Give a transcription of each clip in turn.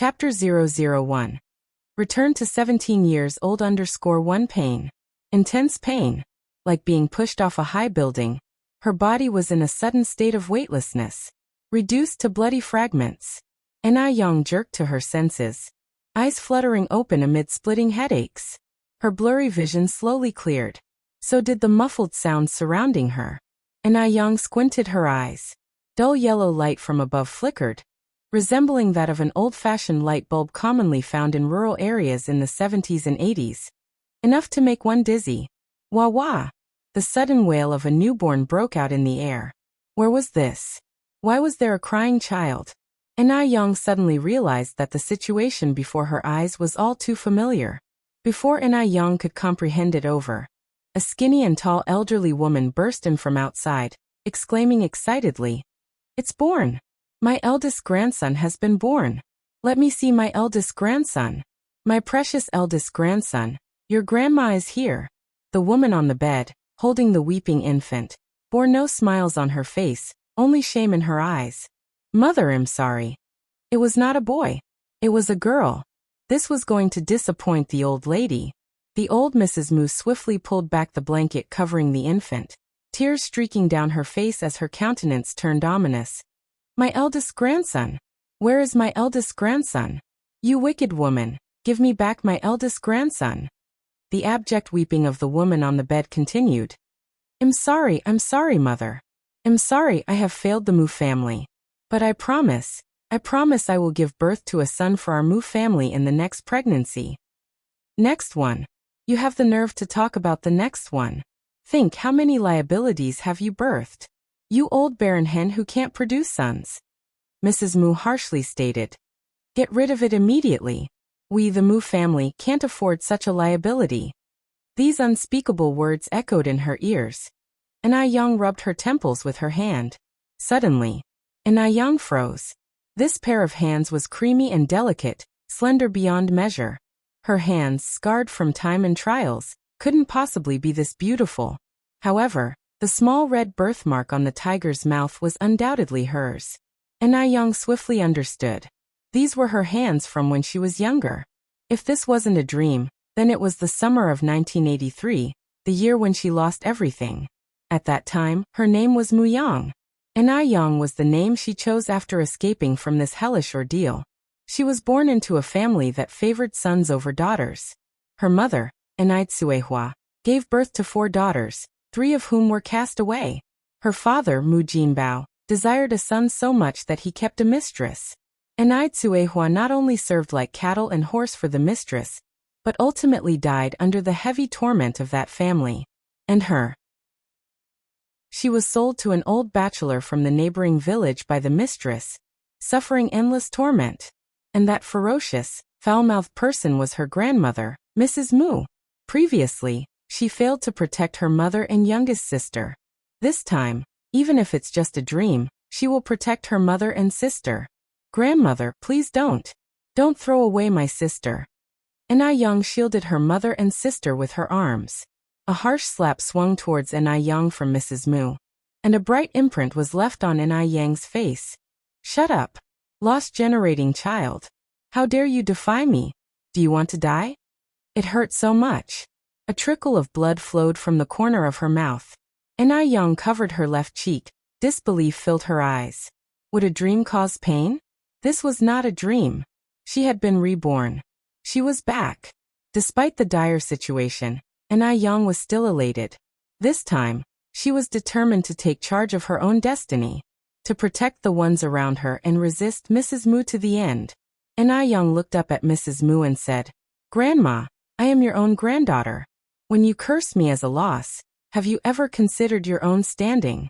Chapter 001. Return to 17 years old _1 pain. Intense pain. Like being pushed off a high building, her body was in a sudden state of weightlessness, reduced to bloody fragments. Na-young jerked to her senses, eyes fluttering open amid splitting headaches. Her blurry vision slowly cleared. So did the muffled sounds surrounding her. Na-young squinted her eyes. Dull yellow light from above flickered, resembling that of an old-fashioned light bulb commonly found in rural areas in the 70s and 80s. Enough to make one dizzy. Wah wah! The sudden wail of a newborn broke out in the air. Where was this? Why was there a crying child? Na-young suddenly realized that the situation before her eyes was all too familiar. Before Na-young could comprehend it over, a skinny and tall elderly woman burst in from outside, exclaiming excitedly, "It's born! My eldest grandson has been born. Let me see my eldest grandson. My precious eldest grandson, your grandma is here." The woman on the bed, holding the weeping infant, bore no smiles on her face, only shame in her eyes. "Mother, I'm sorry. It was not a boy. It was a girl." This was going to disappoint the old lady. The old Mrs. Mu swiftly pulled back the blanket covering the infant, tears streaking down her face as her countenance turned ominous. "My eldest grandson. Where is my eldest grandson? You wicked woman, give me back my eldest grandson." The abject weeping of the woman on the bed continued. I'm sorry, mother. I'm sorry I have failed the Mu family. But I promise I will give birth to a son for our Mu family in the next pregnancy." Next one. You have the nerve to talk about the next one. Think how many liabilities have you birthed? You old barren hen who can't produce sons. Mrs. Mu harshly stated. Get rid of it immediately. We, the Mu family, can't afford such a liability. These unspeakable words echoed in her ears. Na-young rubbed her temples with her hand. Suddenly, Na-young froze. This pair of hands was creamy and delicate, slender beyond measure. Her hands, scarred from time and trials, couldn't possibly be this beautiful. However, the small red birthmark on the tiger's mouth was undoubtedly hers. Na-young swiftly understood. These were her hands from when she was younger. If this wasn't a dream, then it was the summer of 1983, the year when she lost everything. At that time, her name was Mu-young. Na-young was the name she chose after escaping from this hellish ordeal. She was born into a family that favored sons over daughters. Her mother, Na-tsuehua, gave birth to 4 daughters, 3 of whom were cast away. Her father, Mu Jinbao, desired a son so much that he kept a mistress. Na-tsuehua not only served like cattle and horse for the mistress, but ultimately died under the heavy torment of that family. And her. She was sold to an old bachelor from the neighboring village by the mistress, suffering endless torment. And that ferocious, foul-mouthed person was her grandmother, Mrs. Mu. Previously, she failed to protect her mother and youngest sister. This time, even if it's just a dream, she will protect her mother and sister. Grandmother, please don't. Don't throw away my sister. Na-young shielded her mother and sister with her arms. A harsh slap swung towards Na-young from Mrs. Mu, and a bright imprint was left on Na-young's face. Shut up. Lost-generating child. How dare you defy me? Do you want to die? It hurt so much. A trickle of blood flowed from the corner of her mouth. Na-young covered her left cheek. Disbelief filled her eyes. Would a dream cause pain? This was not a dream. She had been reborn. She was back. Despite the dire situation, Na-young was still elated. This time, she was determined to take charge of her own destiny, to protect the ones around her and resist Mrs. Mu to the end. Na-young looked up at Mrs. Mu and said, Grandma, I am your own granddaughter. When you curse me as a loss, have you ever considered your own standing?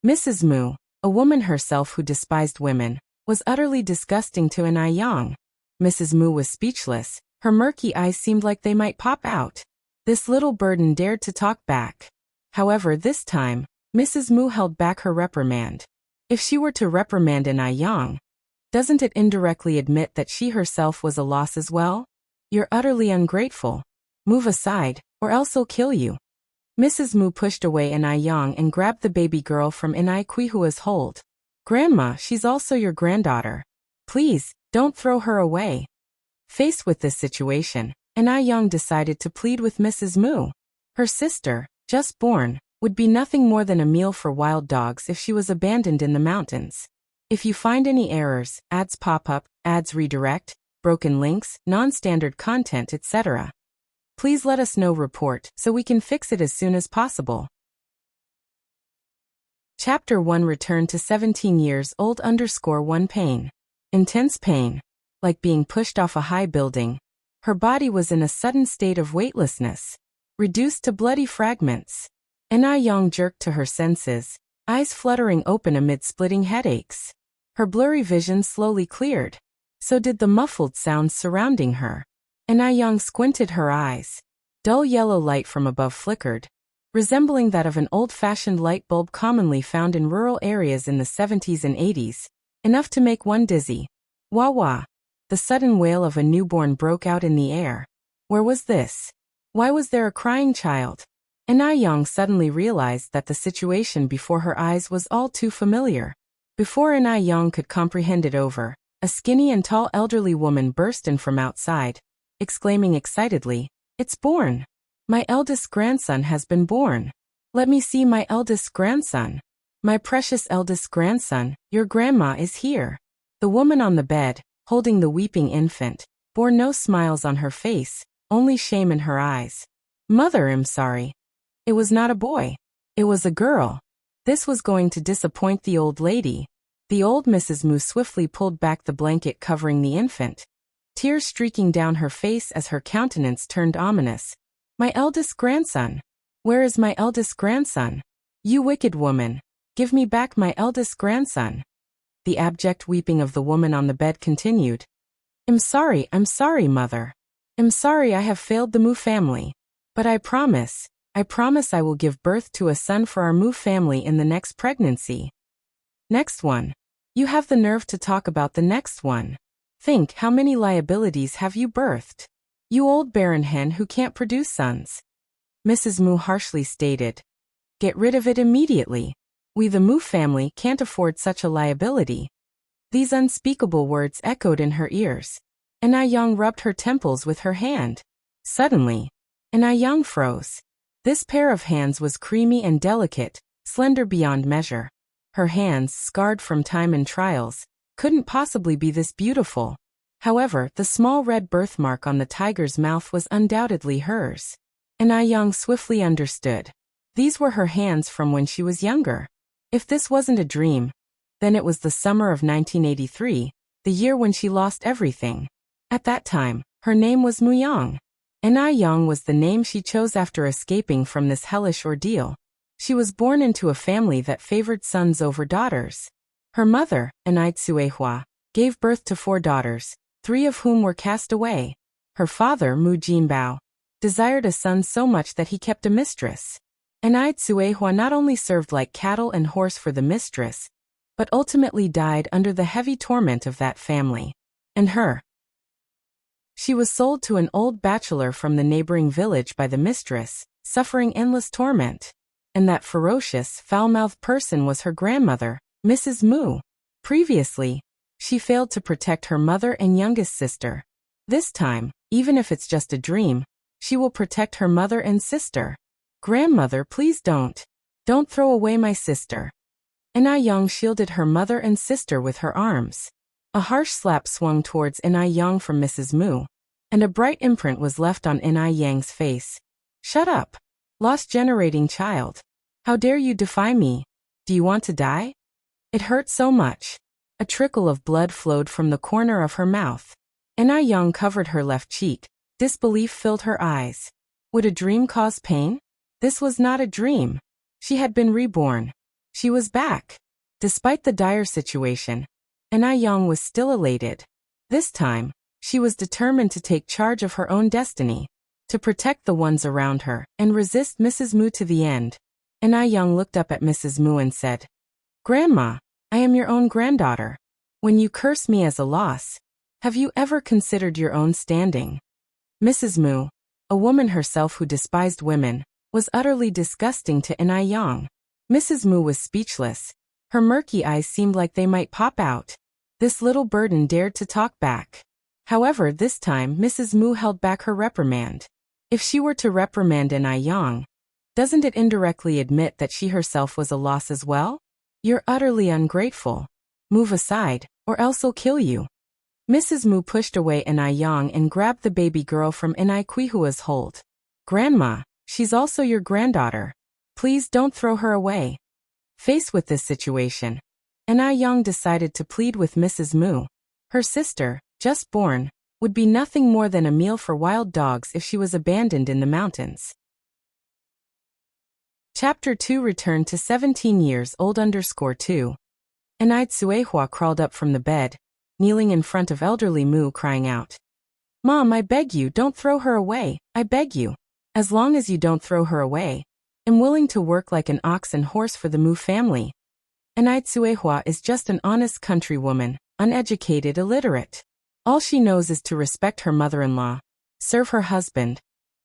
Mrs. Mu, a woman herself who despised women, was utterly disgusting to Na-young. Mrs. Mu was speechless. Her murky eyes seemed like they might pop out. This little burden dared to talk back. However, this time, Mrs. Mu held back her reprimand. If she were to reprimand Na-young, doesn't it indirectly admit that she herself was a loss as well? You're utterly ungrateful. Move aside, or else I'll kill you. Mrs. Mu pushed away Na-young and grabbed the baby girl from Na-kuihua's hold. Grandma, she's also your granddaughter. Please, Don't throw her away. Faced with this situation, Young decided to plead with Mrs. Mu. Her sister, just born, would be nothing more than a meal for wild dogs if she was abandoned in the mountains. If you find any errors, ads pop up, ads redirect, broken links, non-standard content, etc., please let us know report so we can fix it as soon as possible. Chapter 1 Return to 17 years old _1 pain. Intense pain. Like being pushed off a high building. Her body was in a sudden state of weightlessness. Reduced to bloody fragments. Young jerked to her senses, eyes fluttering open amid splitting headaches. Her blurry vision slowly cleared. So did the muffled sounds surrounding her. Young squinted her eyes. Dull yellow light from above flickered, resembling that of an old-fashioned light bulb commonly found in rural areas in the 70s and 80s, enough to make one dizzy. Wah wah! The sudden wail of a newborn broke out in the air. Where was this? Why was there a crying child? Young suddenly realized that the situation before her eyes was all too familiar. Before Young could comprehend it over, a skinny and tall elderly woman burst in from outside, exclaiming excitedly, "It's born! My eldest grandson has been born! Let me see my eldest grandson! My precious eldest grandson, your grandma is here!" The woman on the bed, holding the weeping infant, bore no smiles on her face, only shame in her eyes. "Mother, I'm sorry. It was not a boy. It was a girl." This was going to disappoint the old lady. The old Mrs. Mu swiftly pulled back the blanket covering the infant, tears streaking down her face as her countenance turned ominous. "My eldest grandson. Where is my eldest grandson? You wicked woman. Give me back my eldest grandson." The abject weeping of the woman on the bed continued. I'm sorry, mother. I'm sorry I have failed the Mu family. But I promise I will give birth to a son for our Mu family in the next pregnancy. Next one. You have the nerve to talk about the next one. Think, how many liabilities have you birthed? You old barren hen who can't produce sons. Mrs. Mu harshly stated. Get rid of it immediately. We the Mu family can't afford such a liability. These unspeakable words echoed in her ears. Young rubbed her temples with her hand. Suddenly, Young froze. This pair of hands was creamy and delicate, slender beyond measure. Her hands, scarred from time and trials, couldn't possibly be this beautiful. However, the small red birthmark on the tiger's mouth was undoubtedly hers. Young swiftly understood. These were her hands from when she was younger. If this wasn't a dream, then it was the summer of 1983, the year when she lost everything. At that time, her name was Muyang. Young was the name she chose after escaping from this hellish ordeal. She was born into a family that favored sons over daughters. Her mother, Tsuehua, gave birth to 4 daughters, 3 of whom were cast away. Her father, Mu Jinbao, desired a son so much that he kept a mistress. Tsuehua not only served like cattle and horse for the mistress, but ultimately died under the heavy torment of that family. And her. She was sold to an old bachelor from the neighboring village by the mistress, suffering endless torment. And that ferocious, foul-mouthed person was her grandmother, Mrs. Mu. Previously, she failed to protect her mother and youngest sister. This time, even if it's just a dream, she will protect her mother and sister. Grandmother, please don't. Don't throw away my sister. Young shielded her mother and sister with her arms. A harsh slap swung towards Young from Mrs. Mu, and a bright imprint was left on Yang's face. Shut up. Lost-generating child. How dare you defy me? Do you want to die? It hurt so much. A trickle of blood flowed from the corner of her mouth. Young covered her left cheek. Disbelief filled her eyes. Would a dream cause pain? This was not a dream. She had been reborn. She was back. Despite the dire situation, Young was still elated. This time, she was determined to take charge of her own destiny, to protect the ones around her, and resist Mrs. Mu to the end. Young looked up at Mrs. Mu and said, Grandma, I am your own granddaughter. When you curse me as a loss, have you ever considered your own standing? Mrs. Mu, a woman herself who despised women, was utterly disgusting to Young. Mrs. Mu was speechless. Her murky eyes seemed like they might pop out. This little burden dared to talk back. However, this time Mrs. Mu held back her reprimand. If she were to reprimand an Yang, doesn't it indirectly admit that she herself was a loss as well? You're utterly ungrateful. Move aside, or else I'll kill you. Mrs. Mu pushed away an Yang and grabbed the baby girl from Inai Quihua's hold. Grandma, she's also your granddaughter. Please don't throw her away. Faced with this situation, Inai Yang decided to plead with Mrs. Mu. Her sister, just born, would be nothing more than a meal for wild dogs if she was abandoned in the mountains. Chapter 2 Return to 17 years old _2. Inai Tsuehua crawled up from the bed, kneeling in front of elderly Mu, crying out, "Mom, I beg you, don't throw her away, I beg you. As long as you don't throw her away, I'm willing to work like an ox and horse for the Mu family." Inai Tsuehua is just an honest countrywoman, uneducated, illiterate. All she knows is to respect her mother-in-law, serve her husband,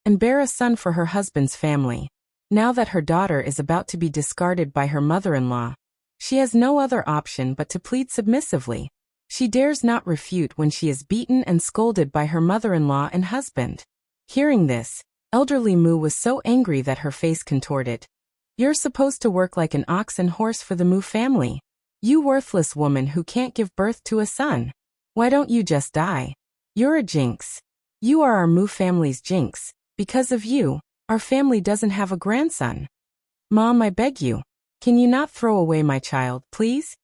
and bear a son for her husband's family. Now that her daughter is about to be discarded by her mother-in-law, she has no other option but to plead submissively. She dares not refute when she is beaten and scolded by her mother-in-law and husband. Hearing this, elderly Mu was so angry that her face contorted. "You're supposed to work like an ox and horse for the Mu family. You worthless woman who can't give birth to a son. Why don't you just die? You're a jinx. You are our Mu family's jinx. Because of you, our family doesn't have a grandson. Mom, I beg you. Can you not throw away my child, please?"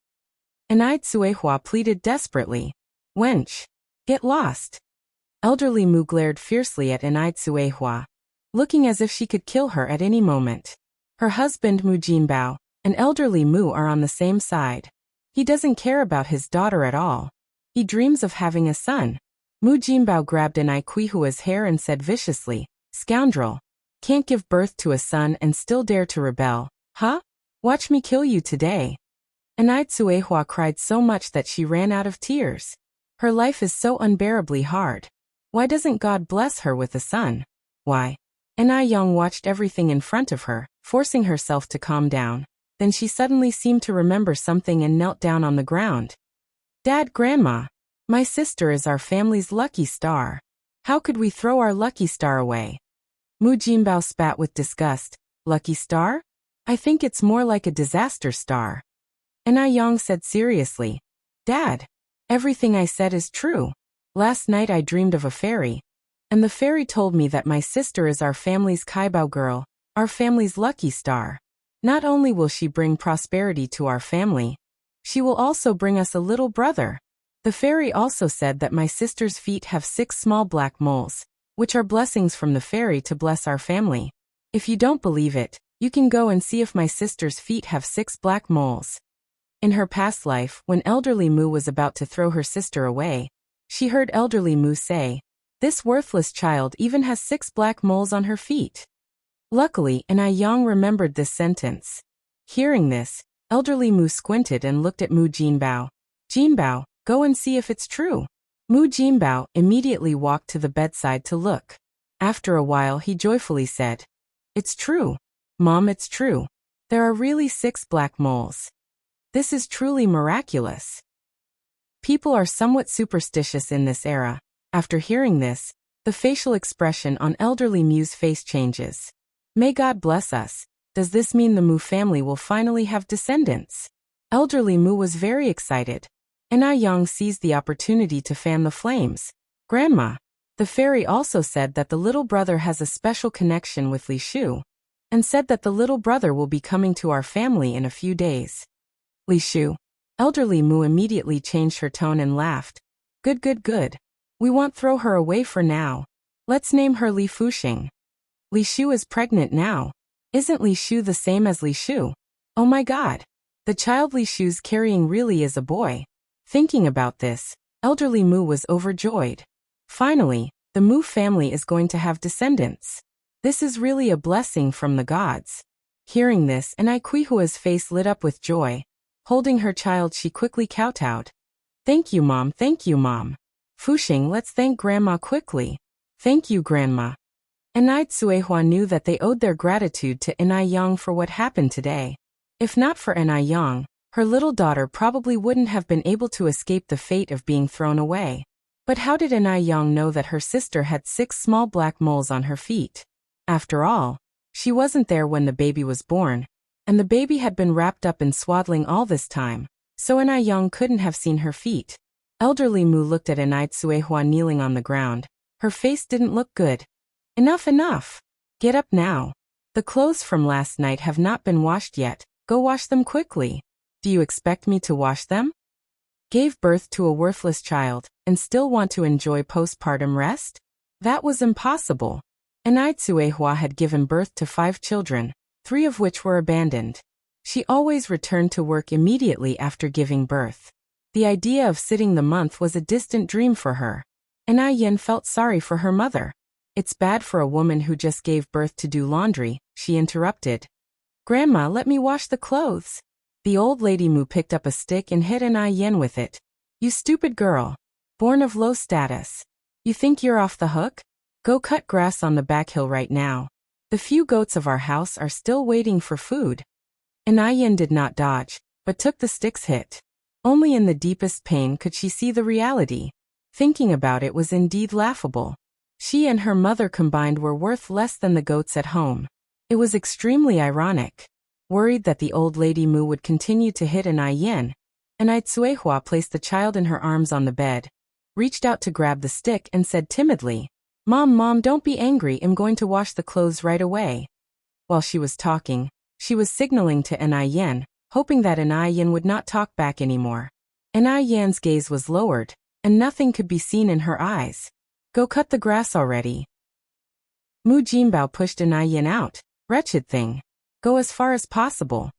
Inai Tsuehua pleaded desperately. "Wench, get lost." Elderly Mu glared fiercely at Inai Tsuehua, looking as if she could kill her at any moment. Her husband Mu Jinbao and elderly Mu are on the same side. He doesn't care about his daughter at all. He dreams of having a son. Mu Jinbao grabbed Inai Quihua's hair and said viciously, "Scoundrel. Can't give birth to a son and still dare to rebel, huh? Watch me kill you today." Inai Tsuehua cried so much that she ran out of tears. Her life is so unbearably hard. Why doesn't God bless her with a son? Why? Inai Yang watched everything in front of her, forcing herself to calm down. Then she suddenly seemed to remember something and knelt down on the ground. "Dad, Grandma, my sister is our family's lucky star. How could we throw our lucky star away?" Mu Jinbao spat with disgust. "Lucky star? I think it's more like a disaster star." Inai Yang said seriously, "Dad, everything I said is true. Last night I dreamed of a fairy, and the fairy told me that my sister is our family's Kaibao girl, our family's lucky star. Not only will she bring prosperity to our family, she will also bring us a little brother. The fairy also said that my sister's feet have 6 small black moles, which are blessings from the fairy to bless our family. If you don't believe it, you can go and see if my sister's feet have 6 black moles." In her past life, when elderly Mu was about to throw her sister away, she heard elderly Mu say, "This worthless child even has 6 black moles on her feet." Luckily, Inai Yang remembered this sentence. Hearing this, elderly Mu squinted and looked at Mu Jinbao. "Jinbao, go and see if it's true." Mu Jinbao immediately walked to the bedside to look. After a while he joyfully said, "It's true. Mom, it's true. There are really 6 black moles. This is truly miraculous." People are somewhat superstitious in this era. After hearing this, the facial expression on elderly Mu's face changes. "May God bless us. Does this mean the Mu family will finally have descendants?" Elderly Mu was very excited. Inai Yang seized the opportunity to fan the flames. "Grandma, the fairy also said that the little brother has a special connection with Li Shu, and said that the little brother will be coming to our family in a few days." "Li Shu." Elderly Mu immediately changed her tone and laughed. Good, good, good. We won't throw her away for now. Let's name her Li Fuxing." "Li Shu is pregnant now. Isn't Li Shu the same as Li Shu? Oh my God. The child Li Shu's carrying really is a boy." Thinking about this, elderly Mu was overjoyed. Finally, the Mu family is going to have descendants. This is really a blessing from the gods. Hearing this, Inai Quihua's face lit up with joy. Holding her child, she quickly kowtowed. "Thank you, Mom, thank you, Mom. Fuxing, let's thank Grandma quickly." "Thank you, Grandma." Inai Tsuehua knew that they owed their gratitude to Inai Yang for what happened today. If not for Inai Yang, Her little daughter probably wouldn't have been able to escape the fate of being thrown away. But how did Yang know that her sister had 6 small black moles on her feet? After all, she wasn't there when the baby was born, and the baby had been wrapped up in swaddling all this time, so Yang couldn't have seen her feet. Elderly Mu looked at Tsuehua kneeling on the ground. Her face didn't look good. Enough, enough. Get up now. The clothes from last night have not been washed yet. Go wash them quickly. Do you expect me to wash them? Gave birth to a worthless child, and still want to enjoy postpartum rest? That was impossible. Tsuehua had given birth to 5 children, 3 of which were abandoned. She always returned to work immediately after giving birth. The idea of sitting the month was a distant dream for her. Yin felt sorry for her mother. It's bad for a woman who just gave birth to do laundry, she interrupted. Grandma, let me wash the clothes. The old lady Mu picked up a stick and hit Yin with it. You stupid girl. Born of low status. You think you're off the hook? Go cut grass on the back hill right now. The few goats of our house are still waiting for food. Yin did not dodge, but took the stick's hit. Only in the deepest pain could she see the reality. Thinking about it was indeed laughable. She and her mother combined were worth less than the goats at home. It was extremely ironic. Worried that the old lady Mu would continue to hit Yin, Tsuehua placed the child in her arms on the bed, reached out to grab the stick and said timidly, Mom, don't be angry, I'm going to wash the clothes right away. While she was talking, she was signaling to Yin, hoping that Yin would not talk back anymore. Yin's gaze was lowered, and nothing could be seen in her eyes. Go cut the grass already. Mu Jinbao pushed Yin out. Wretched thing. Go as far as possible.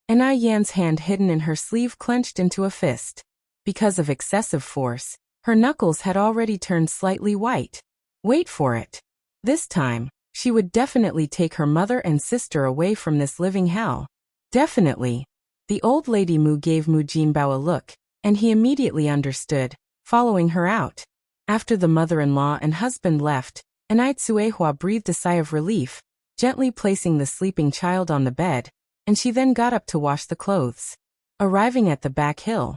Yin's hand hidden in her sleeve clenched into a fist. Because of excessive force, her knuckles had already turned slightly white. Wait for it. This time, she would definitely take her mother and sister away from this living hell. Definitely. The old lady Mu gave Mu Jinbao a look, and he immediately understood, following her out. After the mother-in-law and husband left, Tsuehua breathed a sigh of relief, gently placing the sleeping child on the bed, and she then got up to wash the clothes. Arriving at the back hill,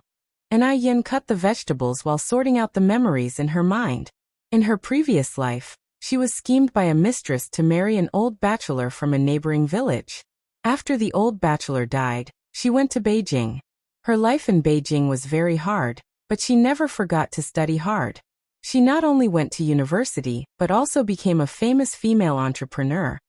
Yin cut the vegetables while sorting out the memories in her mind. In her previous life, she was schemed by a mistress to marry an old bachelor from a neighboring village. After the old bachelor died, she went to Beijing. Her life in Beijing was very hard, but she never forgot to study hard. She not only went to university, but also became a famous female entrepreneur,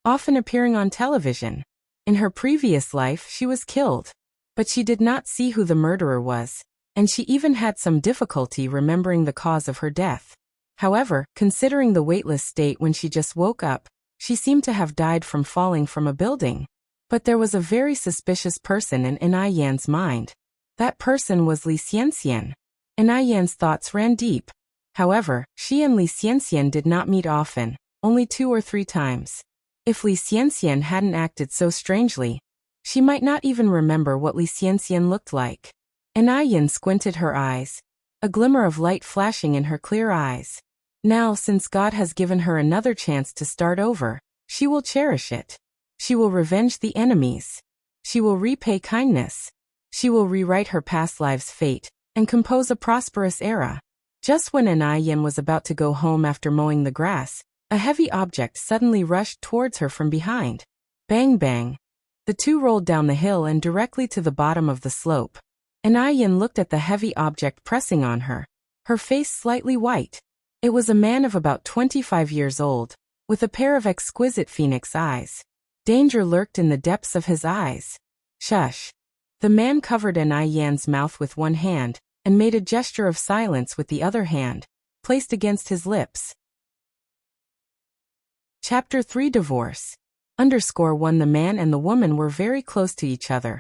often appearing on television. In her previous life, she was killed. But she did not see who the murderer was, and she even had some difficulty remembering the cause of her death. However, considering the weightless state when she just woke up, she seemed to have died from falling from a building. But there was a very suspicious person in Yin's mind. That person was Li Xianxian. Yin's thoughts ran deep. However, she and Li Xianxian did not meet often, only 2 or 3 times. If Li Xianxian hadn't acted so strangely, she might not even remember what Li Xianxian looked like. Yin squinted her eyes, a glimmer of light flashing in her clear eyes. Now, since God has given her another chance to start over, she will cherish it. She will revenge the enemies. She will repay kindness. She will rewrite her past life's fate and compose a prosperous era. Just when Yin was about to go home after mowing the grass, a heavy object suddenly rushed towards her from behind. Bang bang. The two rolled down the hill and directly to the bottom of the slope. Yin looked at the heavy object pressing on her, her face slightly white. It was a man of about 25 years old, with a pair of exquisite phoenix eyes. Danger lurked in the depths of his eyes. Shush. The man covered Yin's mouth with one hand, and made a gesture of silence with the other hand, placed against his lips. Chapter 3 Divorce. _1 The man and the woman were very close to each other,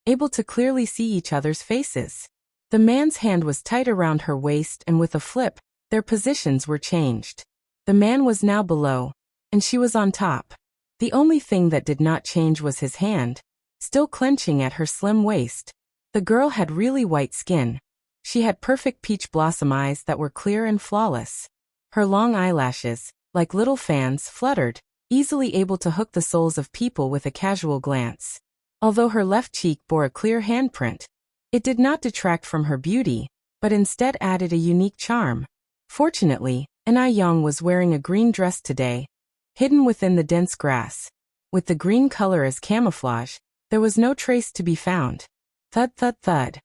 able to clearly see each other's faces. The man's hand was tight around her waist, and with a flip, their positions were changed. The man was now below, and she was on top. The only thing that did not change was his hand, still clenching at her slim waist. The girl had really white skin. She had perfect peach blossom eyes that were clear and flawless. Her long eyelashes, like little fans, fluttered, easily able to hook the souls of people with a casual glance. Although her left cheek bore a clear handprint, it did not detract from her beauty, but instead added a unique charm. Fortunately, Young was wearing a green dress today, hidden within the dense grass. With the green color as camouflage, there was no trace to be found. Thud thud thud.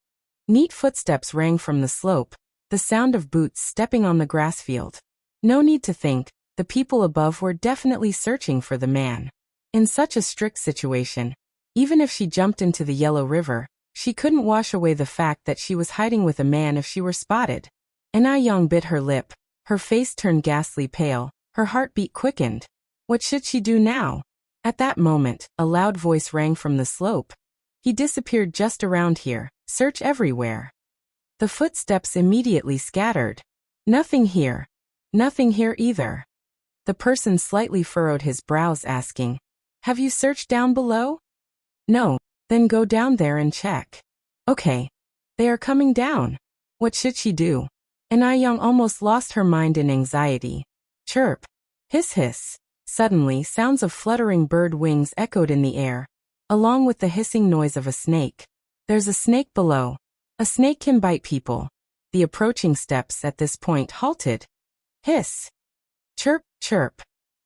Neat footsteps rang from the slope, the sound of boots stepping on the grass field. No need to think, the people above were definitely searching for the man. In such a strict situation, even if she jumped into the Yellow River, she couldn't wash away the fact that she was hiding with a man if she were spotted. Young bit her lip, her face turned ghastly pale, her heartbeat quickened. What should she do now? At that moment, a loud voice rang from the slope. He disappeared just around here, search everywhere. The footsteps immediately scattered. Nothing here. Nothing here either. The person slightly furrowed his brows, asking, "Have you searched down below?" "No." "Then go down there and check." "Okay. They are coming down." What should she do? Young almost lost her mind in anxiety. Chirp. Hiss hiss. Suddenly, sounds of fluttering bird wings echoed in the air, along with the hissing noise of a snake. There's a snake below. A snake can bite people. The approaching steps at this point halted. Hiss. Chirp, chirp.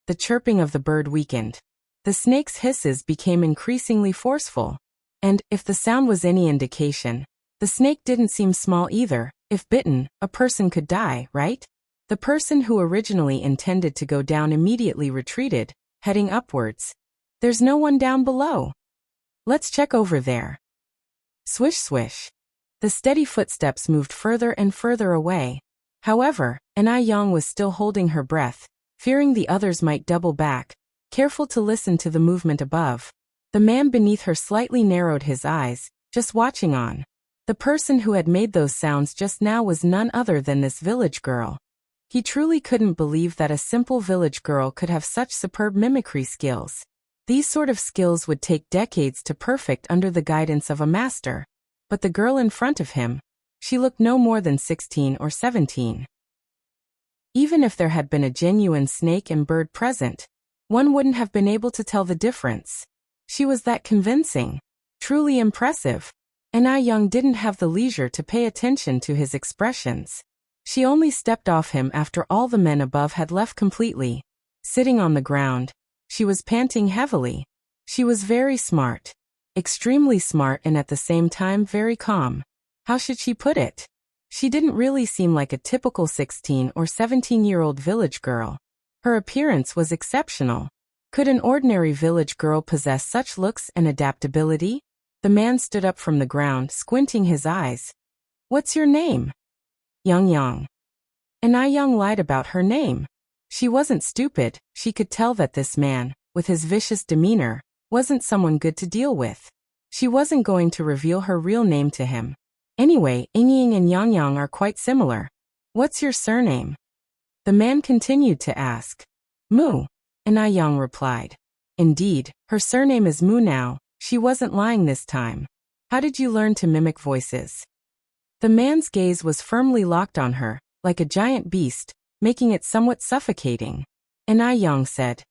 The chirping of the bird weakened. The snake's hisses became increasingly forceful. And, if the sound was any indication, the snake didn't seem small either. If bitten, a person could die, right? The person who originally intended to go down immediately retreated, heading upwards. There's no one down below. Let's check over there. Swish swish. The steady footsteps moved further and further away. However, Young was still holding her breath, fearing the others might double back, careful to listen to the movement above. The man beneath her slightly narrowed his eyes, just watching on. The person who had made those sounds just now was none other than this village girl. He truly couldn't believe that a simple village girl could have such superb mimicry skills. These sort of skills would take decades to perfect under the guidance of a master. But the girl in front of him, she looked no more than 16 or 17. Even if there had been a genuine snake and bird present, one wouldn't have been able to tell the difference. She was that convincing. Truly impressive. Young didn't have the leisure to pay attention to his expressions. She only stepped off him after all the men above had left completely. Sitting on the ground, she was panting heavily. She was very smart. Extremely smart, and at the same time very calm. How should she put it? She didn't really seem like a typical 16 or 17-year-old village girl. Her appearance was exceptional. Could an ordinary village girl possess such looks and adaptability? The man stood up from the ground, squinting his eyes. "What's your name?" "Young Yang." Young lied about her name. She wasn't stupid. She could tell that this man, with his vicious demeanor, wasn't someone good to deal with. She wasn't going to reveal her real name to him. Anyway, Ying and Yang are quite similar. "What's your surname?" The man continued to ask. "Mu," Young replied. Indeed, her surname is Mu now. She wasn't lying this time. "How did you learn to mimic voices?" The man's gaze was firmly locked on her, like a giant beast, making it somewhat suffocating. Young said,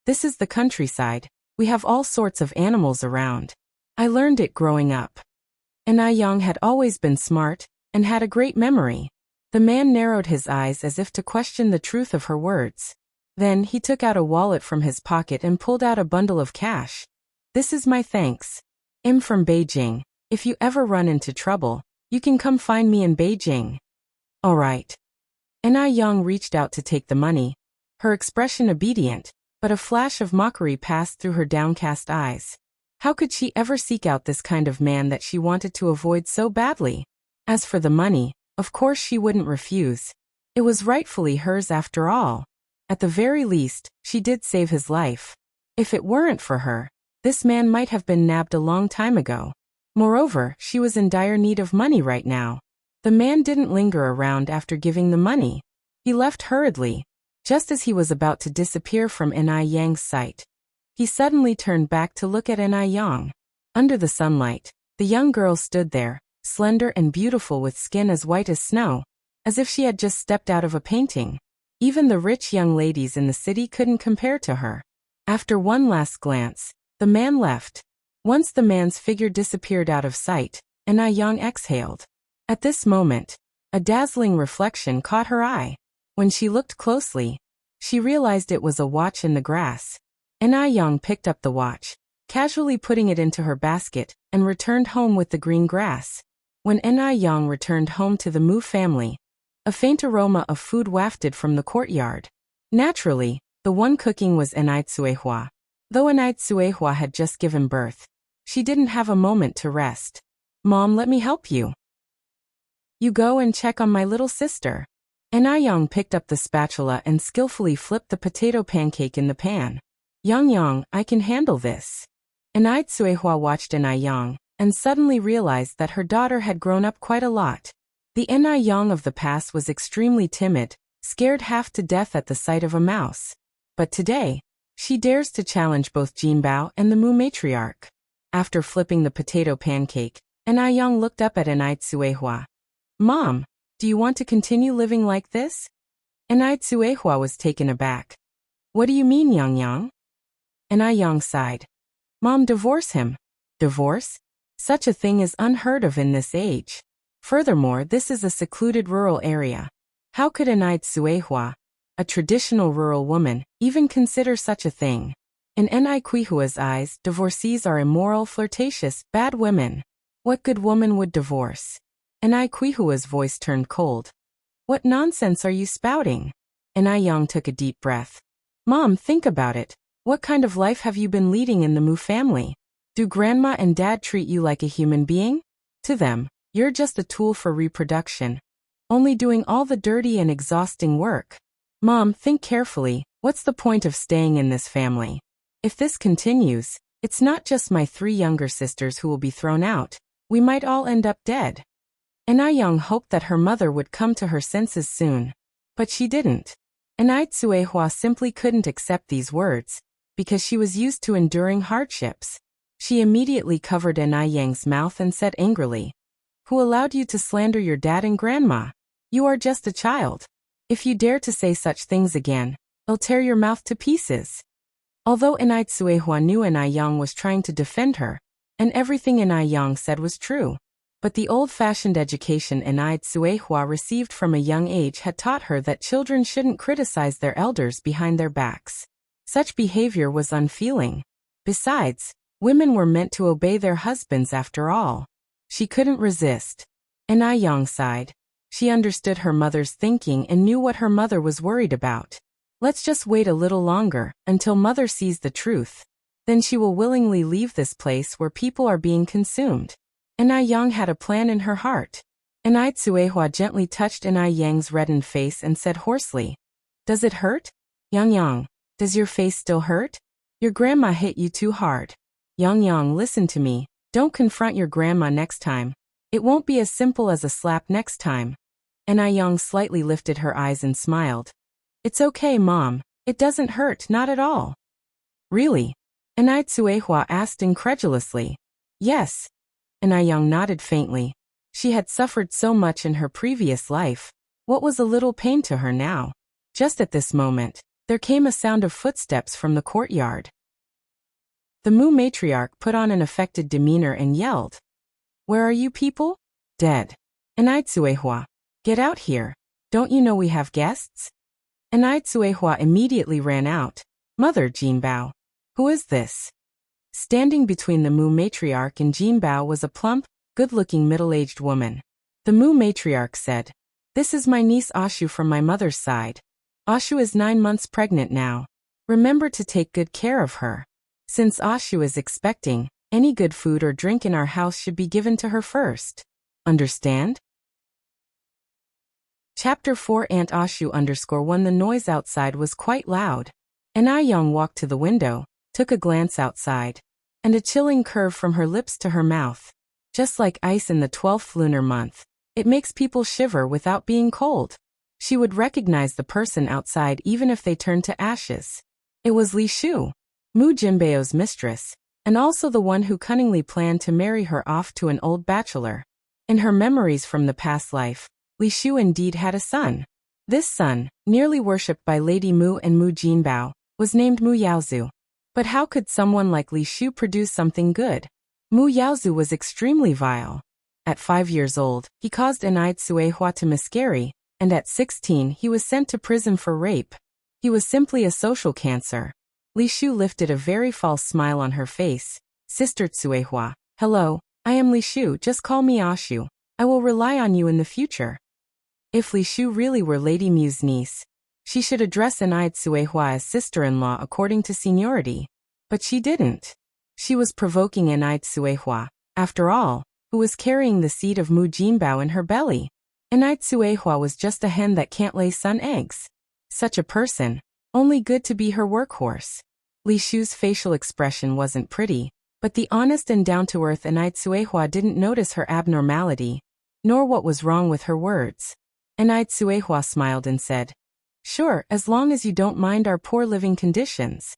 "This is the countryside. We have all sorts of animals around. I learned it growing up." Young had always been smart, and had a great memory. The man narrowed his eyes as if to question the truth of her words. Then he took out a wallet from his pocket and pulled out a bundle of cash. "This is my thanks. I'm from Beijing. If you ever run into trouble, you can come find me in Beijing." "All right." Young reached out to take the money, her expression obedient, but a flash of mockery passed through her downcast eyes. How could she ever seek out this kind of man that she wanted to avoid so badly? As for the money, of course she wouldn't refuse. It was rightfully hers after all. At the very least, she did save his life. If it weren't for her, this man might have been nabbed a long time ago. Moreover, she was in dire need of money right now. The man didn't linger around after giving the money. He left hurriedly. Just as he was about to disappear from Yang's sight, he suddenly turned back to look at Yang. Under the sunlight, the young girl stood there, slender and beautiful with skin as white as snow, as if she had just stepped out of a painting. Even the rich young ladies in the city couldn't compare to her. After one last glance, the man left. Once the man's figure disappeared out of sight, and Yang exhaled. At this moment, a dazzling reflection caught her eye. When she looked closely, she realized it was a watch in the grass. Yang picked up the watch, casually putting it into her basket, and returned home with the green grass. When Yang returned home to the Mu family, a faint aroma of food wafted from the courtyard. Naturally, the one cooking was Tsuehua. Though Tsuehua had just given birth, she didn't have a moment to rest. "Mom, let me help you." "You go and check on my little sister." Yang picked up the spatula and skillfully flipped the potato pancake in the pan. Yang, I can handle this." Tsuehua watched Yang, and suddenly realized that her daughter had grown up quite a lot. The Yang of the past was extremely timid, scared half to death at the sight of a mouse. But today, she dares to challenge both Jinbao and the Mu matriarch. After flipping the potato pancake, Yang looked up at Tsuehua. "Mom, do you want to continue living like this?" Tsuehua was taken aback. "What do you mean, Yang?" Yang sighed. "Mom, divorce him." "Divorce? Such a thing is unheard of in this age. Furthermore, this is a secluded rural area. How could Tsuehua, a traditional rural woman, even consider such a thing? In Kuihua's eyes, divorcees are immoral, flirtatious, bad women. What good woman would divorce? Kuihua's voice turned cold. "What nonsense are you spouting?" Yang took a deep breath. "Mom, think about it. What kind of life have you been leading in the Mu family? Do grandma and dad treat you like a human being? To them, you're just a tool for reproduction, only doing all the dirty and exhausting work. Mom, think carefully. What's the point of staying in this family? If this continues, it's not just my 3 younger sisters who will be thrown out. We might all end up dead." Yang hoped that her mother would come to her senses soon. But she didn't. Tsuehua simply couldn't accept these words, because she was used to enduring hardships. She immediately covered Yang's mouth and said angrily, "Who allowed you to slander your dad and grandma? You are just a child. If you dare to say such things again, I'll tear your mouth to pieces." Although Tsuehua knew Yang was trying to defend her, and everything Yang said was true, but the old-fashioned education Tsuehua received from a young age had taught her that children shouldn't criticize their elders behind their backs. Such behavior was unfeeling. Besides, women were meant to obey their husbands after all. She couldn't resist. Yang sighed. She understood her mother's thinking and knew what her mother was worried about. Let's just wait a little longer, until mother sees the truth. Then she will willingly leave this place where people are being consumed. Yang had a plan in her heart. Tsuehua gently touched Yang's reddened face and said hoarsely, "Does it hurt? Yang, does your face still hurt? Your grandma hit you too hard. Yang, listen to me. Don't confront your grandma next time. It won't be as simple as a slap next time." Yang slightly lifted her eyes and smiled. "It's okay, Mom. It doesn't hurt, not at all." "Really?" Tsuehua asked incredulously. "Yes." Yang nodded faintly. She had suffered so much in her previous life. What was a little pain to her now? Just at this moment, there came a sound of footsteps from the courtyard. The Mu matriarch put on an affected demeanor and yelled, "Where are you people?" "Dead." Tsuehua, "Get out here. Don't you know we have guests?" Tsuehua immediately ran out. "Mother Jinbao. Who is this?" Standing between the Mu matriarch and Jinbao was a plump, good-looking middle-aged woman. The Mu matriarch said, "This is my niece Ashu from my mother's side. Ashu is 9 months pregnant now. Remember to take good care of her. Since Ashu is expecting, any good food or drink in our house should be given to her first. Understand?" Chapter 4 Aunt Ashu _1 The noise outside was quite loud. Yang walked to the window, took a glance outside, and a chilling curve from her lips to her mouth. Just like ice in the 12th lunar month, it makes people shiver without being cold. She would recognize the person outside even if they turned to ashes. It was Li Shu, Mu Jinbao's mistress, and also the one who cunningly planned to marry her off to an old bachelor. In her memories from the past life, Li Shu indeed had a son. This son, nearly worshipped by Lady Mu and Mu Jinbao, was named Mu Yaozu. But how could someone like Li Shu produce something good? Mu Yaozu was extremely vile. At 5 years old, he caused Enai Tsuehua to miscarry, and at 16 he was sent to prison for rape. He was simply a social cancer. Li Shu lifted a very false smile on her face. Sister Tsuehua, hello, I am Li Shu, just call me Ashu. I will rely on you in the future. If Li Shu really were Lady Mu's niece, she should address Enai Tsuehua as sister-in-law according to seniority. But she didn't. She was provoking Enai Tsuehua, after all, who was carrying the seed of Mu Jinbao in her belly. Enai Tsuehua was just a hen that can't lay sun eggs. Such a person, only good to be her workhorse. Li Shu's facial expression wasn't pretty, but the honest and down-to-earth Enai Tsuehua didn't notice her abnormality, nor what was wrong with her words. Enai Tsuehua smiled and said, "Sure, as long as you don't mind our poor living conditions."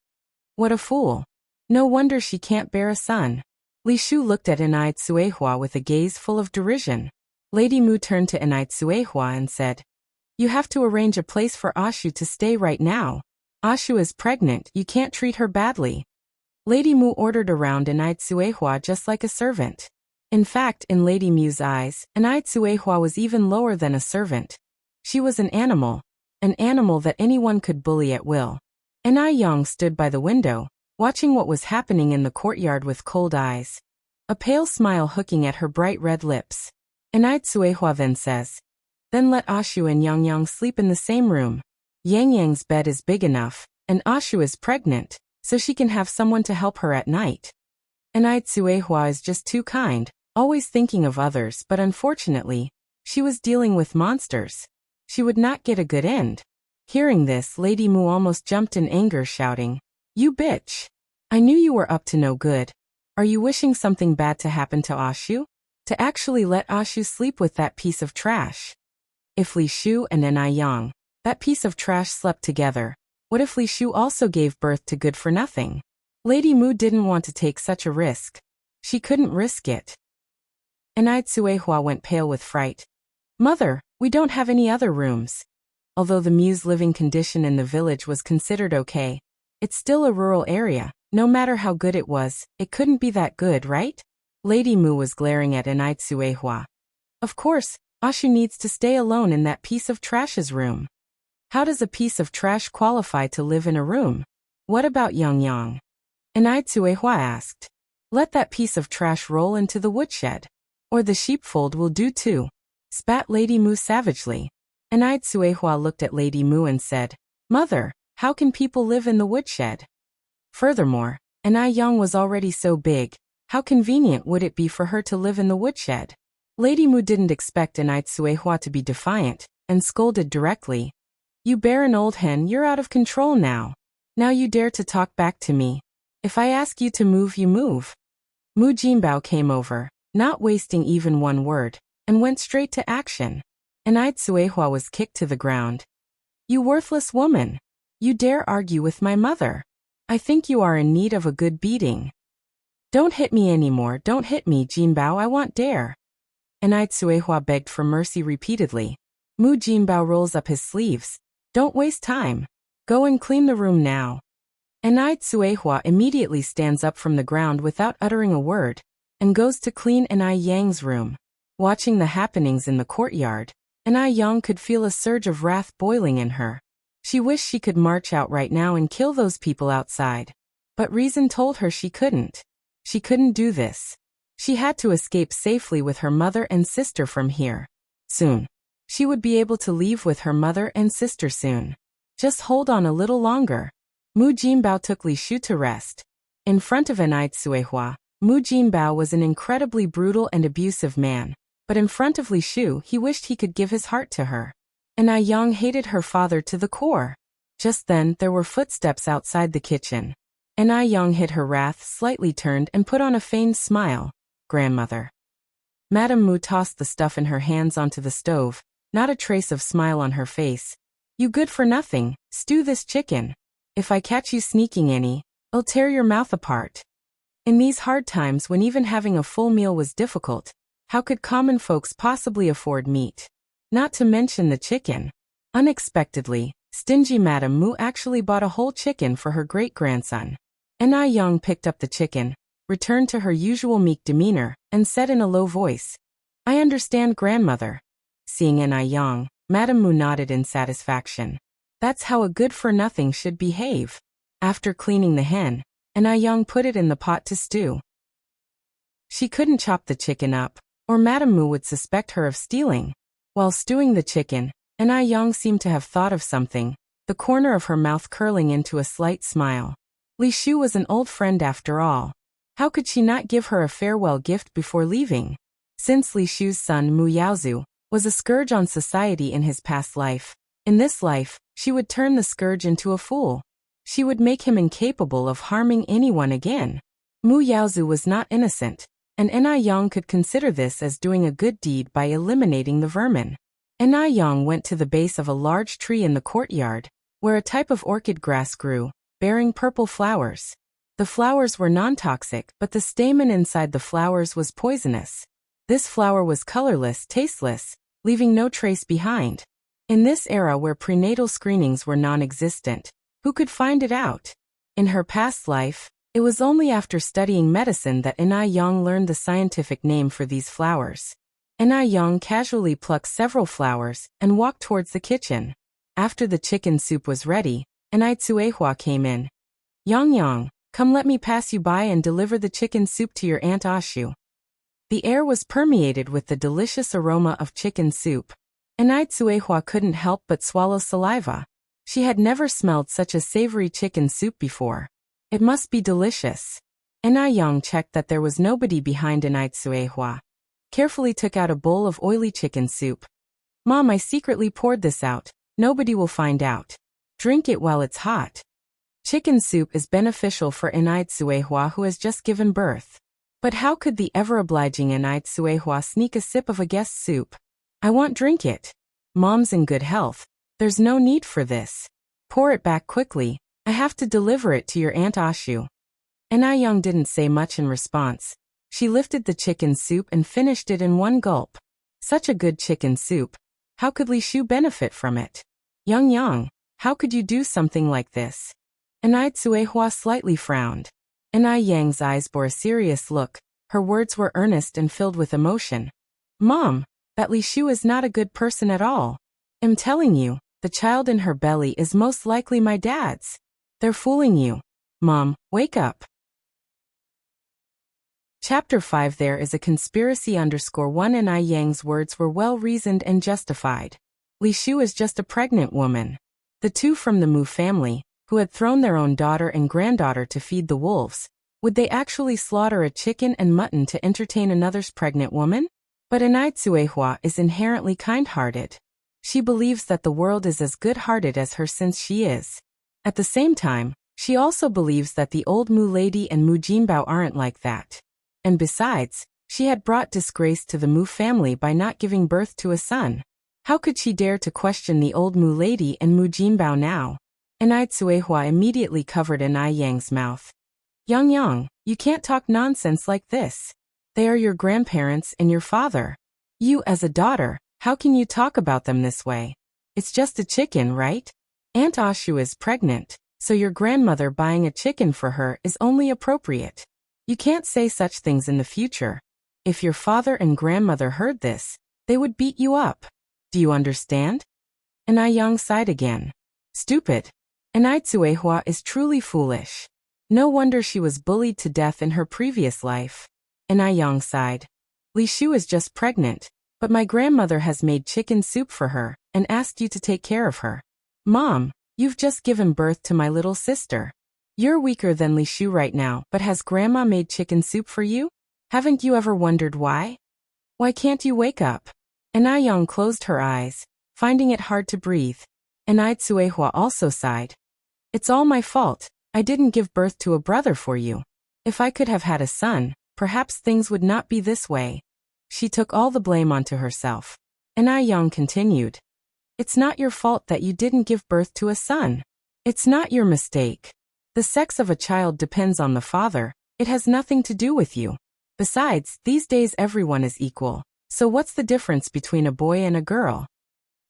What a fool. No wonder she can't bear a son. Li Shu looked at Enai Tsuehua with a gaze full of derision. Lady Mu turned to Enai Tsuehua and said, "You have to arrange a place for Ashu to stay right now. Ashu is pregnant, you can't treat her badly." Lady Mu ordered around Enai Tsuehua just like a servant. In fact, in Lady Mu's eyes, Enai Tsuehua was even lower than a servant. She was an animal that anyone could bully at will. Enai Yang stood by the window, watching what was happening in the courtyard with cold eyes, a pale smile hooking at her bright red lips. Enai Tsuehua then says, "Then let Ashu and Yang Yang sleep in the same room. Yang Yang's bed is big enough, and Ashu is pregnant, so she can have someone to help her at night." Enai Tsuehua is just too kind, always thinking of others, but unfortunately, she was dealing with monsters. She would not get a good end. Hearing this, Lady Mu almost jumped in anger, shouting, "You bitch! I knew you were up to no good. Are you wishing something bad to happen to Ashu? To actually let Ashu sleep with that piece of trash?" If Li Shu and Enai Yang, that piece of trash, slept together, what if Li Shu also gave birth to good for nothing? Lady Mu didn't want to take such a risk. She couldn't risk it. Enai Tsuehua went pale with fright. "Mother, we don't have any other rooms." Although the Mu's living condition in the village was considered okay, it's still a rural area. No matter how good it was, it couldn't be that good, right? Lady Mu was glaring at Enai Tsuehua. Of course, Ashu needs to stay alone in that piece of trash's room. How does a piece of trash qualify to live in a room? What about Yang Yang? Enai Tsuehua asked. "Let that piece of trash roll into the woodshed. Or the sheepfold will do too," spat Lady Mu savagely. Enai Tsuehua looked at Lady Mu and said, "Mother, how can people live in the woodshed? Furthermore, Enai Yang was already so big, how convenient would it be for her to live in the woodshed?" Lady Mu didn't expect Enai Tsuehua to be defiant, and scolded directly. "You barren old hen, you're out of control now. Now you dare to talk back to me. If I ask you to move, you move." Mu Jinbao came over, not wasting even one word, and went straight to action. Enai Tsuehua was kicked to the ground. "You worthless woman! You dare argue with my mother? I think you are in need of a good beating." "Don't hit me anymore, don't hit me, Jinbao, I want dare." Enai Tsuehua begged for mercy repeatedly. Mu Jinbao rolls up his sleeves. "Don't waste time. Go and clean the room now." Enai Tsuehua immediately stands up from the ground without uttering a word, and goes to clean Enai Yang's room. Watching the happenings in the courtyard, Enai Yang could feel a surge of wrath boiling in her. She wished she could march out right now and kill those people outside. But reason told her she couldn't. She couldn't do this. She had to escape safely with her mother and sister from here. Soon. She would be able to leave with her mother and sister soon. Just hold on a little longer. Mu Jinbao took Li Shu to rest. In front of Enai Tsuehua, Mu Jinbao was an incredibly brutal and abusive man, but in front of Li Shu he wished he could give his heart to her. Enai Yang hated her father to the core. Just then there were footsteps outside the kitchen. Enai Yang hid her wrath, slightly turned and put on a feigned smile. "Grandmother." Madame Mu tossed the stuff in her hands onto the stove, not a trace of smile on her face. "You good for nothing, stew this chicken. If I catch you sneaking any, I'll tear your mouth apart." In these hard times when even having a full meal was difficult, how could common folks possibly afford meat? Not to mention the chicken. Unexpectedly, stingy Madame Mu actually bought a whole chicken for her great-grandson. Enai Yang picked up the chicken, returned to her usual meek demeanor, and said in a low voice, "I understand, grandmother." Seeing Enai Yang, Madame Mu nodded in satisfaction. That's how a good-for-nothing should behave. After cleaning the hen, Enai Yang put it in the pot to stew. She couldn't chop the chicken up, or Madame Mu would suspect her of stealing. While stewing the chicken, Enai Yang seemed to have thought of something, the corner of her mouth curling into a slight smile. Li Shu was an old friend after all. How could she not give her a farewell gift before leaving? Since Li Shu's son Mu Yaozu was a scourge on society in his past life, in this life, she would turn the scourge into a fool. She would make him incapable of harming anyone again. Mu Yaozu was not innocent, and Enai Yang could consider this as doing a good deed by eliminating the vermin. Enai Yang went to the base of a large tree in the courtyard, where a type of orchid grass grew, bearing purple flowers. The flowers were non-toxic, but the stamen inside the flowers was poisonous. This flower was colorless, tasteless, leaving no trace behind. In this era where prenatal screenings were non-existent, who could find it out? In her past life, it was only after studying medicine that Enai Yang learned the scientific name for these flowers. Enai Yang casually plucked several flowers and walked towards the kitchen. After the chicken soup was ready, Enai Tsuehua came in. "Yang Yang, come, let me pass you by and deliver the chicken soup to your Aunt Ashu." The air was permeated with the delicious aroma of chicken soup. Enai Tsuehua couldn't help but swallow saliva. She had never smelled such a savory chicken soup before. It must be delicious. Enai Yang checked that there was nobody behind Enai Tsuehua. Carefully took out a bowl of oily chicken soup. "Mom, I secretly poured this out. Nobody will find out. Drink it while it's hot." Chicken soup is beneficial for Enai Tsuehua, who has just given birth. But how could the ever-obliging Enai Tsuehua sneak a sip of a guest's soup? "I won't drink it. Mom's in good health. There's no need for this. Pour it back quickly. I have to deliver it to your Aunt Ashu." Enai Yang didn't say much in response. She lifted the chicken soup and finished it in one gulp. Such a good chicken soup. How could Li Shu benefit from it? Yang, how could you do something like this?" Enai Tsuehua slightly frowned. Enai Yang's eyes bore a serious look. Her words were earnest and filled with emotion. "Mom, that Li Shu is not a good person at all. I'm telling you, the child in her belly is most likely my dad's. They're fooling you. Mom, wake up." Chapter 5. There is a conspiracy _1. Enai Yang's words were well-reasoned and justified. Li Shu is just a pregnant woman. The two from the Mu family, who had thrown their own daughter and granddaughter to feed the wolves, would they actually slaughter a chicken and mutton to entertain another's pregnant woman? But Enai Tsuehua is inherently kind-hearted. She believes that the world is as good-hearted as her since she is. At the same time, she also believes that the old Mu lady and Mu Jinbao aren't like that. And besides, she had brought disgrace to the Mu family by not giving birth to a son. How could she dare to question the old Mu lady and Mu Jinbao now? Enai Tsuehua immediately covered Enai Yang's mouth. Yang, you can't talk nonsense like this. They are your grandparents and your father. You as a daughter, how can you talk about them this way? It's just a chicken, right? Aunt Ashu is pregnant, so your grandmother buying a chicken for her is only appropriate. You can't say such things in the future. If your father and grandmother heard this, they would beat you up. Do you understand? Enai Yang sighed again. Stupid. Enai Tsuehua is truly foolish. No wonder she was bullied to death in her previous life. Enai Yang sighed. Li Shu is just pregnant, but my grandmother has made chicken soup for her and asked you to take care of her. Mom, you've just given birth to my little sister. You're weaker than Li Shu right now, but has Grandma made chicken soup for you? Haven't you ever wondered why? Why can't you wake up? Enai Yang closed her eyes, finding it hard to breathe. Enai Tsuehua also sighed. It's all my fault. I didn't give birth to a brother for you. If I could have had a son, perhaps things would not be this way. She took all the blame onto herself. Enai Yang continued. It's not your fault that you didn't give birth to a son. It's not your mistake. The sex of a child depends on the father. It has nothing to do with you. Besides, these days everyone is equal. So what's the difference between a boy and a girl?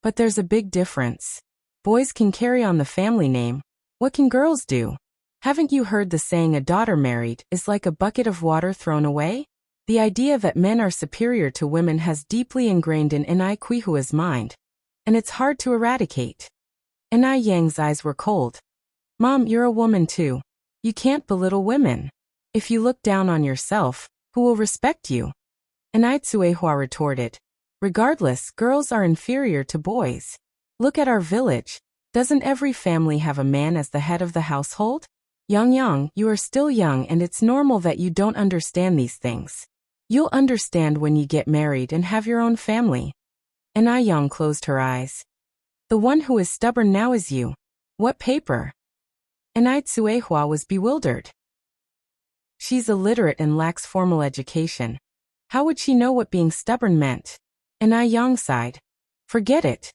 But there's a big difference. Boys can carry on the family name. What can girls do? Haven't you heard the saying a daughter married is like a bucket of water thrown away? The idea that men are superior to women has deeply ingrained in Nai Quihua's mind, and it's hard to eradicate. Nai Yang's eyes were cold. Mom, you're a woman too. You can't belittle women. If you look down on yourself, who will respect you? Nai Tsuehua retorted. Regardless, girls are inferior to boys. Look at our village. Doesn't every family have a man as the head of the household? Yang, you are still young and it's normal that you don't understand these things. You'll understand when you get married and have your own family. Nai Yang closed her eyes. The one who is stubborn now is you. What paper? Nai Tsuehua was bewildered. She's illiterate and lacks formal education. How would she know what being stubborn meant? Nai Yang sighed. Forget it.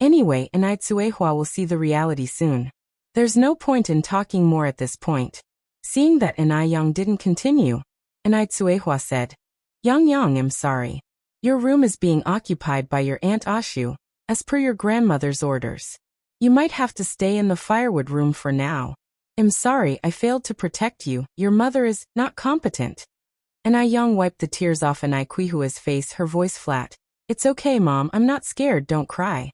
Anyway, Nai Tsuehua will see the reality soon. There's no point in talking more at this point. Seeing that Nai Yang didn't continue, Nai Tsuehua said, Yang, I'm sorry. Your room is being occupied by your Aunt Ashu, as per your grandmother's orders. You might have to stay in the firewood room for now. I'm sorry I failed to protect you. Your mother is not competent. Nai Yang wiped the tears off Nai Quihua's face, her voice flat. It's okay, Mom, I'm not scared, don't cry.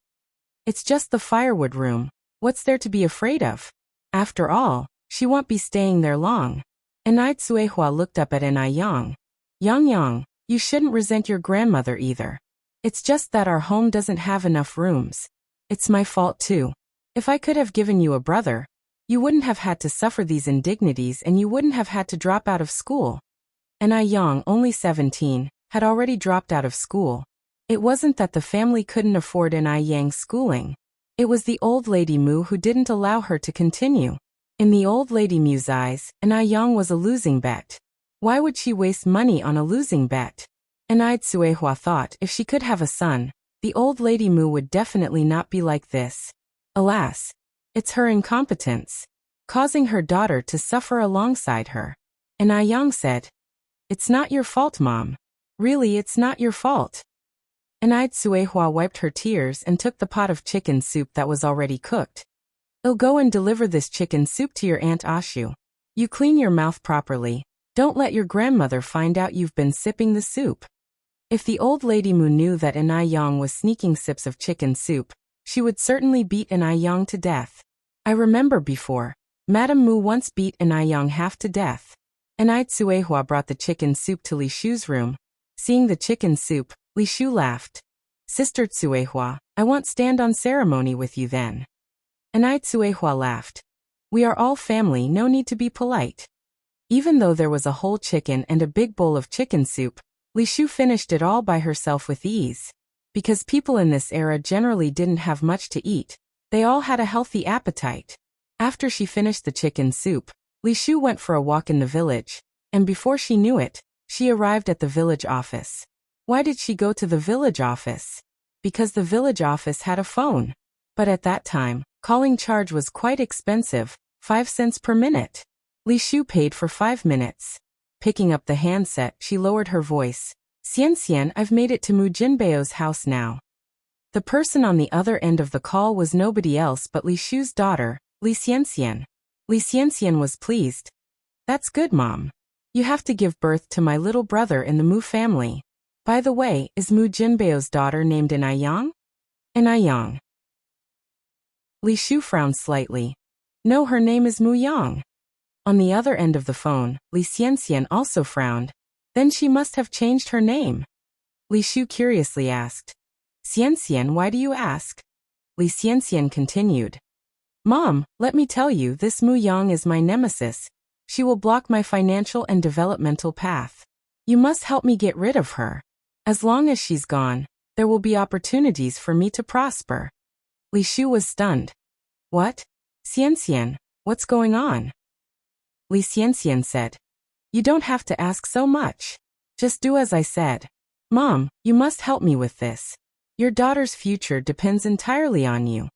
It's just the firewood room. What's there to be afraid of? After all, she won't be staying there long. Nai Tsuehua looked up at Nai Yang. Yang, you shouldn't resent your grandmother either. It's just that our home doesn't have enough rooms. It's my fault too. If I could have given you a brother, you wouldn't have had to suffer these indignities and you wouldn't have had to drop out of school. Nai Yang, only 17, had already dropped out of school. It wasn't that the family couldn't afford Nai Yang's schooling. It was the old lady Mu who didn't allow her to continue. In the old lady Mu's eyes, Nai Yang was a losing bet. Why would she waste money on a losing bet? Nai Tsuehua thought if she could have a son, the old lady Mu would definitely not be like this. Alas, it's her incompetence, causing her daughter to suffer alongside her. Nai Yang said, It's not your fault, Mom. Really, it's not your fault. Nai Tsuehua wiped her tears and took the pot of chicken soup that was already cooked. I'll go and deliver this chicken soup to your Aunt Ashu. You clean your mouth properly. Don't let your grandmother find out you've been sipping the soup. If the old lady Mu knew that Nai Yang was sneaking sips of chicken soup, she would certainly beat Nai Yang to death. I remember before, Madame Mu once beat Nai Yang half to death. Nai Tsuehua brought the chicken soup to Li Shu's room. Seeing the chicken soup, Li Shu laughed. Sister Tsuehua, I won't stand on ceremony with you then. Nai Tsuehua laughed. We are all family, no need to be polite. Even though there was a whole chicken and a big bowl of chicken soup, Li Shu finished it all by herself with ease. Because people in this era generally didn't have much to eat, they all had a healthy appetite. After she finished the chicken soup, Li Shu went for a walk in the village, and before she knew it, she arrived at the village office. Why did she go to the village office? Because the village office had a phone. But at that time, calling charge was quite expensive, 5 cents per minute. Li Shu paid for 5 minutes. Picking up the handset, she lowered her voice. Xian, I've made it to Mu Jinbeo's house now. The person on the other end of the call was nobody else but Li Shu's daughter, Li Xian. Li Xian was pleased. That's good, Mom. You have to give birth to my little brother in the Mu family. By the way, is Mu Jinbeo's daughter named Nai Yang? Nai Yang. Li Shu frowned slightly. No, her name is Mu Yang. On the other end of the phone, Li Xian also frowned. Then she must have changed her name. Li Shu curiously asked. Xian, why do you ask? Li Xian continued. Mom, let me tell you, this Mu Yang is my nemesis. She will block my financial and developmental path. You must help me get rid of her. As long as she's gone, there will be opportunities for me to prosper. Li Shu was stunned. What? Xian, what's going on? Li Xian said. You don't have to ask so much. Just do as I said. Mom, you must help me with this. Your daughter's future depends entirely on you.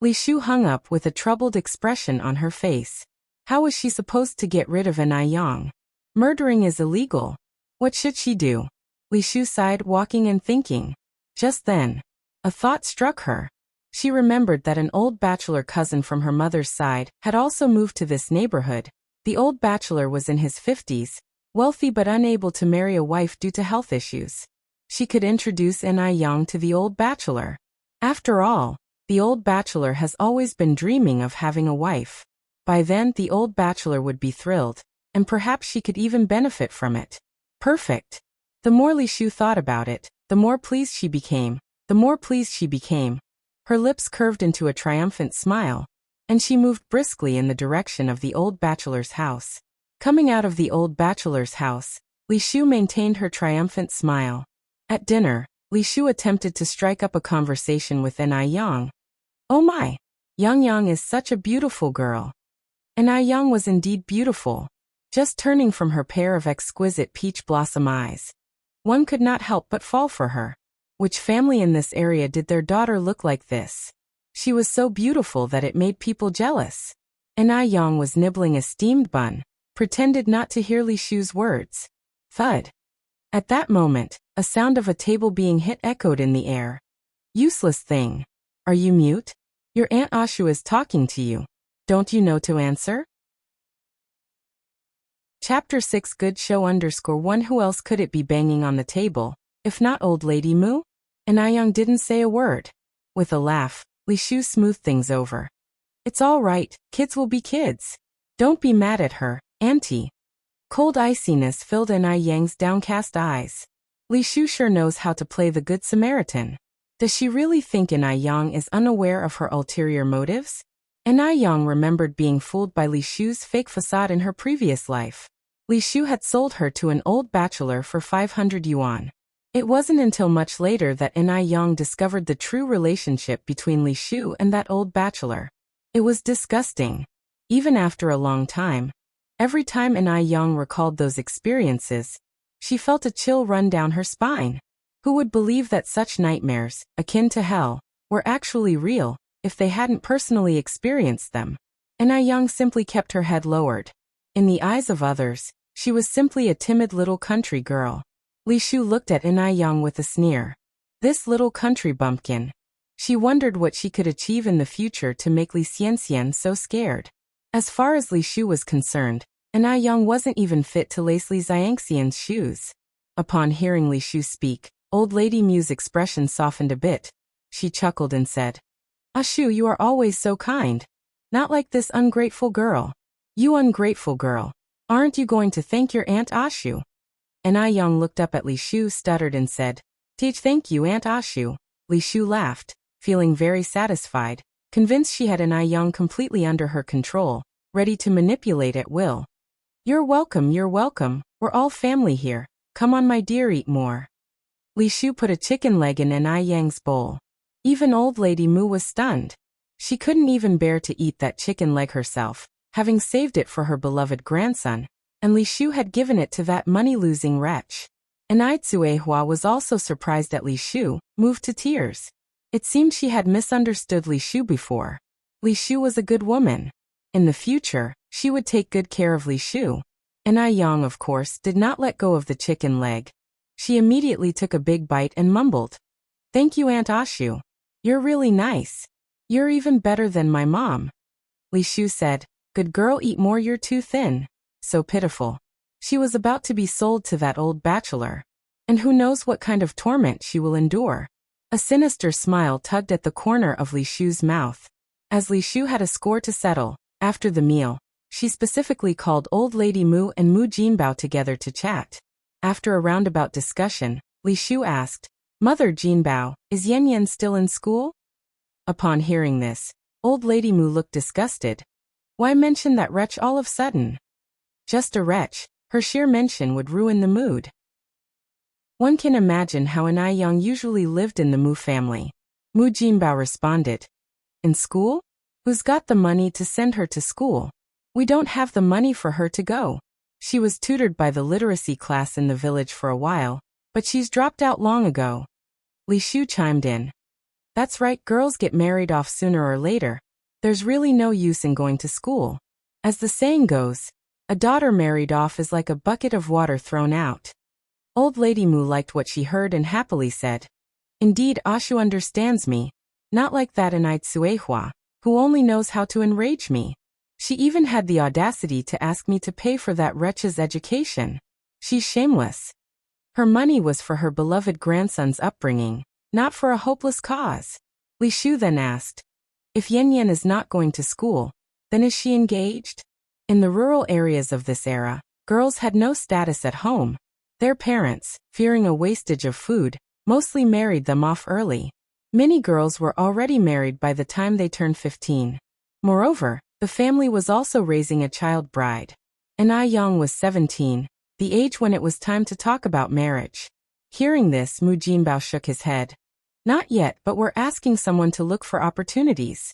Li Shu hung up with a troubled expression on her face. How was she supposed to get rid of Nai Yang? Murdering is illegal. What should she do? Li Shu sighed, walking and thinking. Just then, a thought struck her. She remembered that an old bachelor cousin from her mother's side had also moved to this neighborhood. The old bachelor was in his 50s, wealthy but unable to marry a wife due to health issues. She could introduce Enai Yang to the old bachelor. After all, the old bachelor has always been dreaming of having a wife. By then, the old bachelor would be thrilled, and perhaps she could even benefit from it. Perfect. The more Li Shu thought about it, the more pleased she became. Her lips curved into a triumphant smile, and she moved briskly in the direction of the old bachelor's house. Coming out of the old bachelor's house, Li Shu maintained her triumphant smile. At dinner, Li Shu attempted to strike up a conversation with Enai Yang. Oh my! Yang Yang is such a beautiful girl. Enai Yang was indeed beautiful, just turning from her pair of exquisite peach blossom eyes. One could not help but fall for her. Which family in this area did their daughter look like this? She was so beautiful that it made people jealous. Enai Yang was nibbling a steamed bun, pretended not to hear Li Shu's words. Thud. At that moment, a sound of a table being hit echoed in the air. Useless thing. Are you mute? Your Aunt Ashu is talking to you. Don't you know to answer? Chapter 6 Good show _1 Who else could it be banging on the table, if not old lady Mu? Enai Yang didn't say a word. With a laugh, Li Shu smoothed things over. It's all right, kids will be kids. Don't be mad at her, auntie. Cold iciness filled Enai Yang's downcast eyes. Li Shu sure knows how to play the Good Samaritan. Does she really think Enai Yang is unaware of her ulterior motives? Enai Yang remembered being fooled by Li Shu's fake facade in her previous life. Li Shu had sold her to an old bachelor for 500 yuan. It wasn't until much later that Enai Yang discovered the true relationship between Li Shu and that old bachelor. It was disgusting. Even after a long time, every time Enai Yang recalled those experiences, she felt a chill run down her spine. Who would believe that such nightmares, akin to hell, were actually real, if they hadn't personally experienced them? Enai Yang simply kept her head lowered. In the eyes of others, she was simply a timid little country girl. Li Shu looked at Enai Yang with a sneer. This little country bumpkin. She wondered what she could achieve in the future to make Li Xianxian so scared. As far as Li Shu was concerned, Enai Yang wasn't even fit to lace Li Xianxian's shoes. Upon hearing Li Shu speak, old lady Mu's expression softened a bit. She chuckled and said, Ashu, you are always so kind. Not like this ungrateful girl. You ungrateful girl. Aren't you going to thank your Aunt Ashu? Enai Yang looked up at Li Shu, stuttered and said, Thank you, Aunt Ashu. Li Shu laughed, feeling very satisfied, convinced she had Enai Yang completely under her control, ready to manipulate at will. You're welcome, we're all family here. Come on my dear, eat more. Li Shu put a chicken leg in Enai Yang's bowl. Even old lady Mu was stunned. She couldn't even bear to eat that chicken leg herself, having saved it for her beloved grandson, and Li Shu had given it to that money-losing wretch. Enai Tsuehua was also surprised at Li Shu, moved to tears. It seemed she had misunderstood Li Shu before. Li Shu was a good woman. In the future, she would take good care of Li Shu. Enai Yang, of course, did not let go of the chicken leg. She immediately took a big bite and mumbled, Thank you, Aunt Ashu. You're really nice. You're even better than my mom. Li Shu said, Good girl, eat more, you're too thin. So pitiful. She was about to be sold to that old bachelor. And who knows what kind of torment she will endure. A sinister smile tugged at the corner of Li Shu's mouth. As Li Shu had a score to settle, after the meal, she specifically called old lady Mu and Mu Jinbao together to chat. After a roundabout discussion, Li Shu asked, Mother Jinbao, is Yan Yan still in school? Upon hearing this, old lady Mu looked disgusted. Why mention that wretch all of a sudden? Just a wretch, her sheer mention would ruin the mood. One can imagine how Enai Yang usually lived in the Mu family. Mu Jinbao responded, In school? Who's got the money to send her to school? We don't have the money for her to go. She was tutored by the literacy class in the village for a while, but she's dropped out long ago. Li Shu chimed in. That's right, girls get married off sooner or later. There's really no use in going to school. As the saying goes, a daughter married off is like a bucket of water thrown out. Old lady Mu liked what she heard and happily said, Indeed, Ashu understands me. Not like that Enai Tsuehua, who only knows how to enrage me. She even had the audacity to ask me to pay for that wretch's education. She's shameless. Her money was for her beloved grandson's upbringing, not for a hopeless cause. Li Shu then asked, if Yan Yan is not going to school, then is she engaged? In the rural areas of this era, girls had no status at home. Their parents, fearing a wastage of food, mostly married them off early. Many girls were already married by the time they turned 15. Moreover, the family was also raising a child bride. Enai Yang was 17, the age when it was time to talk about marriage. Hearing this, Mu Jinbao shook his head. Not yet, but we're asking someone to look for opportunities.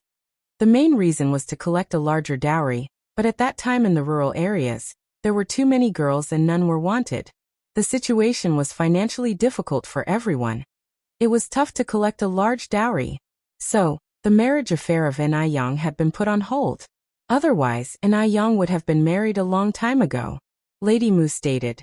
The main reason was to collect a larger dowry, but at that time in the rural areas, there were too many girls and none were wanted. The situation was financially difficult for everyone. It was tough to collect a large dowry. So, the marriage affair of Enai Yang had been put on hold. Otherwise, Enai Yang would have been married a long time ago. Lady Mu stated,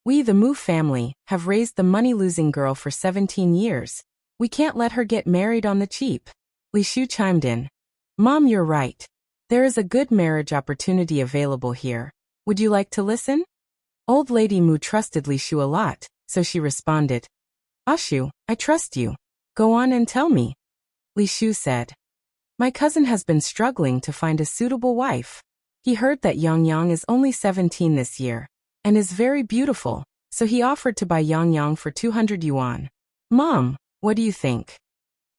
we, the Mu family, have raised the money-losing girl for 17 years. We can't let her get married on the cheap. Li Shu chimed in. Mom, you're right. There is a good marriage opportunity available here. Would you like to listen? Old Lady Mu trusted Li Shu a lot, so she responded. Ashu, I trust you. Go on and tell me. Li Shu said. My cousin has been struggling to find a suitable wife. He heard that Yang Yang is only 17 this year, and is very beautiful, so he offered to buy Yang Yang for 200 yuan. Mom, what do you think?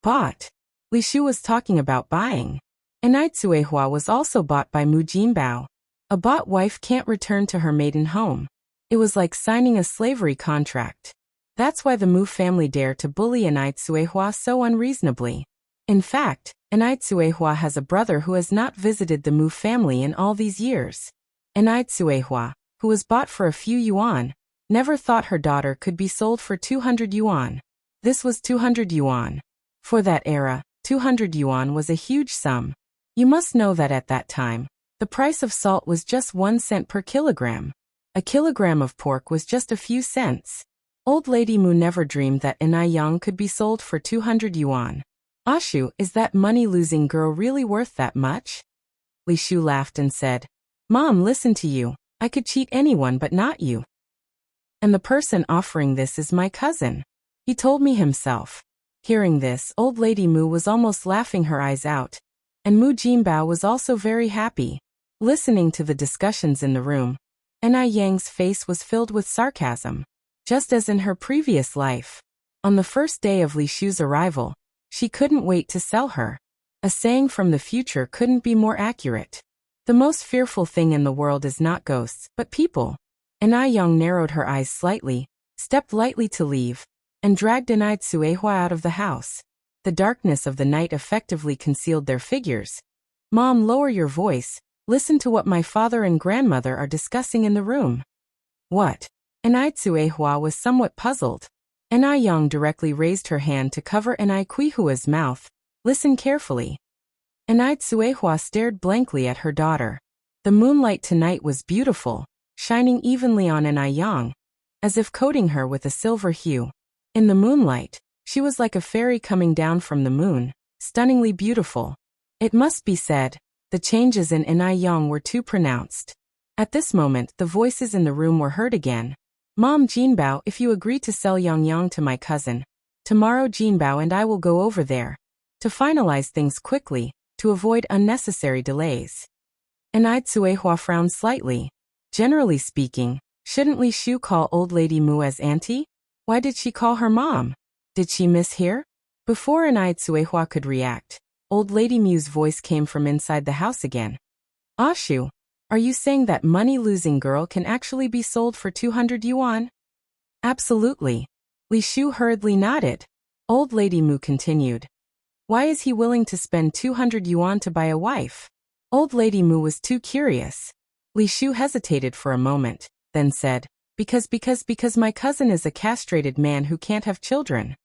Bought. Li Shu was talking about buying. Enai Tsuehua was also bought by Mu Jinbao. A bought wife can't return to her maiden home. It was like signing a slavery contract. That's why the Mu family dared to bully Enai Tsuehua so unreasonably. In fact, Enai Tsuehua has a brother who has not visited the Mu family in all these years. Enai Tsuehua, who was bought for a few yuan, never thought her daughter could be sold for 200 yuan. This was 200 yuan. For that era, 200 yuan was a huge sum. You must know that at that time, the price of salt was just 1 cent per kilogram. A kilogram of pork was just a few cents. Old Lady Mu never dreamed that Enai Yang could be sold for 200 yuan. Ashu, is that money-losing girl really worth that much? Li Shu laughed and said, Mom, listen to you. I could cheat anyone but not you. And the person offering this is my cousin. He told me himself. Hearing this, Old Lady Mu was almost laughing her eyes out. And Mu Jinbao was also very happy. Listening to the discussions in the room, Enai Yang's face was filled with sarcasm. Just as in her previous life. On the first day of Li Shu's arrival, she couldn't wait to sell her. A saying from the future couldn't be more accurate. The most fearful thing in the world is not ghosts, but people. Enai Yang narrowed her eyes slightly, stepped lightly to leave, and dragged Enai Tsuehua out of the house. The darkness of the night effectively concealed their figures. Mom, lower your voice. Listen to what my father and grandmother are discussing in the room. What? Enai Tsuehua was somewhat puzzled. Enai Yang directly raised her hand to cover Enai Kuihua's mouth. Listen carefully. Enai Tsuehua stared blankly at her daughter. The moonlight tonight was beautiful, shining evenly on Enai Yang, as if coating her with a silver hue. In the moonlight, she was like a fairy coming down from the moon, stunningly beautiful. It must be said, the changes in Enai Yang were too pronounced. At this moment, the voices in the room were heard again. Mom, Jinbao, if you agree to sell Yang Yang to my cousin, tomorrow Jinbao and I will go over there. To finalize things quickly, to avoid unnecessary delays. Enai Tsuehua frowned slightly. Generally speaking, shouldn't Li Shu call Old Lady Mu as auntie? Why did she call her mom? Did she mishear? Before Enai Tsuehua could react, Old Lady Mu's voice came from inside the house again. Ashu, are you saying that money-losing girl can actually be sold for 200 yuan? Absolutely. Li Shu hurriedly nodded. Old Lady Mu continued. Why is he willing to spend 200 yuan to buy a wife? Old Lady Mu was too curious. Li Shu hesitated for a moment, then said, Because my cousin is a castrated man who can't have children.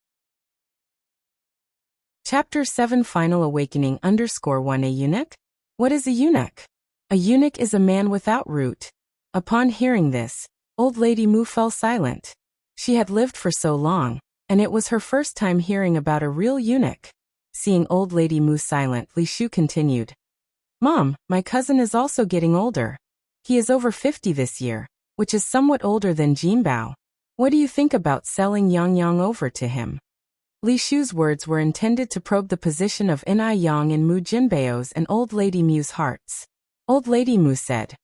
Chapter 7 Final Awakening _1 A eunuch? What is a eunuch? A eunuch is a man without root. Upon hearing this, Old Lady Mu fell silent. She had lived for so long, and it was her first time hearing about a real eunuch. Seeing old lady Mu silent, Li Shu continued. Mom, my cousin is also getting older. He is over 50 this year, which is somewhat older than Jinbao. What do you think about selling Yang Yang over to him? Li Shu's words were intended to probe the position of Ni Yang in Mu Jinbao's and old lady Mu's hearts. Old lady Mu said,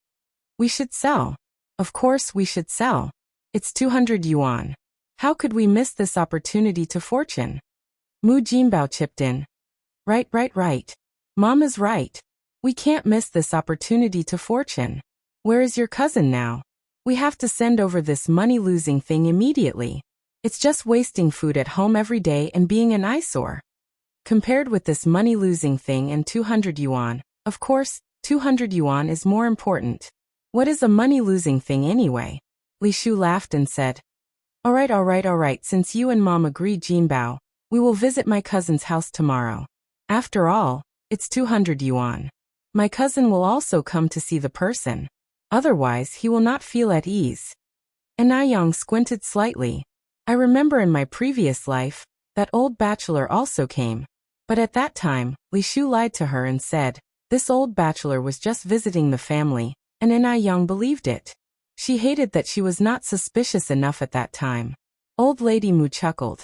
We should sell. Of course we should sell. It's 200 yuan. How could we miss this opportunity to fortune? Mu Jinbao chipped in. Right. Mom is right. We can't miss this opportunity to fortune. Where is your cousin now? We have to send over this money-losing thing immediately. It's just wasting food at home every day and being an eyesore. Compared with this money-losing thing and 200 yuan, of course, 200 yuan is more important. What is a money-losing thing anyway? Li Shu laughed and said, All right, since you and Mom agree, Jinbao, we will visit my cousin's house tomorrow. After all, it's 200 yuan. My cousin will also come to see the person. Otherwise, he will not feel at ease. Ni Yang squinted slightly. I remember in my previous life, that old bachelor also came. But at that time, Li Shu lied to her and said, this old bachelor was just visiting the family, and Ni Yang believed it. She hated that she was not suspicious enough at that time. Old lady Mu chuckled.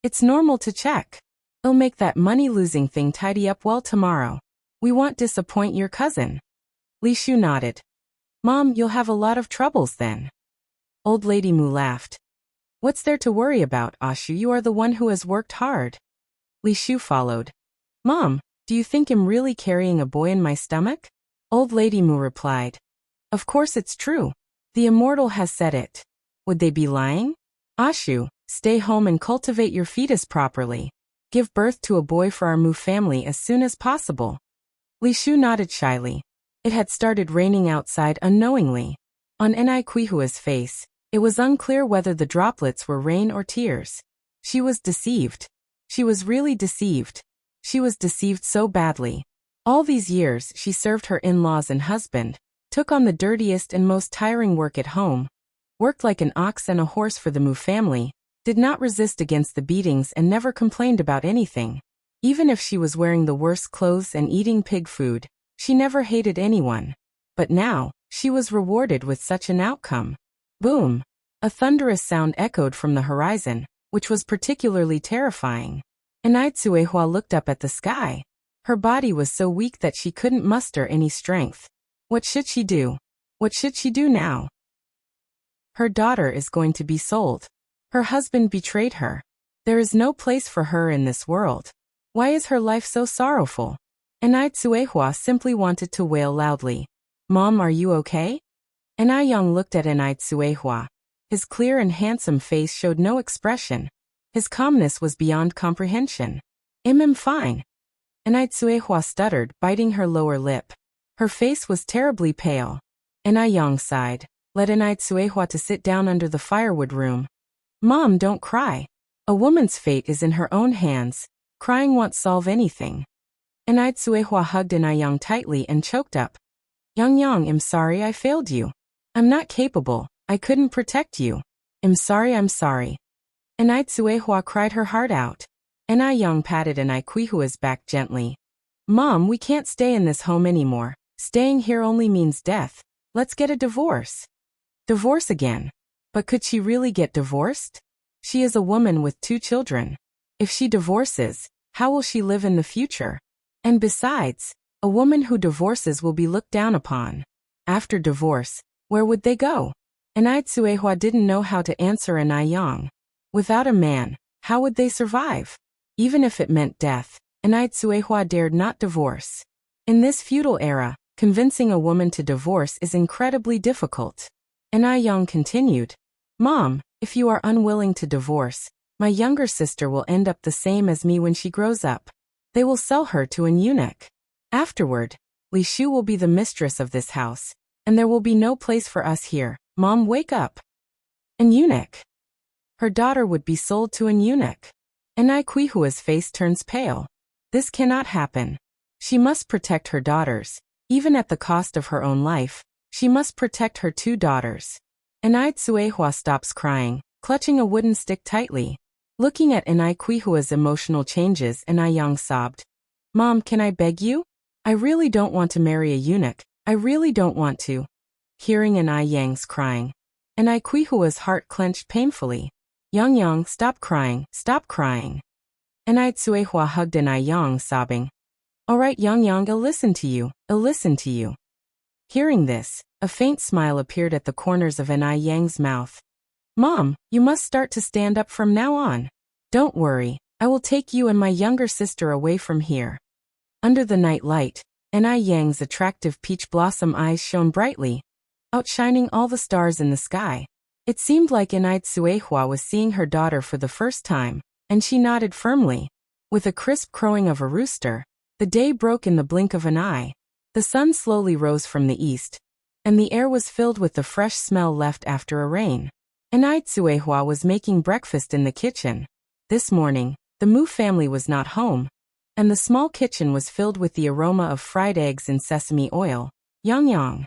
It's normal to check. I'll make that money-losing thing tidy up well tomorrow. We won't disappoint your cousin. Li Shu nodded. Mom, you'll have a lot of troubles then. Old lady Mu laughed. What's there to worry about, Ashu? You are the one who has worked hard. Li Shu followed. Mom, do you think I'm really carrying a boy in my stomach? Old lady Mu replied. Of course it's true. The immortal has said it. Would they be lying? Ashu, stay home and cultivate your fetus properly. Give birth to a boy for our Mu family as soon as possible. Li Shu nodded shyly. It had started raining outside unknowingly. On Ni Quihua's face, it was unclear whether the droplets were rain or tears. She was deceived. She was really deceived. She was deceived so badly. All these years she served her in-laws and husband, took on the dirtiest and most tiring work at home, worked like an ox and a horse for the Mu family, did not resist against the beatings and never complained about anything. Even if she was wearing the worst clothes and eating pig food, she never hated anyone. But now, she was rewarded with such an outcome. Boom! A thunderous sound echoed from the horizon, which was particularly terrifying. Ni Cuehua looked up at the sky. Her body was so weak that she couldn't muster any strength. What should she do? What should she do now? Her daughter is going to be sold. Her husband betrayed her. There is no place for her in this world. Why is her life so sorrowful? Ni Cuehua simply wanted to wail loudly. Mom, are you okay? Ni Yang looked at Ni Cuehua. His clear and handsome face showed no expression. His calmness was beyond comprehension. I'm fine. Ni Cuehua stuttered, biting her lower lip. Her face was terribly pale. Ni Yang sighed, led Ni Cuehua to sit down under the firewood room. Mom, don't cry. A woman's fate is in her own hands. Crying won't solve anything. Ni Cuehua hugged Ni Yang tightly and choked up. Yang, I'm sorry I failed you. I'm not capable. I couldn't protect you. I'm sorry. Ni Cuehua cried her heart out. Ni Yang patted Ni Quihua's back gently. Mom, we can't stay in this home anymore. Staying here only means death. Let's get a divorce. Divorce again. But could she really get divorced? She is a woman with 2 children. If she divorces, how will she live in the future? And besides, a woman who divorces will be looked down upon. After divorce, where would they go? Ni Cuehua didn't know how to answer Ni Yang. Without a man, how would they survive? Even if it meant death, Ni Cuehua dared not divorce. In this feudal era, convincing a woman to divorce is incredibly difficult. Ni Yang continued, Mom, if you are unwilling to divorce, my younger sister will end up the same as me when she grows up. They will sell her to an eunuch. Afterward, Li Shu will be the mistress of this house, and there will be no place for us here. Mom, wake up. An eunuch. Her daughter would be sold to an eunuch. Ni Quihua's face turns pale. This cannot happen. She must protect her daughters. Even at the cost of her own life, she must protect her 2 daughters. Ni Cuehua stops crying, clutching a wooden stick tightly. Looking at Enai Quihua's emotional changes, Enai Yang sobbed. Mom, can I beg you? I really don't want to marry a eunuch. I really don't want to. Hearing Enai Yang's crying, Enai Quihua's heart clenched painfully. Yang, stop crying, stop crying. Enai Tsuehua hugged Enai Yang, sobbing. All right, Yang, I'll listen to you, I'll listen to you. Hearing this, a faint smile appeared at the corners of Enai Yang's mouth. Mom, you must start to stand up from now on. Don't worry, I will take you and my younger sister away from here. Under the night light, Enai Yang's attractive peach blossom eyes shone brightly, outshining all the stars in the sky. It seemed like Enai Tsuehua was seeing her daughter for the first time, and she nodded firmly. With a crisp crowing of a rooster, the day broke in the blink of an eye. The sun slowly rose from the east, and the air was filled with the fresh smell left after a rain. Enai Tsuehua was making breakfast in the kitchen. This morning, the Mu family was not home, and the small kitchen was filled with the aroma of fried eggs in sesame oil. Yang.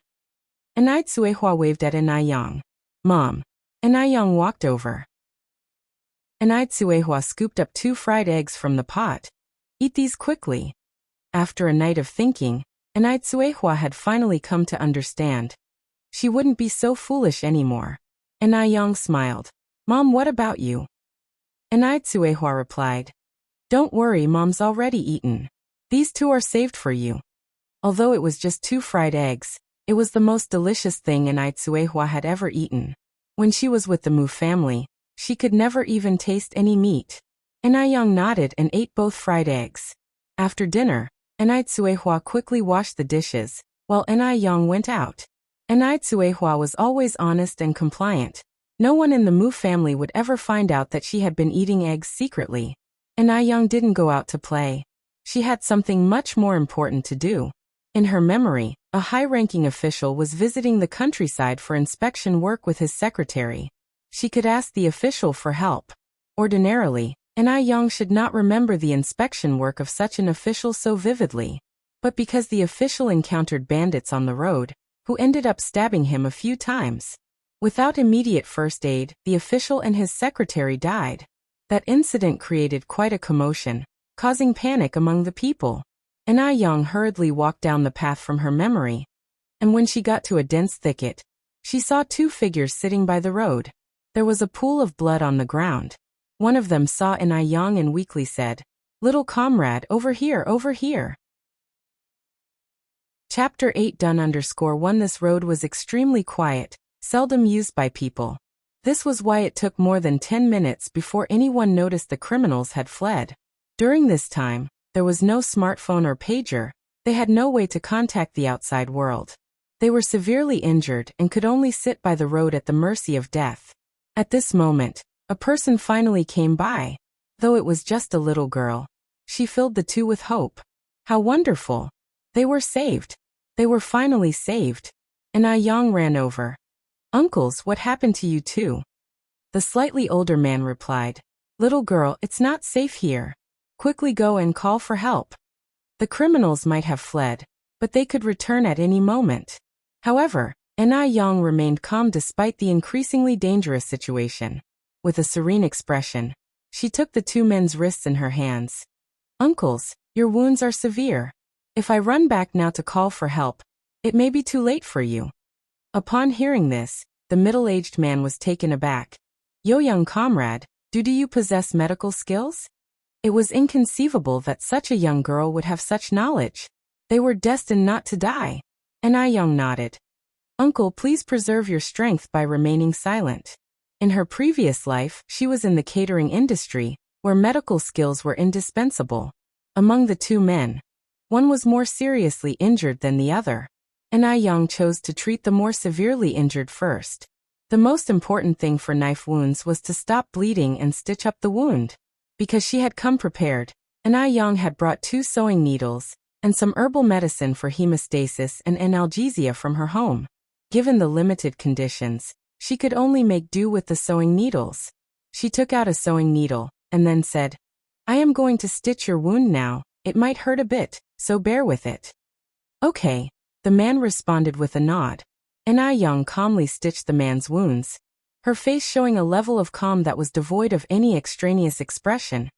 Enai Tsuehua waved at Enai Yang. Mom. Enai Yang walked over. Enai Tsuehua scooped up 2 fried eggs from the pot. Eat these quickly. After a night of thinking, Enai Tsuehua had finally come to understand. She wouldn't be so foolish anymore. Enai Yang smiled. Mom, what about you? Enai Tsuehua replied. Don't worry, Mom's already eaten. These 2 are saved for you. Although it was just 2 fried eggs, it was the most delicious thing Enai Tsuehua had ever eaten. When she was with the Mu family, she could never even taste any meat. Enai Yang nodded and ate both fried eggs. After dinner, Enai Tsuehua quickly washed the dishes, while Enai Yang went out. Enai Tsuehua was always honest and compliant. No one in the Mu family would ever find out that she had been eating eggs secretly. Enai Yang didn't go out to play. She had something much more important to do. In her memory, a high-ranking official was visiting the countryside for inspection work with his secretary. She could ask the official for help. Ordinarily, Enai Yang should not remember the inspection work of such an official so vividly. But because the official encountered bandits on the road, who ended up stabbing him a few times. Without immediate first aid, the official and his secretary died. That incident created quite a commotion, causing panic among the people. Enai Yang hurriedly walked down the path from her memory, and when she got to a dense thicket, she saw 2 figures sitting by the road. There was a pool of blood on the ground. One of them saw Enai Yang and weakly said, Little comrade, over here, over here. Chapter 8 Done_1 This road was extremely quiet, seldom used by people. This was why it took more than 10 minutes before anyone noticed the criminals had fled. During this time, there was no smartphone or pager. They had no way to contact the outside world. They were severely injured and could only sit by the road at the mercy of death. At this moment, a person finally came by. Though it was just a little girl, she filled the 2 with hope. How wonderful! They were saved. They were finally saved. Enai Yang ran over. Uncles, what happened to you 2? The slightly older man replied. Little girl, it's not safe here. Quickly go and call for help. The criminals might have fled, but they could return at any moment. However, Enai Yang remained calm despite the increasingly dangerous situation. With a serene expression, she took the 2 men's wrists in her hands. Uncles, your wounds are severe. If I run back now to call for help, it may be too late for you. Upon hearing this, the middle-aged man was taken aback. Yo, young comrade, do you possess medical skills? It was inconceivable that such a young girl would have such knowledge. They were destined not to die. Enai Yang nodded. Uncle, please preserve your strength by remaining silent. In her previous life, she was in the catering industry, where medical skills were indispensable. Among the 2 men, one was more seriously injured than the other. Enai Yang chose to treat the more severely injured first. The most important thing for knife wounds was to stop bleeding and stitch up the wound. Because she had come prepared, Enai Yang had brought 2 sewing needles and some herbal medicine for hemostasis and analgesia from her home. Given the limited conditions, she could only make do with the sewing needles. She took out a sewing needle and then said, I am going to stitch your wound now. It might hurt a bit, so bear with it. Okay, the man responded with a nod. Enai Yang calmly stitched the man's wounds. her face showing a level of calm that was devoid of any extraneous expression,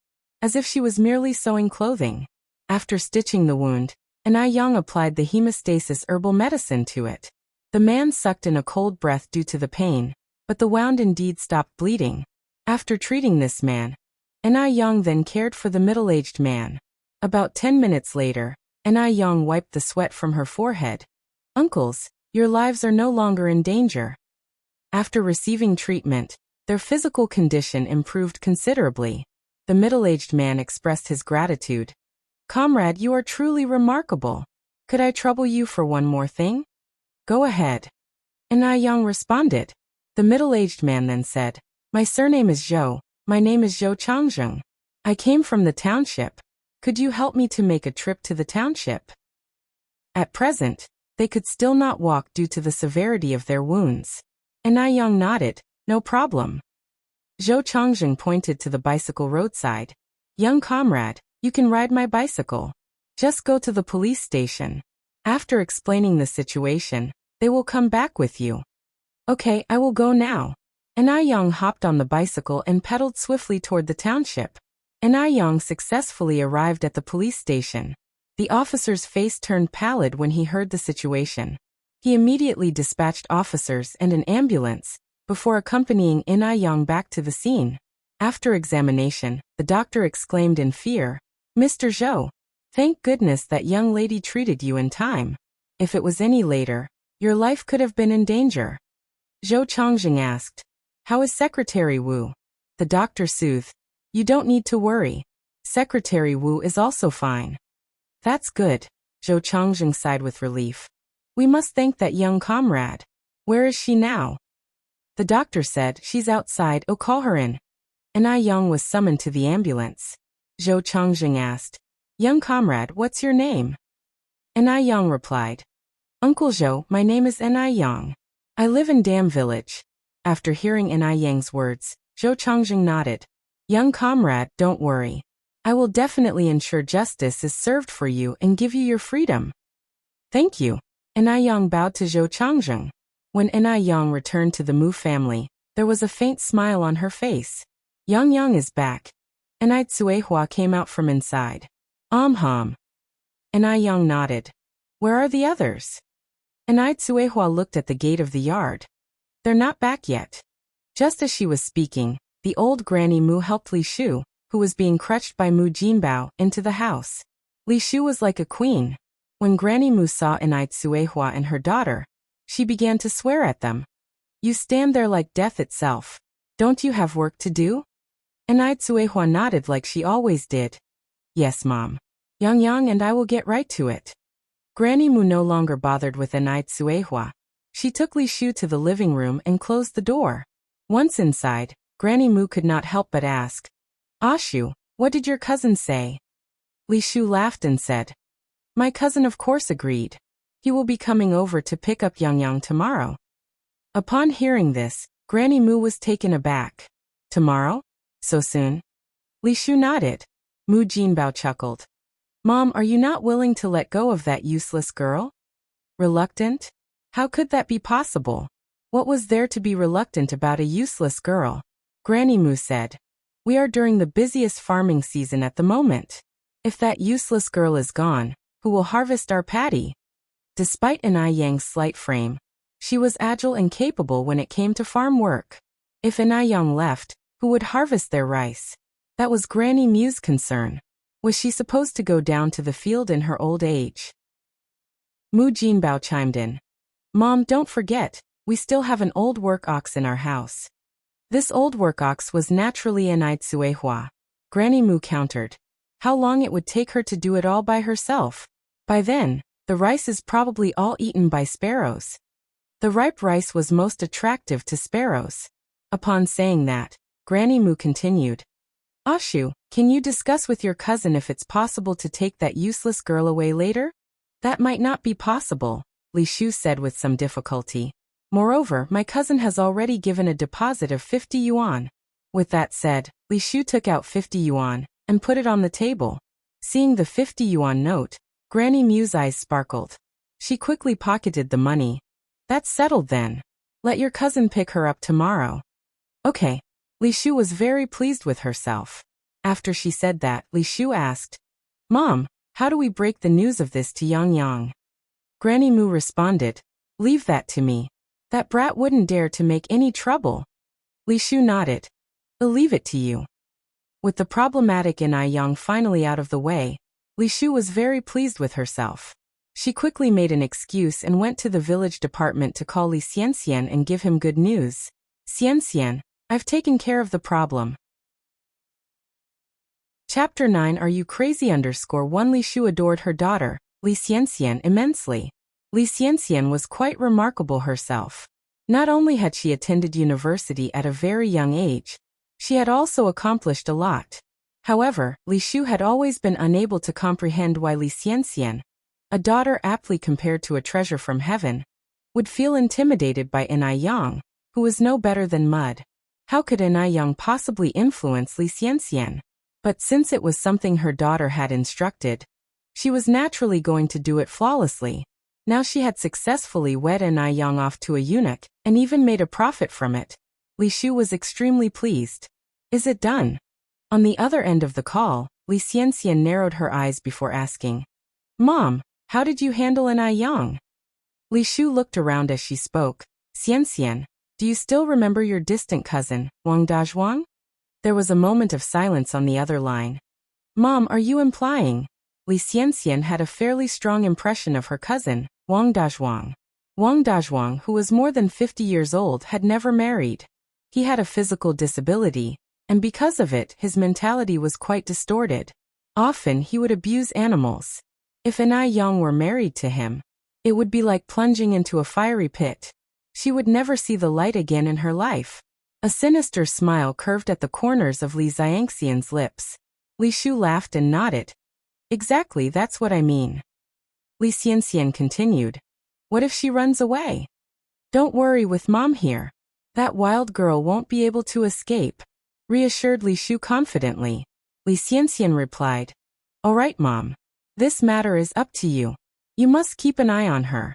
as if she was merely sewing clothing. After stitching the wound, Yang applied the hemostasis herbal medicine to it. The man sucked in a cold breath due to the pain, but the wound indeed stopped bleeding. After treating this man, Yang then cared for the middle-aged man. About 10 minutes later, Yang wiped the sweat from her forehead. "Uncles, your lives are no longer in danger." After receiving treatment, their physical condition improved considerably. The middle-aged man expressed his gratitude. "Comrade, you are truly remarkable. Could I trouble you for one more thing?" "Go ahead." Yang responded. The middle-aged man then said, "My surname is Zhou. My name is Zhou Changjung. I came from the township. Could you help me to make a trip to the township?" At present, they could still not walk due to the severity of their wounds. Yang nodded, "No problem." Zhou Changjung pointed to the bicycle roadside. "Young comrade, you can ride my bicycle. Just go to the police station. After explaining the situation, they will come back with you." "Okay, I will go now." Yang hopped on the bicycle and pedaled swiftly toward the township. Yang successfully arrived at the police station. The officer's face turned pallid when he heard the situation. He immediately dispatched officers and an ambulance, before accompanying Yang back to the scene. After examination, the doctor exclaimed in fear, "Mr. Zhou, thank goodness that young lady treated you in time. If it was any later, your life could have been in danger." Zhou Changjing asked, "How is Secretary Wu?" The doctor soothed, "You don't need to worry. Secretary Wu is also fine." "That's good." Zhou Changjing sighed with relief. "We must thank that young comrade. Where is she now?" The doctor said, "She's outside, oh call her in." Yang was summoned to the ambulance. Zhou Changjing asked, "Young comrade, what's your name?" Yang replied, "Uncle Zhou, my name is Yang. I live in Dam Village." After hearing Yang's words, Zhou Changjing nodded. "Young comrade, don't worry. I will definitely ensure justice is served for you and give you your freedom." "Thank you." Yang bowed to Zhou Changjing. When Yang returned to the Mu family, there was a faint smile on her face. Yang is back. Tsuehua came out from inside. Hum. Yang nodded. "Where are the others?" Tsuehua looked at the gate of the yard. "They're not back yet." Just as she was speaking, the old Granny Mu helped Li Shu, who was being crutched by Mu Jinbao, into the house. Li Shu was like a queen. When Granny Mu saw Tsuehua and her daughter, she began to swear at them. "You stand there like death itself. Don't you have work to do?" Tsuehua nodded like she always did. "Yes, Mom. Yang and I will get right to it." Granny Mu no longer bothered with Tsuehua. She took Li Shu to the living room and closed the door. Once inside, Granny Mu could not help but ask, "Ashu, what did your cousin say?" Li Shu laughed and said, "My cousin of course agreed. He will be coming over to pick up Yang tomorrow." Upon hearing this, Granny Mu was taken aback. "Tomorrow? So soon?" Li Shu nodded. Mu Jinbao chuckled. "Mom, are you not willing to let go of that useless girl?" "Reluctant? How could that be possible? What was there to be reluctant about a useless girl?" Granny Mu said, "We are during the busiest farming season at the moment. If that useless girl is gone, who will harvest our paddy?" Despite Yang's slight frame, she was agile and capable when it came to farm work. If Yang left, who would harvest their rice? That was Granny Mu's concern. Was she supposed to go down to the field in her old age? Mu Jinbao chimed in. "Mom, don't forget, we still have an old work ox in our house." This old work ox was naturally Tsuehua. Granny Mu countered. How long it would take her to do it all by herself. By then, the rice is probably all eaten by sparrows. The ripe rice was most attractive to sparrows. Upon saying that, Granny Mu continued. "Ashu, can you discuss with your cousin if it's possible to take that useless girl away later?" "That might not be possible," Li Shu said with some difficulty. "Moreover, my cousin has already given a deposit of 50 yuan. With that said, Li Shu took out 50 yuan and put it on the table. Seeing the 50 yuan note, Granny Mu's eyes sparkled. She quickly pocketed the money. "That's settled then. Let your cousin pick her up tomorrow. Okay. Li Shu was very pleased with herself. After she said that, Li Shu asked, Mom, how do we break the news of this to Yang Yang? Granny Mu responded, Leave that to me. That brat wouldn't dare to make any trouble. Li Shu nodded. I'll leave it to you. With the problematic In Yang finally out of the way, Li Shu was very pleased with herself. She quickly made an excuse and went to the village department to call Li Xianxian and give him good news. Xianxian, I've taken care of the problem. Chapter 9 Are You Crazy? 1 Li Shu adored her daughter, Li Xianxian, immensely. Li Xianxian was quite remarkable herself. Not only had she attended university at a very young age, she had also accomplished a lot. However, Li Shu had always been unable to comprehend why Li Xianxian, a daughter aptly compared to a treasure from heaven, would feel intimidated by In Yang, who was no better than mud. How could In Yang possibly influence Li Xianxian? But since it was something her daughter had instructed, she was naturally going to do it flawlessly. Now she had successfully wed In Yang off to a eunuch, and even made a profit from it. Li Shu was extremely pleased. Is it done? On the other end of the call, Li Xianxian narrowed her eyes before asking, Mom, how did you handle In Yang? Li Shu looked around as she spoke. Xianxian, do you still remember your distant cousin, Wang Dazhuang? There was a moment of silence on the other line. Mom, are you implying? Li Xianxian had a fairly strong impression of her cousin, Wang Dazhuang. Wang Dazhuang, who was more than 50 years old, had never married. He had a physical disability, and because of it, his mentality was quite distorted. Often he would abuse animals. If In Yang were married to him, it would be like plunging into a fiery pit. She would never see the light again in her life. A sinister smile curved at the corners of Li Xianxian's lips. Li Shu laughed and nodded. Exactly, that's what I mean. Li Xianxian continued. What if she runs away? Don't worry with Mom here. That wild girl won't be able to escape, reassured Li Shu confidently. Li Xianxian replied, All right, Mom. This matter is up to you. You must keep an eye on her.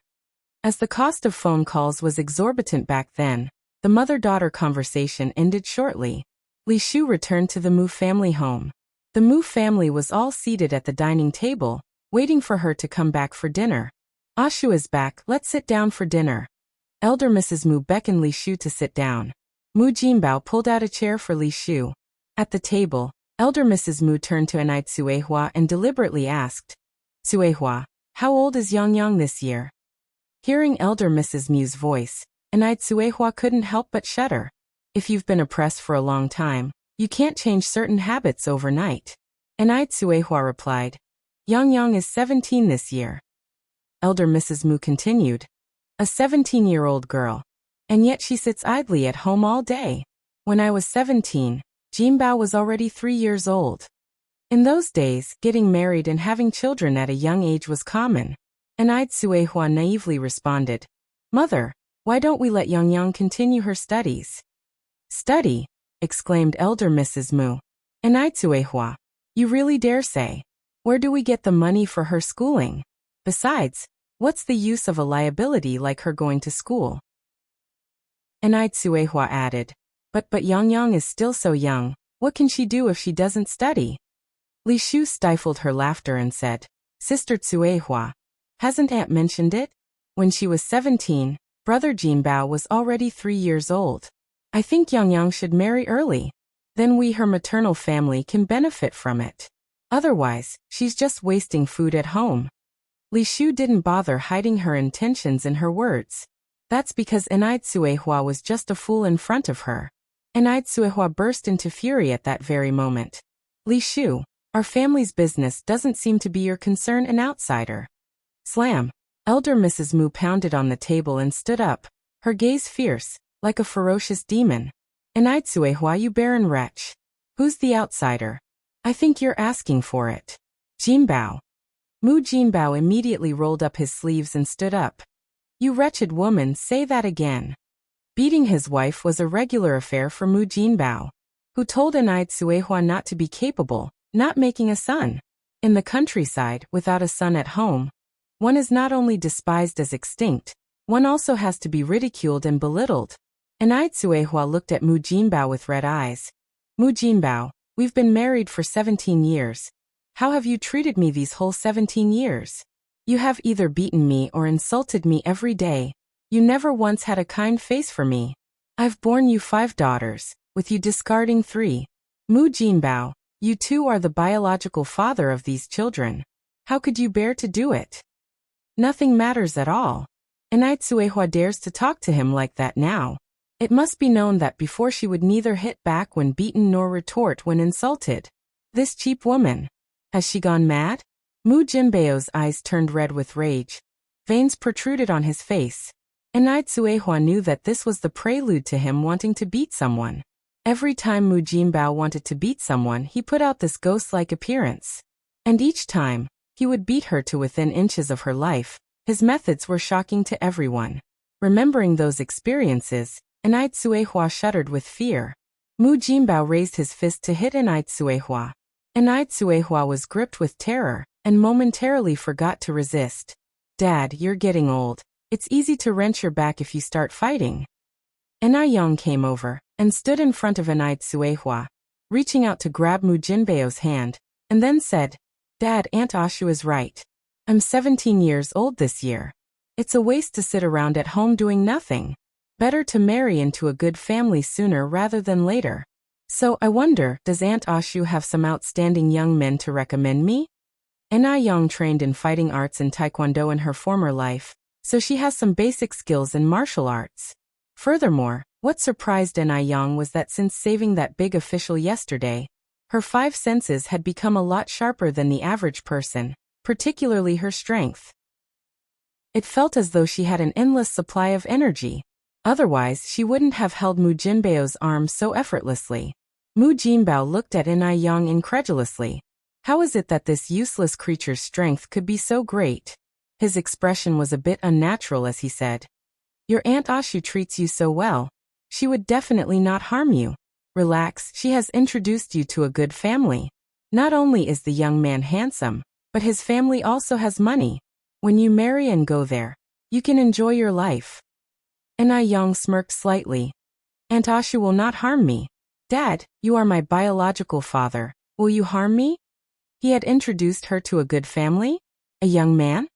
As the cost of phone calls was exorbitant back then, the mother-daughter conversation ended shortly. Li Shu returned to the Mu family home. The Mu family was all seated at the dining table, waiting for her to come back for dinner. Ashu is back, let's sit down for dinner. Elder Mrs. Mu beckoned Li Shu to sit down. Mu Jinbao pulled out a chair for Li Shu. At the table, Elder Mrs. Mu turned to Anai Tsuehua and deliberately asked, Tsuehua, how old is Yang Yang this year? Hearing Elder Mrs. Mu's voice, Anai Tsuehua couldn't help but shudder. If you've been oppressed for a long time, you can't change certain habits overnight. Anai Tsuehua replied, Yang Yang is 17 this year. Elder Mrs. Mu continued, a 17-year-old girl. And yet she sits idly at home all day. When I was 17, Jinbao was already 3 years old. In those days, getting married and having children at a young age was common. Anai Tsuehua naively responded, Mother, why don't we let Yang Yang continue her studies? Study? Exclaimed Elder Mrs. Mu. Anai Tsuehua, you really dare say? Where do we get the money for her schooling? Besides, what's the use of a liability like her going to school? Anai Tsuehua added, But Yang Yang is still so young, what can she do if she doesn't study? Li Shu stifled her laughter and said, Sister Tsuehua, hasn't Aunt mentioned it? When she was 17, Brother Jinbao was already 3 years old. I think Yang Yang should marry early. Then we, her maternal family, can benefit from it. Otherwise, she's just wasting food at home. Li Shu didn't bother hiding her intentions in her words. That's because Anai Tsuehua was just a fool in front of her. Anai Tsuehua burst into fury at that very moment. Li Shu, our family's business doesn't seem to be your concern, an outsider. Slam. Elder Mrs. Mu pounded on the table and stood up, her gaze fierce, like a ferocious demon. Anai Tsuehua, you barren wretch. Who's the outsider? I think you're asking for it. Jinbao. Mu Jinbao immediately rolled up his sleeves and stood up. You wretched woman, say that again. Beating his wife was a regular affair for Mu Jinbao, who told Anai Tsuehua not to be capable, not making a son. In the countryside, without a son at home, one is not only despised as extinct, one also has to be ridiculed and belittled. Enai Tsuehua looked at Mu Jinbao with red eyes. Mu Jinbao, we've been married for 17 years. How have you treated me these whole 17 years? You have either beaten me or insulted me every day. You never once had a kind face for me. I've borne you 5 daughters, with you discarding 3. Mu Jinbao, you too are the biological father of these children. How could you bear to do it? Nothing matters at all. Enai Tsuehua dares to talk to him like that now. It must be known that before she would neither hit back when beaten nor retort when insulted. This cheap woman. Has she gone mad? Mu Jinbao's eyes turned red with rage. Veins protruded on his face. Enai Tsuehua knew that this was the prelude to him wanting to beat someone. Every time Mu Jinbao wanted to beat someone, he put out this ghost-like appearance. And each time, he would beat her to within inches of her life. His methods were shocking to everyone. Remembering those experiences, Enai Tsuehua shuddered with fear. Mu Jinbao raised his fist to hit Enai Tsuehua. Enai Tsuehua was gripped with terror, and momentarily forgot to resist. Dad, you're getting old. It's easy to wrench your back if you start fighting. Enai Yang came over, and stood in front of Enai Tsuehua, reaching out to grab Mu Jinbao's hand, and then said, Dad, Aunt Ashu is right. I'm 17 years old this year. It's a waste to sit around at home doing nothing. Better to marry into a good family sooner rather than later. So, I wonder, does Aunt Ashu have some outstanding young men to recommend me? Enai Yang trained in fighting arts and taekwondo in her former life, so she has some basic skills in martial arts. Furthermore, what surprised Enai Yang was that since saving that big official yesterday, her 5 senses had become a lot sharper than the average person, particularly her strength. It felt as though she had an endless supply of energy. Otherwise, she wouldn't have held Mu Jinbao's arm so effortlessly. Mu Jinbao looked at Enai Yang incredulously. How is it that this useless creature's strength could be so great? His expression was a bit unnatural as he said, Your Aunt Ashu treats you so well. She would definitely not harm you. Relax, she has introduced you to a good family. Not only is the young man handsome, but his family also has money. When you marry and go there, you can enjoy your life. Enai Yang smirked slightly. Aunt Ashu will not harm me. Dad, you are my biological father. Will you harm me? He had introduced her to a good family? A young man?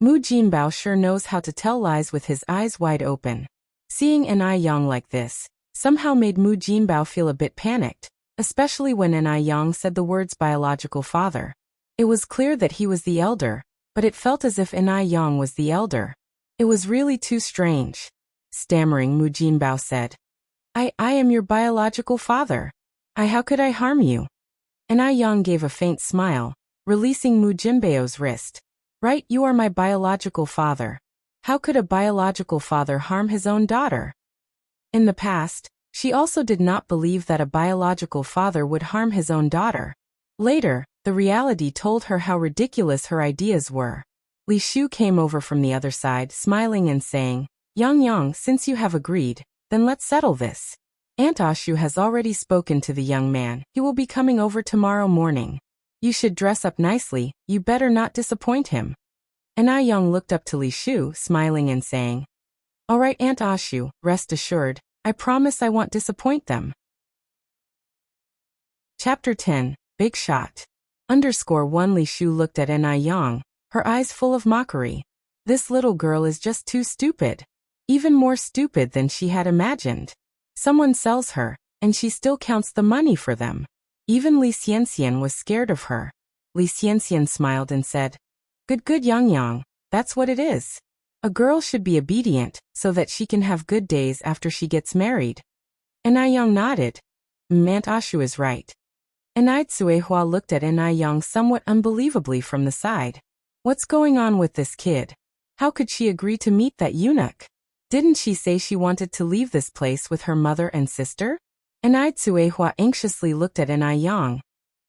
Mu Jinbao sure knows how to tell lies with his eyes wide open. Seeing Enai Yang like this, somehow made Mu Jinbao feel a bit panicked, especially when Enai Yang said the words biological father. It was clear that he was the elder, but it felt as if Enai Yang was the elder. It was really too strange. Stammering, Mu Jinbao said, I am your biological father. How could I harm you? Enai Yang gave a faint smile, releasing Mu Jinbao's wrist. Right, you are my biological father. How could a biological father harm his own daughter? In the past, she also did not believe that a biological father would harm his own daughter. Later, the reality told her how ridiculous her ideas were. Li Shu came over from the other side, smiling and saying, Yang, since you have agreed, then let's settle this. Aunt Ashu has already spoken to the young man. He will be coming over tomorrow morning. You should dress up nicely, you better not disappoint him. Enai Yang looked up to Li Shu, smiling and saying, All right, Aunt Ashu, rest assured, I promise I won't disappoint them. Chapter 10, Big Shot. _1 Li Shu looked at Enai Yang, her eyes full of mockery. This little girl is just too stupid. Even more stupid than she had imagined. Someone sells her, and she still counts the money for them. Even Li Xianxian was scared of her. Li Xianxian smiled and said, Good Yang, that's what it is. A girl should be obedient, so that she can have good days after she gets married. Enai Yang nodded. Aunt Ashu is right. Enai Tsuehua looked at Enai Yang somewhat unbelievably from the side. What's going on with this kid? How could she agree to meet that eunuch? Didn't she say she wanted to leave this place with her mother and sister? Enai Tsuehua anxiously looked at Enai Yang,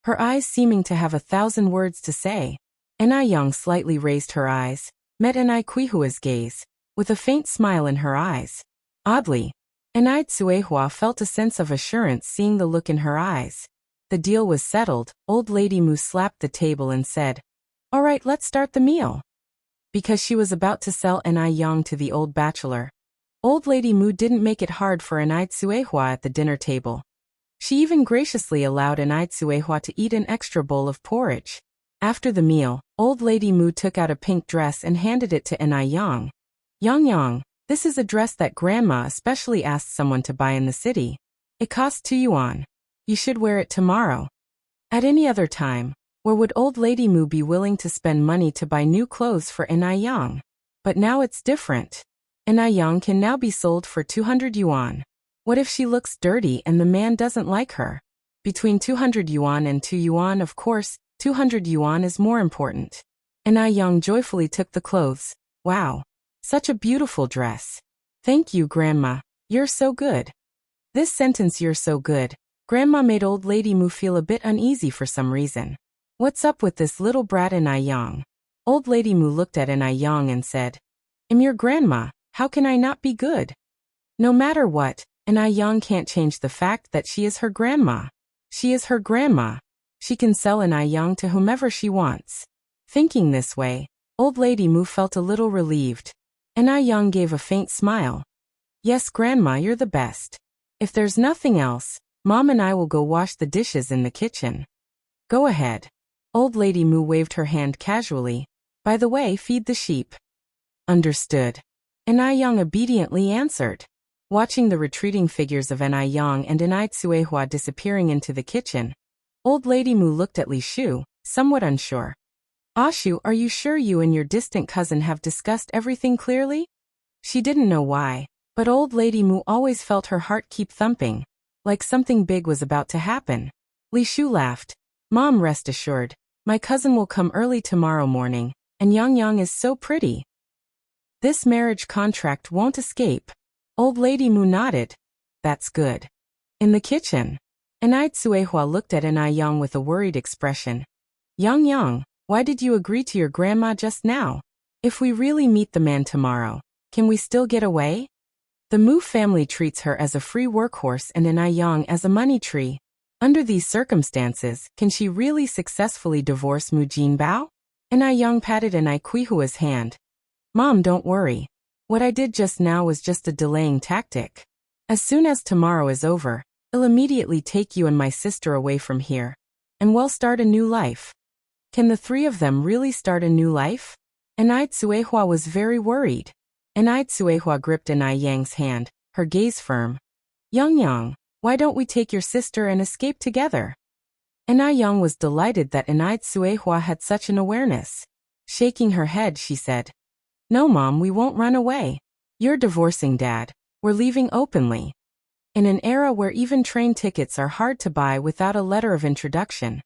her eyes seeming to have 1,000 words to say. Enai Yang slightly raised her eyes, met Enai Quihua's gaze, with a faint smile in her eyes. Oddly, Enai Tsuehua felt a sense of assurance seeing the look in her eyes. The deal was settled. Old Lady Mu slapped the table and said, All right, let's start the meal. Because she was about to sell Enai Yang to the old bachelor, Old Lady Mu didn't make it hard for Tsuehua at the dinner table. She even graciously allowed Tsuehua to eat an extra bowl of porridge. After the meal, Old Lady Mu took out a pink dress and handed it to Yang. Yang, this is a dress that Grandma especially asked someone to buy in the city. It costs 2 yuan. You should wear it tomorrow. At any other time, where would Old Lady Mu be willing to spend money to buy new clothes for Yang? But now it's different. Yang can now be sold for 200 yuan. What if she looks dirty and the man doesn't like her? Between 200 yuan and 2 yuan, of course, 200 yuan is more important. Yang joyfully took the clothes. Wow. Such a beautiful dress. Thank you, Grandma. You're so good. This sentence, "you're so good," Grandma made Old Lady Mu feel a bit uneasy for some reason. What's up with this little brat Yang? Old Lady Mu looked at Yang and said, "I'm your grandma, how can I not be good?" No matter what, Yang can't change the fact that she is her grandma. She is her grandma. She can sell Yang to whomever she wants. Thinking this way, Old Lady Mu felt a little relieved. Yang gave a faint smile. "Yes, Grandma, you're the best. If there's nothing else, Mom and I will go wash the dishes in the kitchen." "Go ahead." Old Lady Mu waved her hand casually. "By the way, feed the sheep." "Understood." Yang obediently answered. Watching the retreating figures of Yang and Tsuehua disappearing into the kitchen, Old Lady Mu looked at Li Shu, somewhat unsure. "Ashu, are you sure you and your distant cousin have discussed everything clearly?" She didn't know why, but Old Lady Mu always felt her heart keep thumping, like something big was about to happen. Li Shu laughed. "Mom, rest assured, my cousin will come early tomorrow morning, and Yang is so pretty. This marriage contract won't escape." Old Lady Mu nodded. "That's good." In the kitchen, Tsuehua looked at Yang with a worried expression. Yang, why did you agree to your grandma just now? If we really meet the man tomorrow, can we still get away? The Mu family treats her as a free workhorse and Yang as a money tree. Under these circumstances, can she really successfully divorce Mu Jinbao? Yang patted Kuihua's hand. "Mom, don't worry. What I did just now was just a delaying tactic. As soon as tomorrow is over, I'll immediately take you and my sister away from here, and we'll start a new life." Can the three of them really start a new life? Tsuehua was very worried. Tsuehua gripped Yang's hand, her gaze firm. Yang, why don't we take your sister and escape together?" Yang was delighted that Tsuehua had such an awareness. Shaking her head, she said, "No, Mom, we won't run away. You're divorcing Dad. We're leaving openly." In an era where even train tickets are hard to buy without a letter of introduction,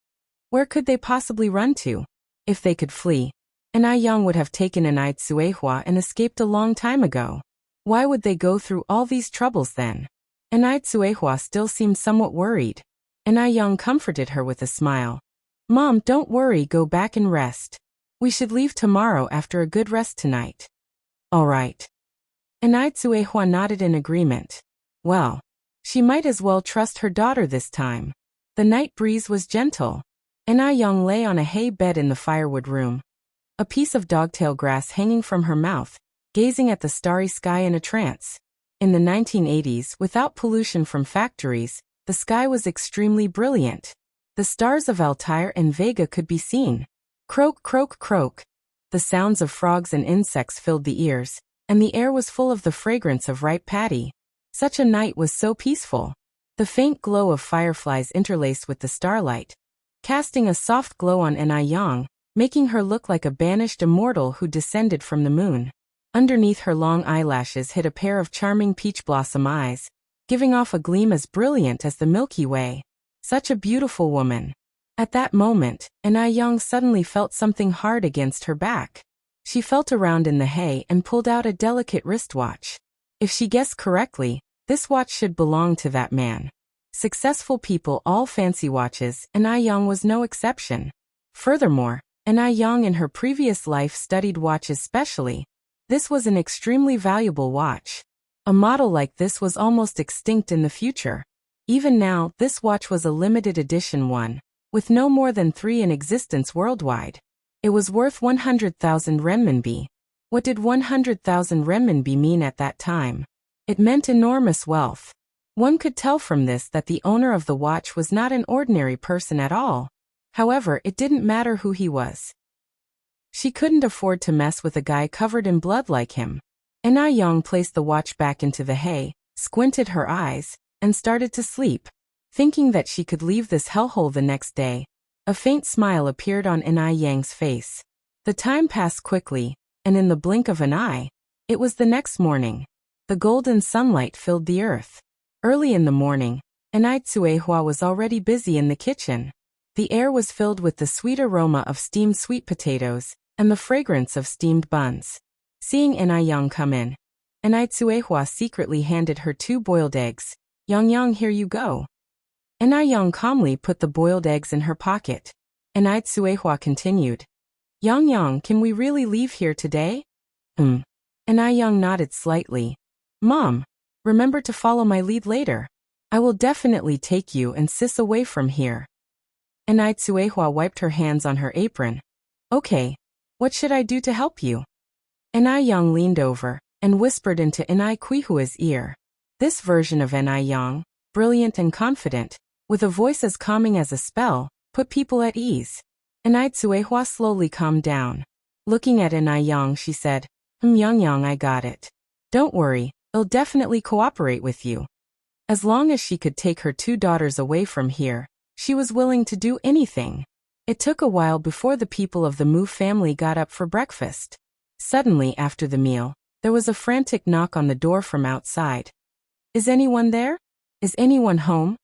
where could they possibly run to? If they could flee, Yang would have taken Tsuehua and escaped a long time ago. Why would they go through all these troubles then? Tsuehua still seemed somewhat worried. Yang comforted her with a smile. "Mom, don't worry, go back and rest. We should leave tomorrow after a good rest tonight." "All right." Tsuehua nodded in agreement. Well, she might as well trust her daughter this time. The night breeze was gentle. Yang lay on a hay bed in the firewood room, a piece of dogtail grass hanging from her mouth, gazing at the starry sky in a trance. In the 1980s, without pollution from factories, the sky was extremely brilliant. The stars of Altair and Vega could be seen. Croak, croak, croak. The sounds of frogs and insects filled the ears, and the air was full of the fragrance of ripe paddy. Such a night was so peaceful. The faint glow of fireflies interlaced with the starlight, casting a soft glow on Yang, making her look like a banished immortal who descended from the moon. Underneath her long eyelashes hid a pair of charming peach blossom eyes, giving off a gleam as brilliant as the Milky Way. Such a beautiful woman. At that moment, Yang suddenly felt something hard against her back. She felt around in the hay and pulled out a delicate wristwatch. If she guessed correctly, this watch should belong to that man. Successful people all fancy watches, and Yang was no exception. Furthermore, Yang in her previous life studied watches specially. This was an extremely valuable watch. A model like this was almost extinct in the future. Even now, this watch was a limited edition one, with no more than 3 in existence worldwide. It was worth 100,000 renminbi. What did 100,000 renminbi mean at that time? It meant enormous wealth. One could tell from this that the owner of the watch was not an ordinary person at all. However, it didn't matter who he was. She couldn't afford to mess with a guy covered in blood like him. Na Yang placed the watch back into the hay, squinted her eyes, and started to sleep, thinking that she could leave this hellhole the next day. A faint smile appeared on Na Yang's face. The time passed quickly, and in the blink of an eye, it was the next morning. The golden sunlight filled the earth. Early in the morning, Na Tsuehua was already busy in the kitchen. The air was filled with the sweet aroma of steamed sweet potatoes and the fragrance of steamed buns. Seeing Na Yang come in, Na Tsuehua secretly handed her 2 boiled eggs. Yang, here you go. Na Yang calmly put the boiled eggs in her pocket. Na Tsuehua continued. Yang, can we really leave here today? Na Yang nodded slightly. Mom, remember to follow my lead later. I will definitely take you and sis away from here. Na Tsuehua wiped her hands on her apron. Okay, what should I do to help you? Na Yang leaned over and whispered into Na Kuihua's ear. This version of Na Yang, brilliant and confident, with a voice as calming as a spell, put people at ease. Na Tsuehua slowly calmed down. Looking at Na Yang, she said, Yang, I got it. Don't worry, I'll definitely cooperate with you. As long as she could take her 2 daughters away from here, she was willing to do anything. It took a while before the people of the Mu family got up for breakfast. Suddenly, after the meal, there was a frantic knock on the door from outside. Is anyone there? Is anyone home?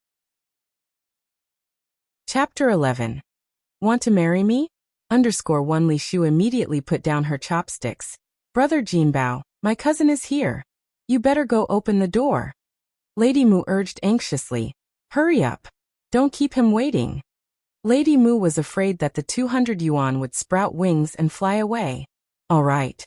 Chapter 11. Want to marry me? _1 Li Shu immediately put down her chopsticks. Brother Jinbao, my cousin is here. You better go open the door. Lady Mu urged anxiously. Hurry up. Don't keep him waiting. Lady Mu was afraid that the 200 yuan would sprout wings and fly away. All right.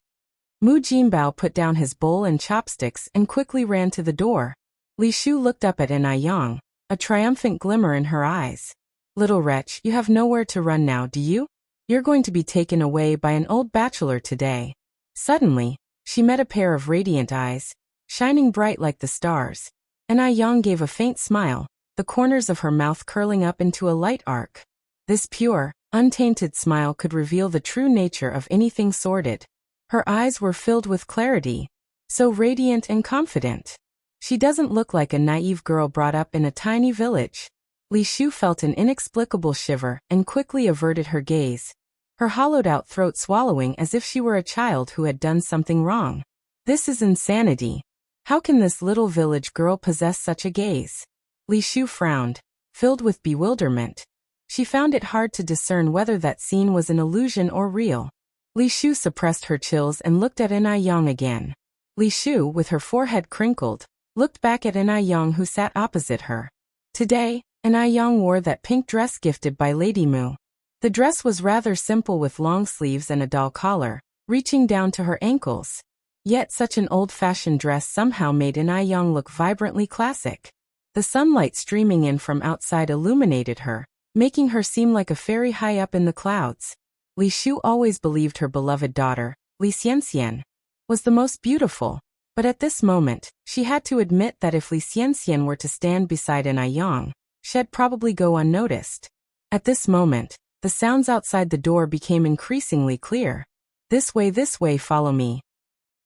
Mu Jinbao put down his bowl and chopsticks and quickly ran to the door. Li Shu looked up at Na Yang, a triumphant glimmer in her eyes. Little wretch, you have nowhere to run now, do you? You're going to be taken away by an old bachelor today. Suddenly, she met a pair of radiant eyes, shining bright like the stars. Na Yang gave a faint smile, the corners of her mouth curling up into a light arc. This pure, untainted smile could reveal the true nature of anything sordid. Her eyes were filled with clarity, so radiant and confident. She doesn't look like a naive girl brought up in a tiny village. Li Shu felt an inexplicable shiver and quickly averted her gaze, her hollowed-out throat swallowing as if she were a child who had done something wrong. This is insanity. How can this little village girl possess such a gaze? Li Shu frowned, filled with bewilderment. She found it hard to discern whether that scene was an illusion or real. Li Shu suppressed her chills and looked at Na Yang again. Li Shu, with her forehead crinkled, looked back at Na Yang who sat opposite her. Today, Na Yang wore that pink dress gifted by Lady Mu. The dress was rather simple with long sleeves and a doll collar, reaching down to her ankles. Yet such an old-fashioned dress somehow made Na Yang look vibrantly classic. The sunlight streaming in from outside illuminated her, making her seem like a fairy high up in the clouds. Li Shu always believed her beloved daughter, Li Xianxian, was the most beautiful, but at this moment, she had to admit that if Li Xianxian were to stand beside Na Yang, she'd probably go unnoticed. At this moment, the sounds outside the door became increasingly clear. This way, follow me.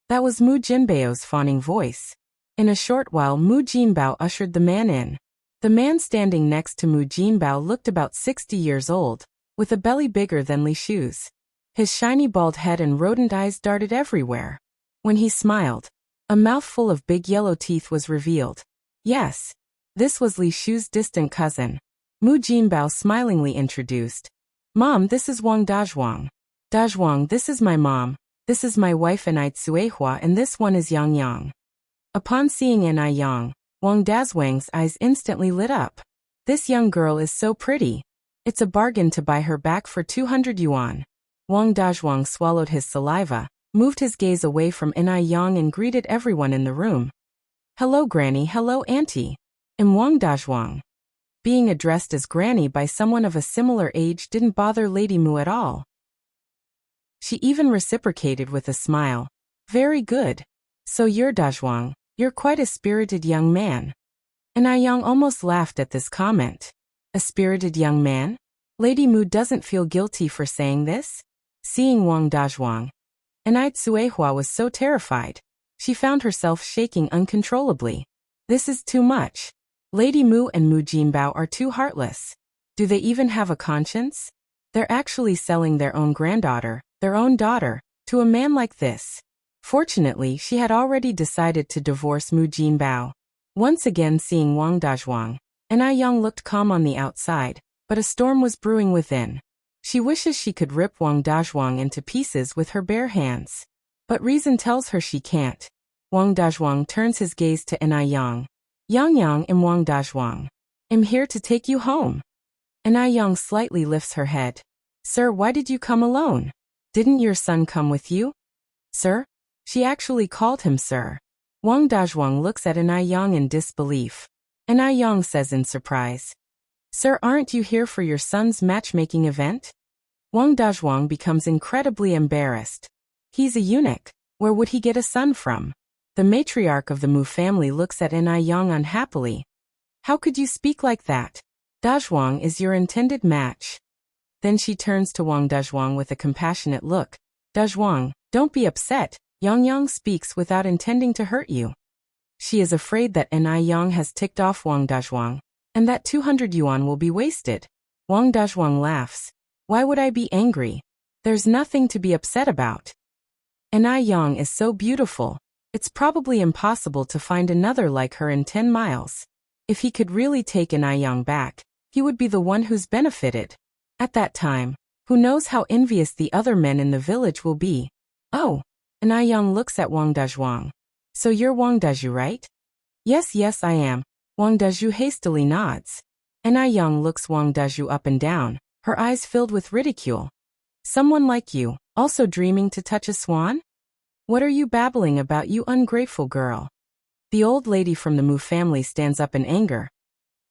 That was Mu Jinbao's fawning voice. In a short while Mu Jinbao ushered the man in. The man standing next to Mu Jinbao looked about 60 years old, with a belly bigger than Li Shu's. His shiny bald head and rodent eyes darted everywhere. When he smiled, a mouthful of big yellow teeth was revealed. Yes, this was Li Shu's distant cousin. Mu Jinbao smilingly introduced. Mom, this is Wang Dazhuang. Dazhuang, this is my mom. This is my wife Na Tsuehua and this one is Yang Yang. Upon seeing Na Yang, Wang Dazhuang's eyes instantly lit up. This young girl is so pretty. It's a bargain to buy her back for 200 yuan. Wang Dazhuang swallowed his saliva, moved his gaze away from Na Yang and greeted everyone in the room. Hello Granny, hello Auntie. I'm Wang Dazhuang. Being addressed as Granny by someone of a similar age didn't bother Lady Mu at all. She even reciprocated with a smile. Very good. So you're Dazhuang, You're quite a spirited young man. And Yang almost laughed at this comment. A spirited young man? Lady Mu doesn't feel guilty for saying this? Seeing Wang Dazhuang, Anai Tsuehua was so terrified. She found herself shaking uncontrollably. This is too much. Lady Mu and Mu Jinbao are too heartless. Do they even have a conscience? They're actually selling their own granddaughter, their own daughter, to a man like this. Fortunately, she had already decided to divorce Mu Jinbao. Once again seeing Wang Dazhuang, Anai Yang looked calm on the outside, but a storm was brewing within. She wishes she could rip Wang Dazhuang into pieces with her bare hands. But reason tells her she can't. Wang Dazhuang turns his gaze to Anai Yang. Yang am Wang Dazhuang. I'm here to take you home. Anai Yang slightly lifts her head. Sir, why did you come alone? Didn't your son come with you? Sir? She actually called him sir. Wang Dazhuang looks at Anai Yang in disbelief. Anai Yang says in surprise. Sir, aren't you here for your son's matchmaking event? Wang Dazhuang becomes incredibly embarrassed. He's a eunuch. Where would he get a son from? The matriarch of the Mu family looks at Anai Yang unhappily. How could you speak like that? Dazhuang is your intended match. Then she turns to Wang Dazhuang with a compassionate look. Dazhuang, don't be upset. Yang speaks without intending to hurt you. She is afraid that Anai Yang has ticked off Wang Dazhuang, and that 200 yuan will be wasted. Wang Dazhuang laughs. Why would I be angry? There's nothing to be upset about. Anai Yang is so beautiful. It's probably impossible to find another like her in 10 miles. If he could really take Anai Yang back, he would be the one who's benefited. At that time, who knows how envious the other men in the village will be. Oh, Anai Yang looks at Wang Dazhuang. So you're Wang Dazhu, right? Yes, I am. Wang Dazhu hastily nods. Anai Yang looks Wang Dazhu up and down, her eyes filled with ridicule. Someone like you, also dreaming to touch a swan? What are you babbling about, you ungrateful girl? The old lady from the Mu family stands up in anger.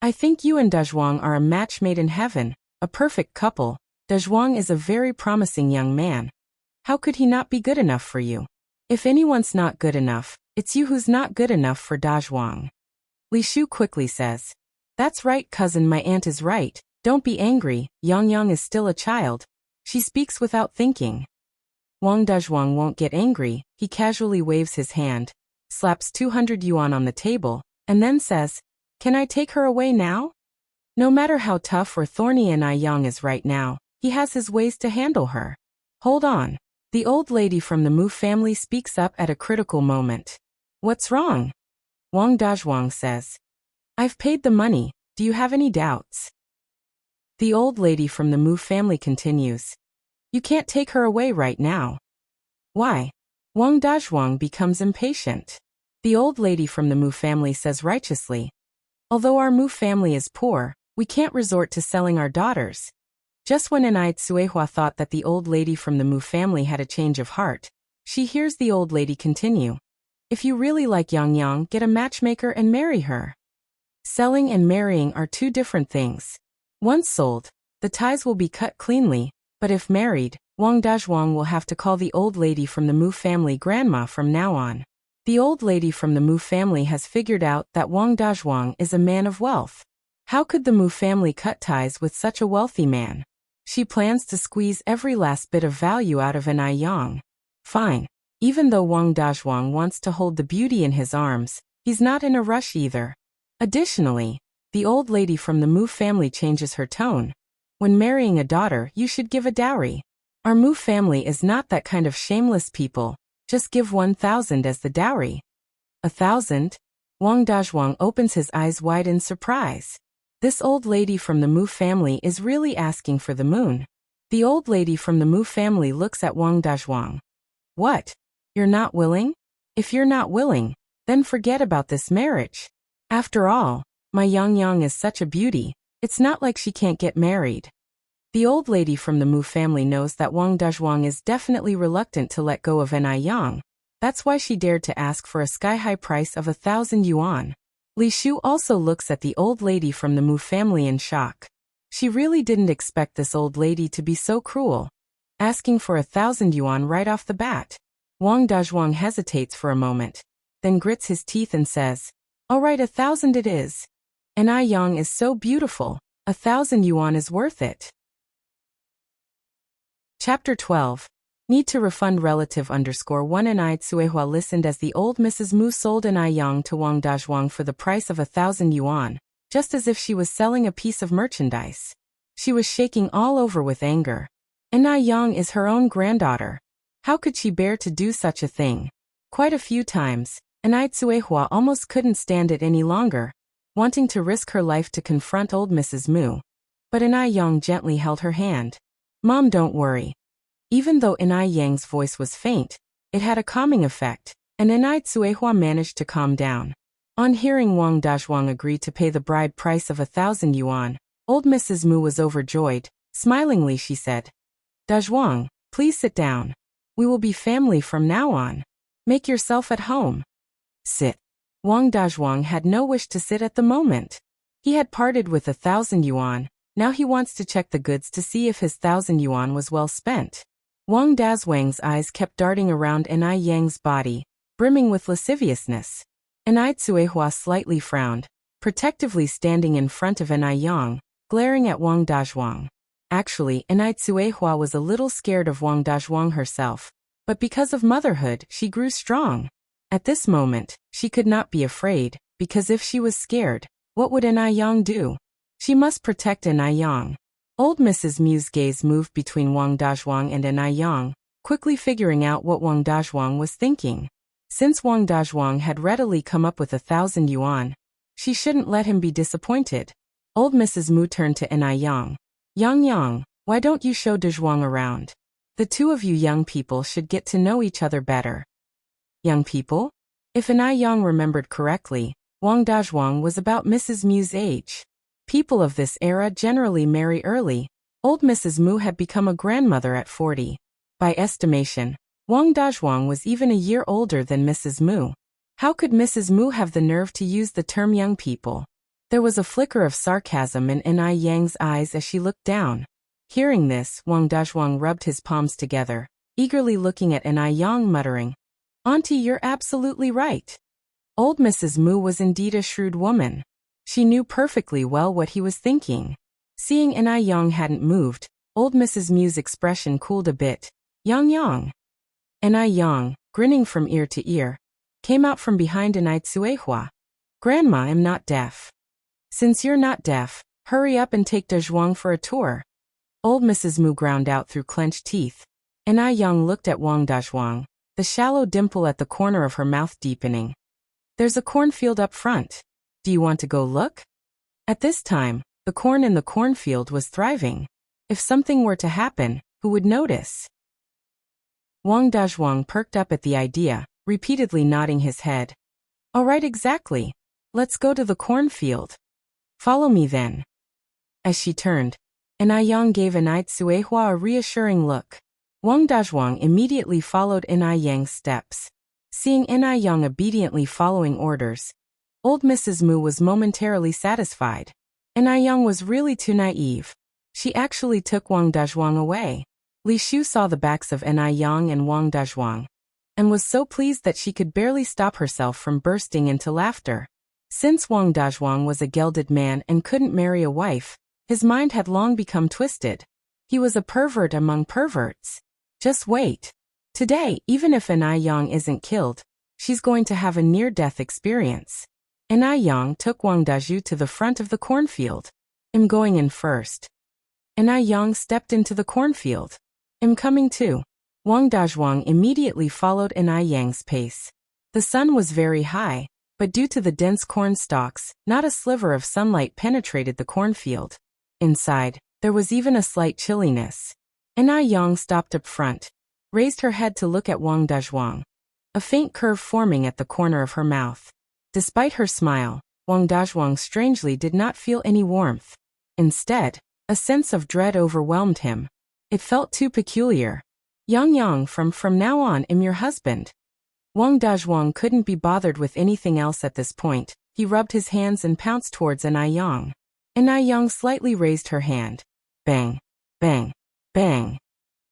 I think you and Dazhuang are a match made in heaven, a perfect couple. Dazhuang is a very promising young man. How could he not be good enough for you? If anyone's not good enough, it's you who's not good enough for Dazhuang. Li Shu quickly says. That's right, cousin, my aunt is right. Don't be angry, Yang is still a child. She speaks without thinking. Wang Dazhuang won't get angry. He casually waves his hand, slaps 200 yuan on the table, and then says, Can I take her away now? No matter how tough or thorny Anai Yang is right now, he has his ways to handle her. Hold on. The old lady from the Mu family speaks up at a critical moment. What's wrong? Wang Dazhuang says. I've paid the money. Do you have any doubts? The old lady from the Mu family continues. You can't take her away right now. Why? Wang Dazhuang becomes impatient. The old lady from the Mu family says righteously. Although our Mu family is poor, we can't resort to selling our daughters. Just when Anai Tsuehua thought that the old lady from the Mu family had a change of heart, she hears the old lady continue. If you really like Yang, get a matchmaker and marry her. Selling and marrying are two different things. Once sold, the ties will be cut cleanly, but if married, Wang Dazhuang will have to call the old lady from the Mu family grandma from now on. The old lady from the Mu family has figured out that Wang Dazhuang is a man of wealth. How could the Mu family cut ties with such a wealthy man? She plans to squeeze every last bit of value out of Anai Yang. Fine. Even though Wang Dazhuang wants to hold the beauty in his arms, he's not in a rush either. Additionally, the old lady from the Mu family changes her tone. When marrying a daughter, you should give a dowry. Our Mu family is not that kind of shameless people. Just give 1,000 as the dowry. 1,000? Wang Dazhuang opens his eyes wide in surprise. This old lady from the Mu family is really asking for the moon. The old lady from the Mu family looks at Wang Dazhuang. What? You're not willing? If you're not willing, then forget about this marriage. After all, my Yang is such a beauty, it's not like she can't get married. The old lady from the Mu family knows that Wang Dazhuang is definitely reluctant to let go of Anai Yang. That's why she dared to ask for a sky-high price of 1,000 yuan. Li Shu also looks at the old lady from the Mu family in shock. She really didn't expect this old lady to be so cruel. Asking for 1,000 yuan right off the bat. Wang Dazhuang hesitates for a moment. then grits his teeth and says, "All right, 1,000 it is. And Ai Yang is so beautiful, 1,000 yuan is worth it." Chapter 12. Need to refund relative _1 and Ai Tsuehua listened as the old Mrs. Mu sold an Ai Yang to Wang Dazhuang for the price of 1,000 yuan, just as if she was selling a piece of merchandise. She was shaking all over with anger. And Ai Yang is her own granddaughter. How could she bear to do such a thing? Quite a few times, and Ai Tsuehua almost couldn't stand it any longer, wanting to risk her life to confront old Mrs. Mu. But Ai Yang gently held her hand. "Mom, don't worry." Even though Ai Yang's voice was faint, it had a calming effect, and Ai Tsuehua managed to calm down. On hearing Wang Dazhuang agree to pay the bride price of 1,000 yuan, old Mrs. Mu was overjoyed. Smilingly she said, "Dazhuang, please sit down. We will be family from now on. Make yourself at home." "Sit." Wang Dazhuang had no wish to sit at the moment. He had parted with 1,000 yuan, now he wants to check the goods to see if his 1,000 yuan was well spent. Wang Dazhuang's eyes kept darting around Ai Yang's body, brimming with lasciviousness. Ai Tsuehua slightly frowned, protectively standing in front of Ai Yang, glaring at Wang Dazhuang. Actually, Ai Tsuehua was a little scared of Wang Dazhuang herself, but because of motherhood, she grew strong. At this moment, she could not be afraid, because if she was scared, what would Ai Yang do? She must protect Ai Yang. Old Mrs. Mu's gaze moved between Wang Dazhuang and Ai Yang, quickly figuring out what Wang Dazhuang was thinking. Since Wang Dazhuang had readily come up with 1,000 yuan, she shouldn't let him be disappointed. Old Mrs. Mu turned to Ai Yang. "Yang, why don't you show Dazhuang around? The two of you young people should get to know each other better." Young people? If Ai Yang remembered correctly, Wang Dazhuang was about Mrs. Mu's age. People of this era generally marry early. Old Mrs. Mu had become a grandmother at 40. By estimation, Wang Dazhuang was even a year older than Mrs. Mu. How could Mrs. Mu have the nerve to use the term young people? There was a flicker of sarcasm in Ai Yang's eyes as she looked down. Hearing this, Wang Dazhuang rubbed his palms together, eagerly looking at Ai Yang, muttering, "Auntie, you're absolutely right." Old Mrs. Mu was indeed a shrewd woman. She knew perfectly well what he was thinking. Seeing Ai Yang hadn't moved, old Mrs. Mu's expression cooled a bit. Yang. Ai Yang, grinning from ear to ear, came out from behind Ai Tsuehua. "Grandma, I'm not deaf." "Since you're not deaf, hurry up and take Dazhuang for a tour." Old Mrs. Mu ground out through clenched teeth. Ai Yang looked at Wang Dazhuang, the shallow dimple at the corner of her mouth deepening. "There's a cornfield up front. Do you want to go look?" At this time, the corn in the cornfield was thriving. If something were to happen, who would notice? Wang Dazhuang perked up at the idea, repeatedly nodding his head. "All right, exactly. Let's go to the cornfield. Follow me then." As she turned, Ai Yang gave Ai Tsuehua a reassuring look. Wang Dazhuang immediately followed Ai Yang's steps. Seeing Ai Yang obediently following orders, old Mrs. Mu was momentarily satisfied. Ai Yang was really too naive. She actually took Wang Dazhuang away. Li Shu saw the backs of Ai Yang and Wang Dazhuang, and was so pleased that she could barely stop herself from bursting into laughter. Since Wang Dazhuang was a gelded man and couldn't marry a wife, his mind had long become twisted. He was a pervert among perverts. Just wait. Today, even if Ai Yang isn't killed, she's going to have a near-death experience. Ai Yang took Wang Dazhu to the front of the cornfield. "I'm going in first." Ai Yang stepped into the cornfield. "I'm coming too." Wang Dazhuang immediately followed Ai Yang's pace. The sun was very high, but due to the dense corn stalks, not a sliver of sunlight penetrated the cornfield. Inside, there was even a slight chilliness. Ai Yang stopped up front, raised her head to look at Wang Dazhuang, a faint curve forming at the corner of her mouth. Despite her smile, Wang Dazhuang strangely did not feel any warmth. Instead, a sense of dread overwhelmed him. It felt too peculiar. Yang, from now on, I'm your husband." Wang Dazhuang couldn't be bothered with anything else at this point. He rubbed his hands and pounced towards Ai Yang. Ai Yang slightly raised her hand. Bang, bang, bang.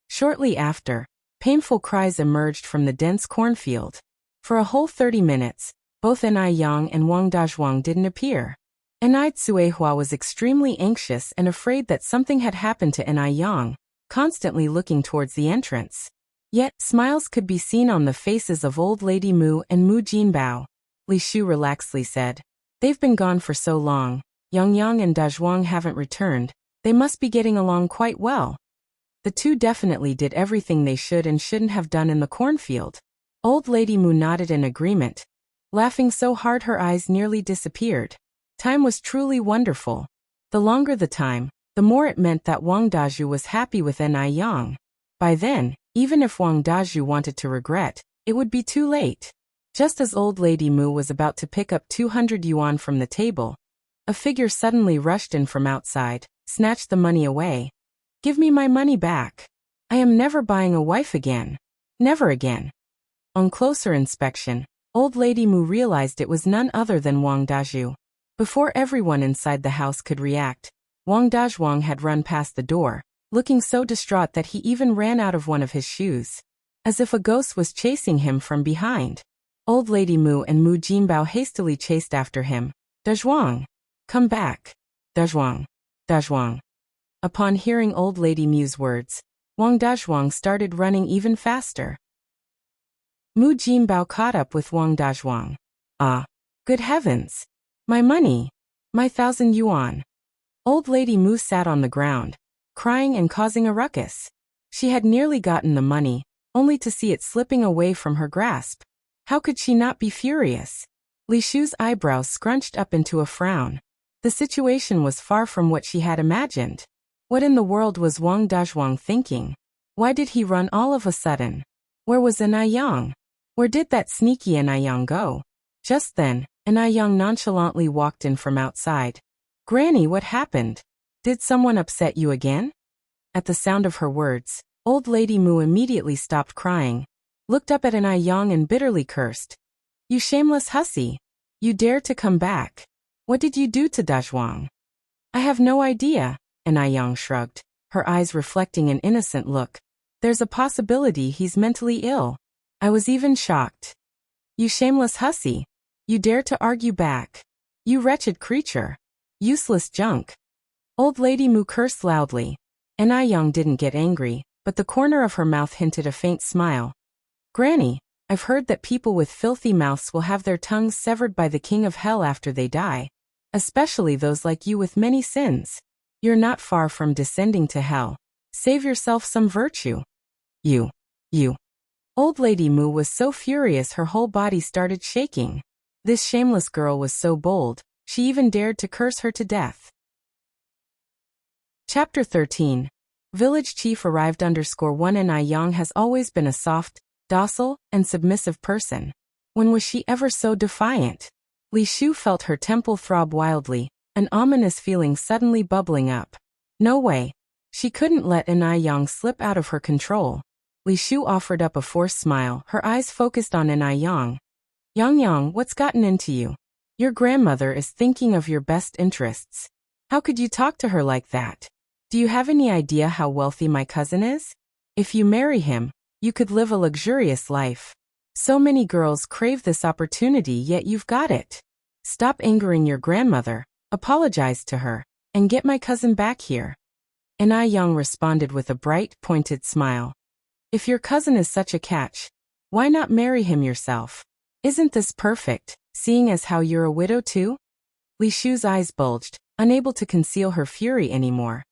Shortly after, painful cries emerged from the dense cornfield. For a whole 30 minutes, both Yang and Wang Dazhuang didn't appear. Cuihua was extremely anxious and afraid that something had happened to Yang, constantly looking towards the entrance. Yet, smiles could be seen on the faces of Old Lady Mu and Mu Jinbao. Li Shu relaxedly said, "They've been gone for so long, Yang and Dazhuang haven't returned, they must be getting along quite well." The two definitely did everything they should and shouldn't have done in the cornfield. Old Lady Mu nodded in agreement, laughing so hard her eyes nearly disappeared. Time was truly wonderful. The longer the time, the more it meant that Wang Dazhu was happy with Yang. By then, even if Wang Dazhu wanted to regret, it would be too late. Just as Old Lady Mu was about to pick up 200 yuan from the table, a figure suddenly rushed in from outside, snatched the money away. "Give me my money back. I am never buying a wife again. Never again." On closer inspection, Old Lady Mu realized it was none other than Wang Dazhu. Before everyone inside the house could react, Wang Dazhuang had run past the door, looking so distraught that he even ran out of one of his shoes, as if a ghost was chasing him from behind. Old Lady Mu and Mu Jinbao hastily chased after him. "Dazhuang! Come back! Dazhuang! Dazhuang!" Upon hearing Old Lady Mu's words, Wang Dazhuang started running even faster. Mu Jinbao caught up with Wang Dazhuang. "Ah! Good heavens! My money! My 1,000 yuan!" Old Lady Mu sat on the ground, crying and causing a ruckus. She had nearly gotten the money, only to see it slipping away from her grasp. How could she not be furious? Li Shu's eyebrows scrunched up into a frown. The situation was far from what she had imagined. What in the world was Wang Dazhuang thinking? Why did he run all of a sudden? Where was Yang? Where did that sneaky Yang go? Just then, Yang nonchalantly walked in from outside. "Granny, what happened? Did someone upset you again?" At the sound of her words, Old Lady Mu immediately stopped crying, looked up at Yang and bitterly cursed. "You shameless hussy! You dare to come back! What did you do to Dazhuang?" "I have no idea," Yang shrugged, her eyes reflecting an innocent look. "There's a possibility he's mentally ill. I was even shocked." "You shameless hussy! You dare to argue back! You wretched creature! Useless junk!" Old Lady Mu cursed loudly. Yang didn't get angry, but the corner of her mouth hinted a faint smile. "Granny, I've heard that people with filthy mouths will have their tongues severed by the king of hell after they die, especially those like you with many sins. You're not far from descending to hell. Save yourself some virtue." You. Old Lady Mu was so furious her whole body started shaking. This shameless girl was so bold, she even dared to curse her to death. Chapter 13. Village Chief arrived _1 Yang has always been a soft, docile, and submissive person. When was she ever so defiant? Li Shu felt her temple throb wildly, an ominous feeling suddenly bubbling up. No way. She couldn't let Yang slip out of her control. Li Shu offered up a forced smile, her eyes focused on Yang. Yang, what's gotten into you? Your grandmother is thinking of your best interests. How could you talk to her like that? Do you have any idea how wealthy my cousin is? If you marry him, you could live a luxurious life. So many girls crave this opportunity, yet you've got it. Stop angering your grandmother, apologize to her, and get my cousin back here." Yang responded with a bright, pointed smile. "If your cousin is such a catch, why not marry him yourself? Isn't this perfect, seeing as how you're a widow too?" Li Shu's eyes bulged, unable to conceal her fury anymore.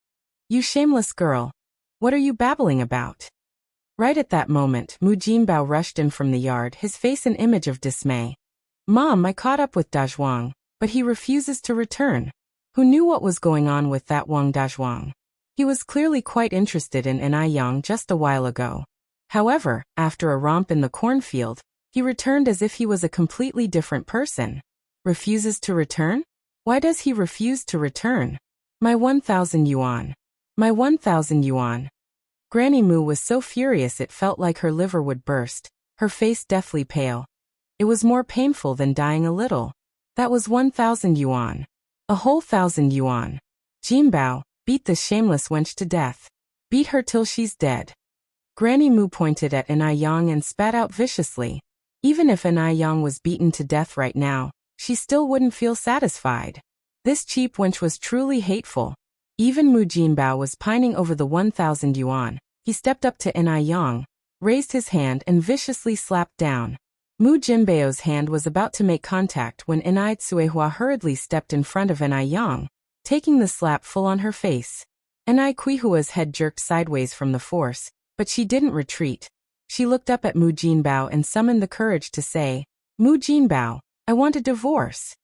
"You shameless girl! What are you babbling about?" Right at that moment, Mu Jinbao rushed in from the yard, his face an image of dismay. "Mom, I caught up with Dazhuang, but he refuses to return. Who knew what was going on with that Wang Dazhuang? He was clearly quite interested in Yang just a while ago. However, after a romp in the cornfield, he returned as if he was a completely different person. Refuses to return? Why does he refuse to return? My 1,000 yuan. My 1,000 yuan." Granny Mu was so furious it felt like her liver would burst, her face deathly pale. It was more painful than dying a little. That was 1,000 yuan. A whole 1,000 yuan. "Jinbao, beat this shameless wench to death. Beat her till she's dead." Granny Mu pointed at Yang and spat out viciously. Even if Anai Yang was beaten to death right now, she still wouldn't feel satisfied. This cheap wench was truly hateful. Even Mu Jinbao was pining over the 1,000 yuan. He stepped up to Anai Yang, raised his hand and viciously slapped down. Mu Jinbao's hand was about to make contact when Anai Tsuehua hurriedly stepped in front of Anai Yang, taking the slap full on her face. Anai Kuihua's head jerked sideways from the force, but she didn't retreat. She looked up at Mu Jinbao and summoned the courage to say, "Mu Jinbao, I want a divorce."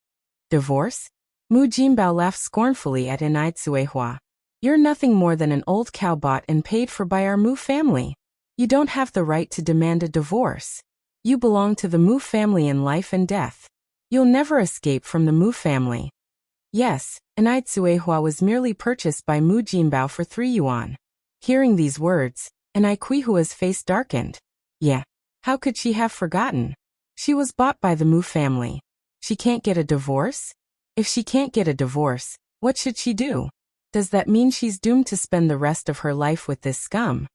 "Divorce?" Mu Jinbao laughed scornfully at Anai Tsuehua. "You're nothing more than an old cow bought and paid for by our Mu family. You don't have the right to demand a divorce. You belong to the Mu family in life and death. You'll never escape from the Mu family." Yes, Anai Tsuehua was merely purchased by Mu Jinbao for 3 yuan. Hearing these words, Anai Kuihua's face darkened. Yeah, how could she have forgotten? She was bought by the Mu family. She can't get a divorce? If she can't get a divorce, what should she do? Does that mean she's doomed to spend the rest of her life with this scum?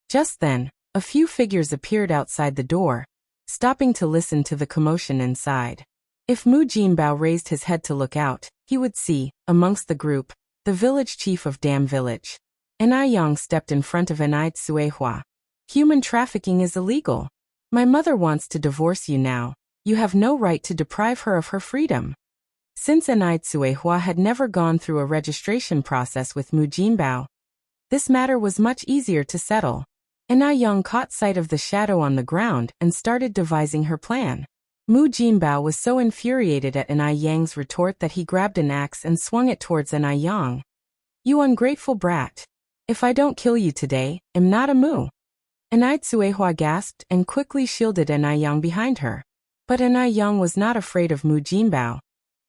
Just then, a few figures appeared outside the door, stopping to listen to the commotion inside. If Mu Jinbao raised his head to look out, he would see, amongst the group, the village chief of Dam Village. Anai Yang stepped in front of Anai Tsuehua. "Human trafficking is illegal. My mother wants to divorce you now. You have no right to deprive her of her freedom." Since Anai Tsuehua had never gone through a registration process with Mu Jinbao, this matter was much easier to settle. Anai Yang caught sight of the shadow on the ground and started devising her plan. Mu Jinbao was so infuriated at Anai Yang's retort that he grabbed an axe and swung it towards Anai Yang. "You ungrateful brat. If I don't kill you today, I'm not a Mu." Anai Tsuehua gasped and quickly shielded Anai Yang behind her. But Anai Yang was not afraid of Mu Jinbao.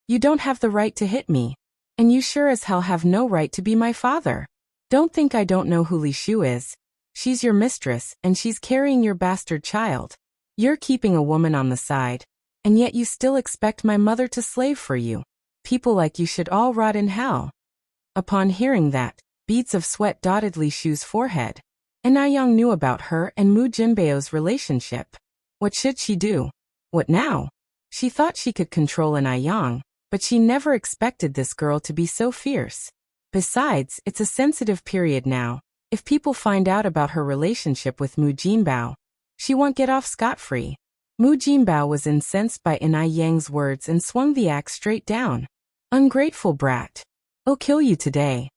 "You don't have the right to hit me. And you sure as hell have no right to be my father. Don't think I don't know who Li Shu is. She's your mistress, and she's carrying your bastard child. You're keeping a woman on the side, and yet you still expect my mother to slave for you. People like you should all rot in hell." Upon hearing that, beads of sweat dotted Li Shu's forehead. Anai Yang knew about her and Mu Jinbao's relationship. What should she do? What now? She thought she could control Anai Yang, but she never expected this girl to be so fierce. Besides, it's a sensitive period now. If people find out about her relationship with Mu Jinbao, she won't get off scot-free. Mu Jinbao was incensed by Anai Yang's words and swung the axe straight down. "Ungrateful brat. I'll kill you today."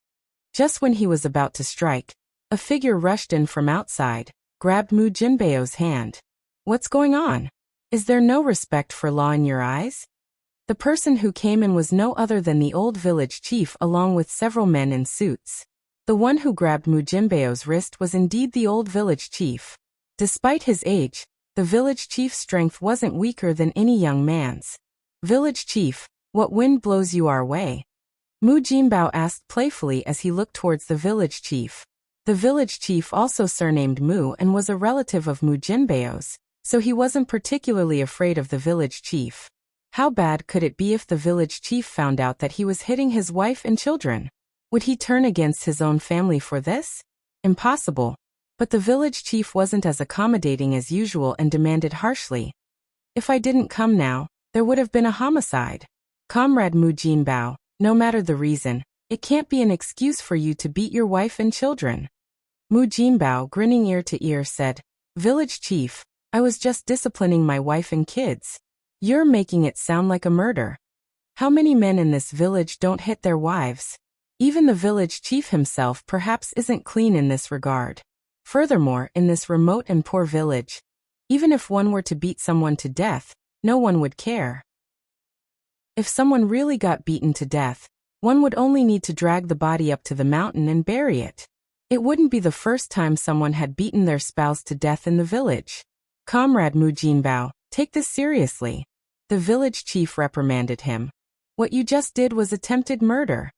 Just when he was about to strike, a figure rushed in from outside, grabbed Mu Jinbao's hand. "What's going on? Is there no respect for law in your eyes?" The person who came in was no other than the old village chief along with several men in suits. The one who grabbed Mu Jinbao's wrist was indeed the old village chief. Despite his age, the village chief's strength wasn't weaker than any young man's. "Village chief, what wind blows you our way?" Mu Jinbao asked playfully as he looked towards the village chief. The village chief also surnamed Mu and was a relative of Mu Jinbao's, so he wasn't particularly afraid of the village chief. How bad could it be if the village chief found out that he was hitting his wife and children? Would he turn against his own family for this? Impossible. But the village chief wasn't as accommodating as usual and demanded harshly. "If I didn't come now, there would have been a homicide. Comrade Mu Jinbao, no matter the reason, it can't be an excuse for you to beat your wife and children." Mu Jinbao, grinning ear to ear, said, "Village chief, I was just disciplining my wife and kids. You're making it sound like a murder. How many men in this village don't hit their wives? Even the village chief himself perhaps isn't clean in this regard. Furthermore, in this remote and poor village, even if one were to beat someone to death, no one would care. If someone really got beaten to death, one would only need to drag the body up to the mountain and bury it. It wouldn't be the first time someone had beaten their spouse to death in the village. Comrade Mu Jinbao, take this seriously." The village chief reprimanded him. "What you just did was attempted murder."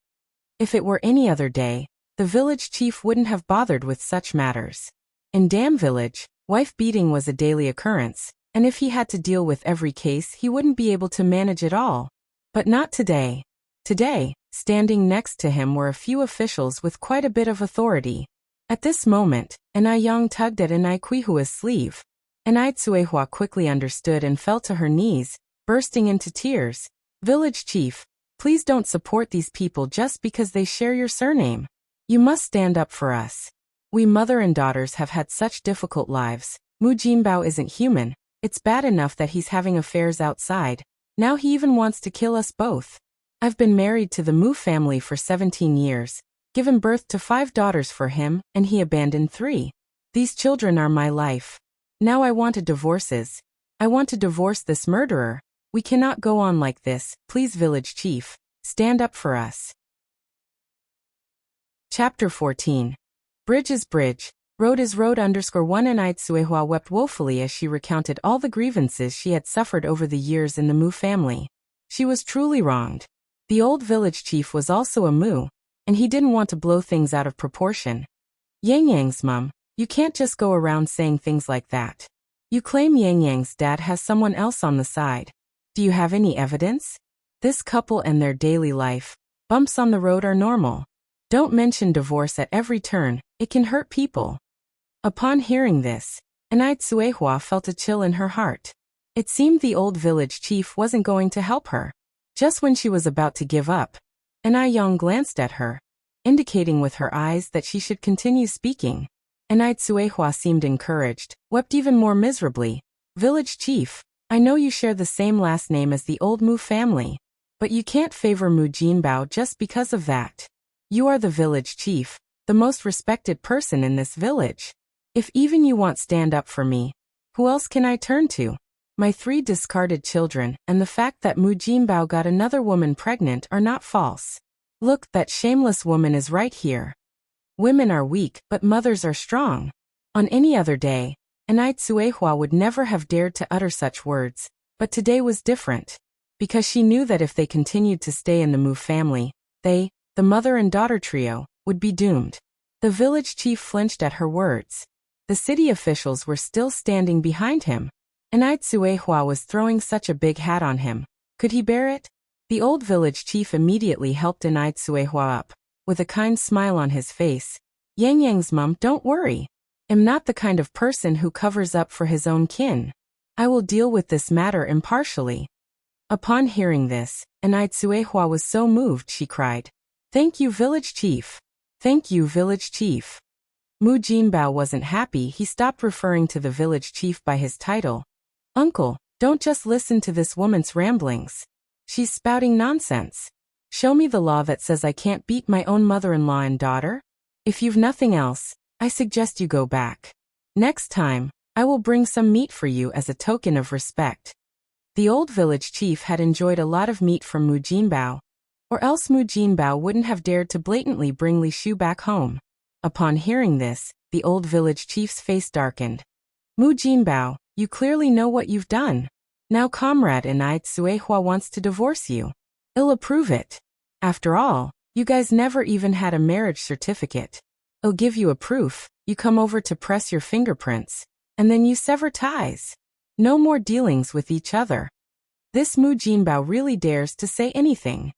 If it were any other day, the village chief wouldn't have bothered with such matters. In Dam Village, wife beating was a daily occurrence, and if he had to deal with every case, he wouldn't be able to manage it all. But not today. Today, standing next to him were a few officials with quite a bit of authority. At this moment, Anai Yang tugged at Anai Kuihua's sleeve. And Ai Tsuehua quickly understood and fell to her knees, bursting into tears. Village chief, please don't support these people just because they share your surname. You must stand up for us. We mother and daughters have had such difficult lives. Mu Jinbao isn't human. It's bad enough that he's having affairs outside. Now he even wants to kill us both. I've been married to the Mu family for 17 years, given birth to 5 daughters for him, and he abandoned 3. These children are my life. Now I want divorces. I want to divorce this murderer. We cannot go on like this. Please, village chief, stand up for us. Chapter 14. Bridge is bridge. Road is road _1 and Ai Tsuehua wept woefully as she recounted all the grievances she had suffered over the years in the Mu family. She was truly wronged. The old village chief was also a Mu, and he didn't want to blow things out of proportion. Yang Yang's mum, you can't just go around saying things like that. You claim Yang Yang's dad has someone else on the side. Do you have any evidence? This couple and their daily life, bumps on the road are normal. Don't mention divorce at every turn, it can hurt people. Upon hearing this, Ai Tsuehua felt a chill in her heart. It seemed the old village chief wasn't going to help her. Just when she was about to give up, Ai Yang glanced at her, indicating with her eyes that she should continue speaking. Ai Tsuehua seemed encouraged, wept even more miserably. Village chief, I know you share the same last name as the old Mu family, but you can't favor Mu Jinbao just because of that. You are the village chief, the most respected person in this village. If even you won't stand up for me, who else can I turn to? My 3 discarded children and the fact that Mu Jinbao got another woman pregnant are not false. Look, that shameless woman is right here. Women are weak, but mothers are strong. On any other day, Ai Tsuehua would never have dared to utter such words, but today was different. Because she knew that if they continued to stay in the Mu family, they, the mother and daughter trio, would be doomed. The village chief flinched at her words. The city officials were still standing behind him. Ai Tsuehua was throwing such a big hat on him. Could he bear it? The old village chief immediately helped Ai Tsuehua up, with a kind smile on his face. Yang Yang's mum, don't worry. I'm not the kind of person who covers up for his own kin. I will deal with this matter impartially. Upon hearing this, Ai Tsuehua was so moved she cried, Thank you, village chief. Thank you, village chief. Mu Jinbao wasn't happy. He stopped referring to the village chief by his title. Uncle, don't just listen to this woman's ramblings. She's spouting nonsense. Show me the law that says I can't beat my own mother-in-law and daughter. If you've nothing else, I suggest you go back. Next time, I will bring some meat for you as a token of respect. The old village chief had enjoyed a lot of meat from Mu Jinbao, or else Mu Jinbao wouldn't have dared to blatantly bring Li Shu back home. Upon hearing this, the old village chief's face darkened. Mu Jinbao, you clearly know what you've done. Now comrade Ai Tsuehua wants to divorce you. I'll approve it. After all, you guys never even had a marriage certificate. I'll give you a proof. You come over to press your fingerprints, and then you sever ties. No more dealings with each other. This Mu Jinbao really dares to say anything.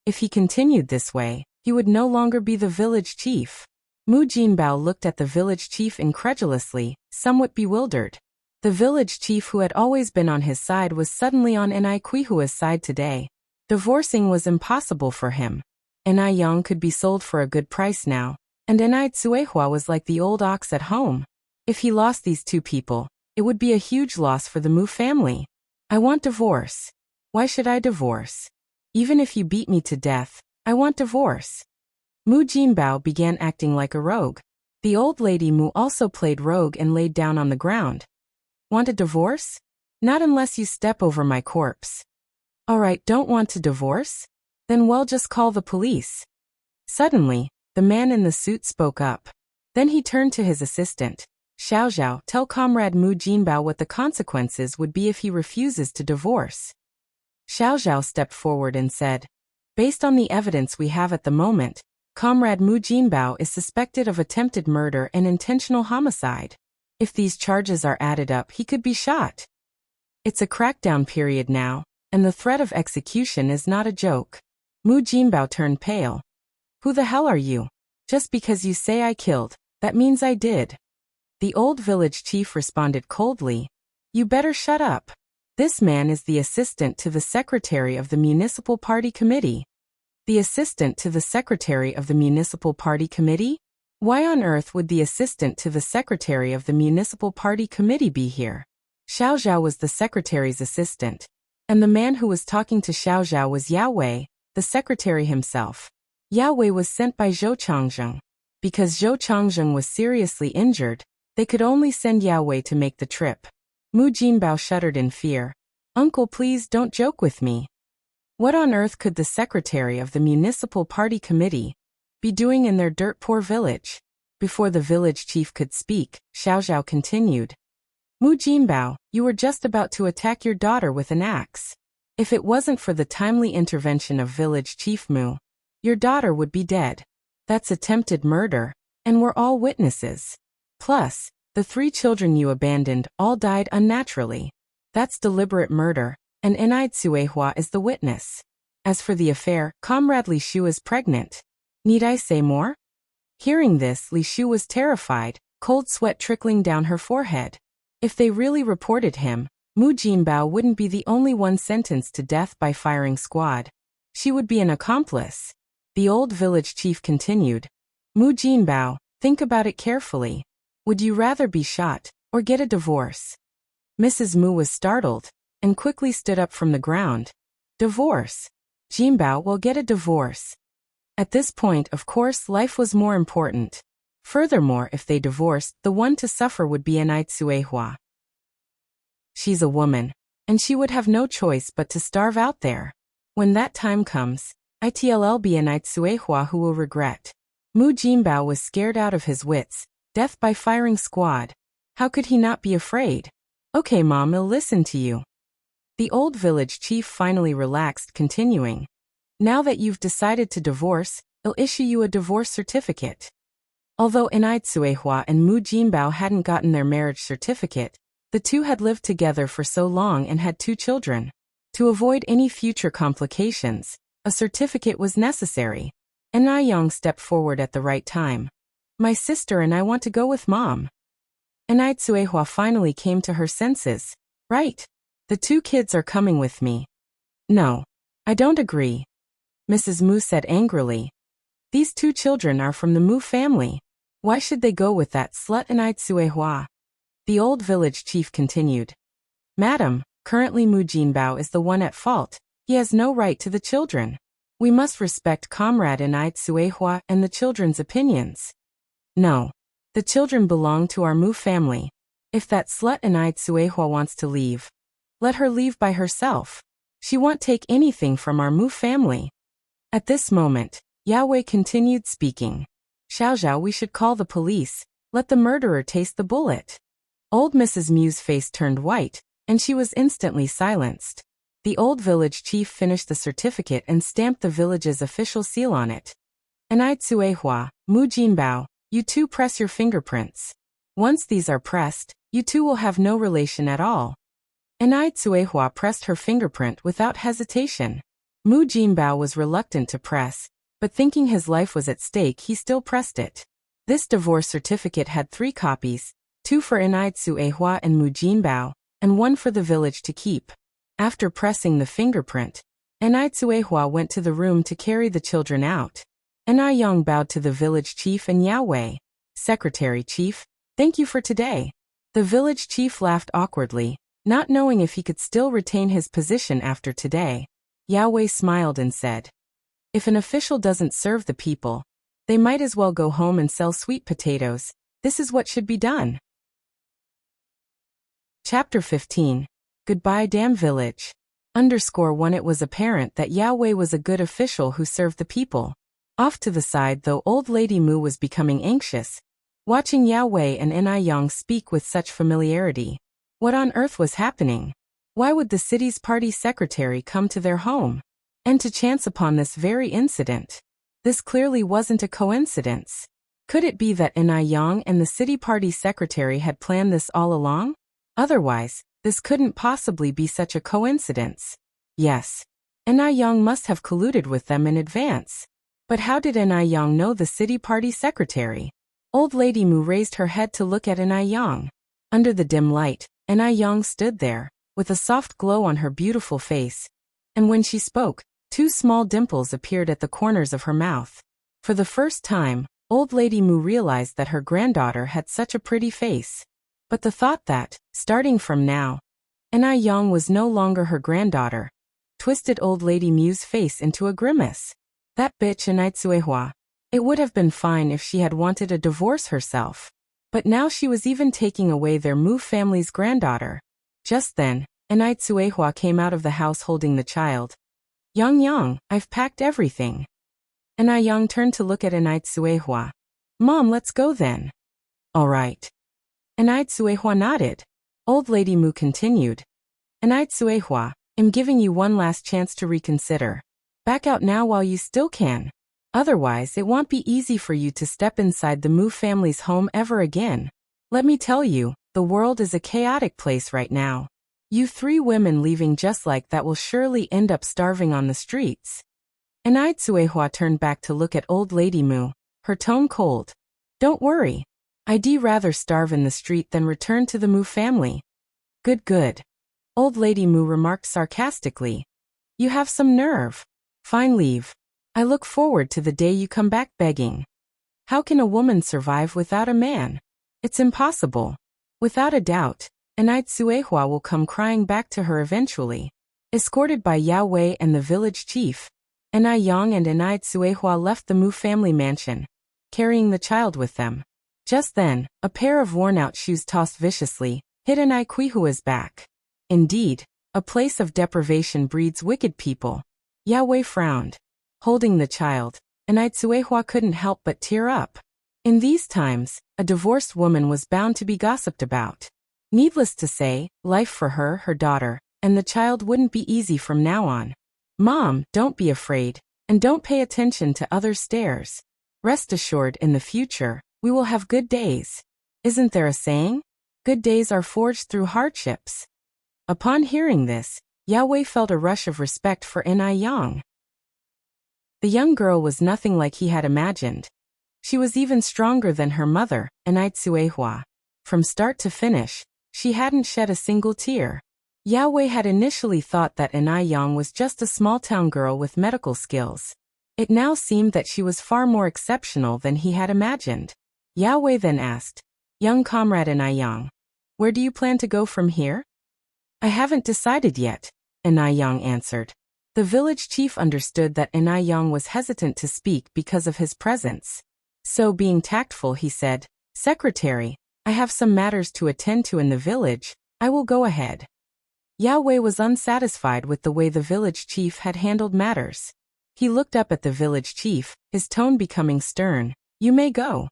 If he continued this way, he would no longer be the village chief. Mu Jinbao looked at the village chief incredulously, somewhat bewildered. The village chief who had always been on his side was suddenly on Ai Tsuehua's side today. Divorcing was impossible for him. Ai Yang could be sold for a good price now, and Ai Tsuehua was like the old ox at home. If he lost these 2 people, it would be a huge loss for the Mu family. I want divorce. Why should I divorce? Even if you beat me to death, I want divorce. Mu Jinbao began acting like a rogue. The old lady Mu also played rogue and laid down on the ground. Want a divorce? Not unless you step over my corpse. Alright, don't want to divorce? Then well, just call the police. Suddenly, the man in the suit spoke up. Then he turned to his assistant. Xiao Zhao, tell comrade Mu Jinbao what the consequences would be if he refuses to divorce. Xiao Zhao stepped forward and said, Based on the evidence we have at the moment, comrade Mu Jinbao is suspected of attempted murder and intentional homicide. If these charges are added up, he could be shot. It's a crackdown period now, and the threat of execution is not a joke. Mu Jinbao turned pale. Who the hell are you? Just because you say I killed, that means I did. The old village chief responded coldly, "You better shut up. This man is the assistant to the secretary of the municipal party committee." The assistant to the secretary of the municipal party committee? Why on earth would the assistant to the secretary of the municipal party committee be here? Xiao Zhao was the secretary's assistant, and the man who was talking to Xiao Zhao was Yao Wei, the secretary himself. Yao Wei was sent by Zhou Changzheng. Because Zhou Changzheng was seriously injured, they could only send Yao Wei to make the trip. Mu Jinbao shuddered in fear. "Uncle, please don't joke with me. What on earth could the secretary of the municipal party committee be doing in their dirt-poor village?" Before the village chief could speak, Xiao Zhao continued. "Mu Jinbao, you were just about to attack your daughter with an axe. If it wasn't for the timely intervention of village chief Mu, your daughter would be dead. That's attempted murder, and we're all witnesses. Plus, the 3 children you abandoned all died unnaturally. That's deliberate murder, and Enai Tsuehua is the witness. As for the affair, Comrade Li Shu is pregnant. Need I say more?" Hearing this, Li Shu was terrified, cold sweat trickling down her forehead. If they really reported him, Mu Jinbao wouldn't be the only one sentenced to death by firing squad. She would be an accomplice. The old village chief continued. "Mu Jinbao, think about it carefully. Would you rather be shot, or get a divorce?" Mrs. Mu was startled, and quickly stood up from the ground. "Divorce? Jinbao will get a divorce." At this point, of course, life was more important. Furthermore, if they divorced, the one to suffer would be Enai Tsuehua. She's a woman, and she would have no choice but to starve out there. When that time comes, it'll be Enai Tsuehua who will regret. Mu Jinbao was scared out of his wits. Death by firing squad. How could he not be afraid? "Okay, Mom, I'll listen to you." The old village chief finally relaxed, continuing. "Now that you've decided to divorce, I'll issue you a divorce certificate." Although Enai Tsuehua and Mu Jinbao hadn't gotten their marriage certificate, the two had lived together for so long and had 2 children. To avoid any future complications, a certificate was necessary. Enai Yang stepped forward at the right time. "My sister and I want to go with Mom." Enai Tsuehua finally came to her senses. "Right. The 2 kids are coming with me." "No. I don't agree," Mrs. Mu said angrily. "These 2 children are from the Mu family. Why should they go with that slut Enai Tsuehua?" The old village chief continued. "Madam, currently Mu Jinbao is the one at fault. He has no right to the children. We must respect Comrade Enai Tsuehua and the children's opinions." "No. The children belong to our Mu family. If that slut Enai Tsuehua wants to leave, let her leave by herself. She won't take anything from our Mu family." At this moment, Yao Wei continued speaking. "Xiao Zhao, we should call the police. Let the murderer taste the bullet." Old Mrs. Mu's face turned white, and she was instantly silenced. The old village chief finished the certificate and stamped the village's official seal on it. "Enai Tsuehua, Mu Jinbao, you 2 press your fingerprints. Once these are pressed, you 2 will have no relation at all." Enai Tsuehua pressed her fingerprint without hesitation. Mu Jinbao was reluctant to press, but thinking his life was at stake, he still pressed it. This divorce certificate had 3 copies, 2 for Enai Tsuehua and Mu Jinbao, and 1 for the village to keep. After pressing the fingerprint, Enai Tsuehua went to the room to carry the children out. Enai Yang bowed to the village chief and Yao Wei. "Secretary Chief, thank you for today." The village chief laughed awkwardly, not knowing if he could still retain his position after today. Yao Wei smiled and said, "If an official doesn't serve the people, they might as well go home and sell sweet potatoes. This is what should be done." Chapter 15. Goodbye Damn Village. _1 It was apparent that Yao Wei was a good official who served the people. Off to the side, though, old lady Mu was becoming anxious, watching Yao Wei and Enai Yang speak with such familiarity. What on earth was happening? Why would the city's party secretary come to their home? And to chance upon this very incident? This clearly wasn't a coincidence. Could it be that Enai Yang and the city party secretary had planned this all along? Otherwise, this couldn't possibly be such a coincidence. Yes, Enai Yang must have colluded with them in advance. But how did Enai Yang know the city party secretary? Old Lady Mu raised her head to look at Yang. Under the dim light, Yang stood there, with a soft glow on her beautiful face. And when she spoke, 2 small dimples appeared at the corners of her mouth. For the first time, Old Lady Mu realized that her granddaughter had such a pretty face. But the thought that, starting from now, Yang was no longer her granddaughter, twisted Old Lady Mu's face into a grimace. That bitch Tsuehua. It would have been fine if she had wanted a divorce herself. But now she was even taking away their Mu family's granddaughter. Just then, Tsuehua came out of the house holding the child. Yang, I've packed everything. Yang turned to look at Tsuehua. Mom, let's go then. All right. Tsuehua nodded. Old Lady Mu continued. Tsuehua, I'm giving you one last chance to reconsider. Back out now while you still can. Otherwise, it won't be easy for you to step inside the Mu family's home ever again. Let me tell you, the world is a chaotic place right now. You 3 women leaving just like that will surely end up starving on the streets. Tsuehua turned back to look at Old Lady Mu, her tone cold. Don't worry. I'd rather starve in the street than return to the Mu family. Good. Old Lady Mu remarked sarcastically. You have some nerve. Fine, leave. I look forward to the day you come back begging. How can a woman survive without a man? It's impossible. Without a doubt, Tsuehua will come crying back to her eventually. Escorted by Yao Wei and the village chief, Yang and Tsuehua left the Mu family mansion, carrying the child with them. Just then, a pair of worn-out shoes tossed viciously, hit Quihua's back. Indeed, a place of deprivation breeds wicked people. Yao Wei frowned. Holding the child, Tsuehua couldn't help but tear up. In these times, a divorced woman was bound to be gossiped about. Needless to say, life for her daughter, and the child wouldn't be easy from now on. Mom, don't be afraid, and don't pay attention to other stares. Rest assured in the future, we will have good days. Isn't there a saying? Good days are forged through hardships. Upon hearing this, Yao Wei felt a rush of respect for Yang. The young girl was nothing like he had imagined. She was even stronger than her mother, Tsuehua. From start to finish, she hadn't shed a single tear. Yao Wei had initially thought that Yang was just a small-town girl with medical skills. It now seemed that she was far more exceptional than he had imagined. Yao Wei then asked, Young comrade Yang, where do you plan to go from here? I haven't decided yet, Yang answered. The village chief understood that Yang was hesitant to speak because of his presence. So being tactful, he said, Secretary, I have some matters to attend to in the village, I will go ahead. Yao Wei was unsatisfied with the way the village chief had handled matters. He looked up at the village chief, his tone becoming stern. You may go.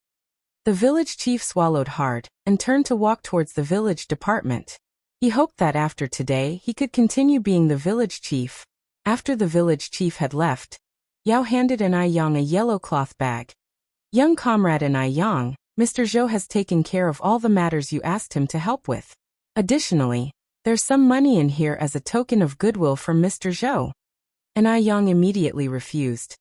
The village chief swallowed hard, and turned to walk towards the village department. He hoped that after today he could continue being the village chief. After the village chief had left, Yao handed Yang a yellow cloth bag. Young comrade Yang, Mr. Zhou has taken care of all the matters you asked him to help with. Additionally, there's some money in here as a token of goodwill from Mr. Zhou. Yang immediately refused.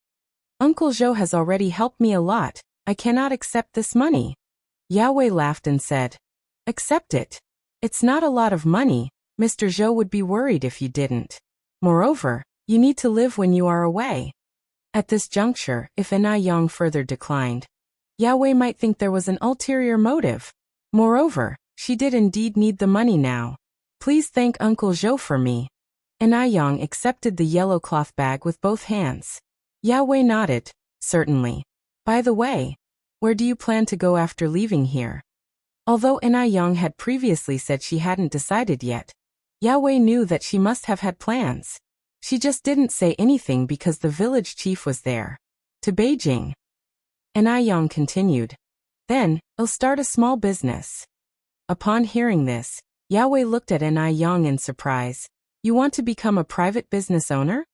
Uncle Zhou has already helped me a lot, I cannot accept this money. Yao Wei laughed and said, Accept it. It's not a lot of money, Mr. Zhou would be worried if you didn't. Moreover, you need to live when you are away. At this juncture, if Yang further declined, Yao Wei might think there was an ulterior motive. Moreover, she did indeed need the money now. Please thank Uncle Zhou for me. Yang accepted the yellow cloth bag with both hands. Yao Wei nodded, certainly. By the way, where do you plan to go after leaving here? Although Yang had previously said she hadn't decided yet, Yao Wei knew that she must have had plans. She just didn't say anything because the village chief was there. To Beijing. Yang continued. Then, I'll start a small business. Upon hearing this, Yao Wei looked at Yang in surprise. You want to become a private business owner?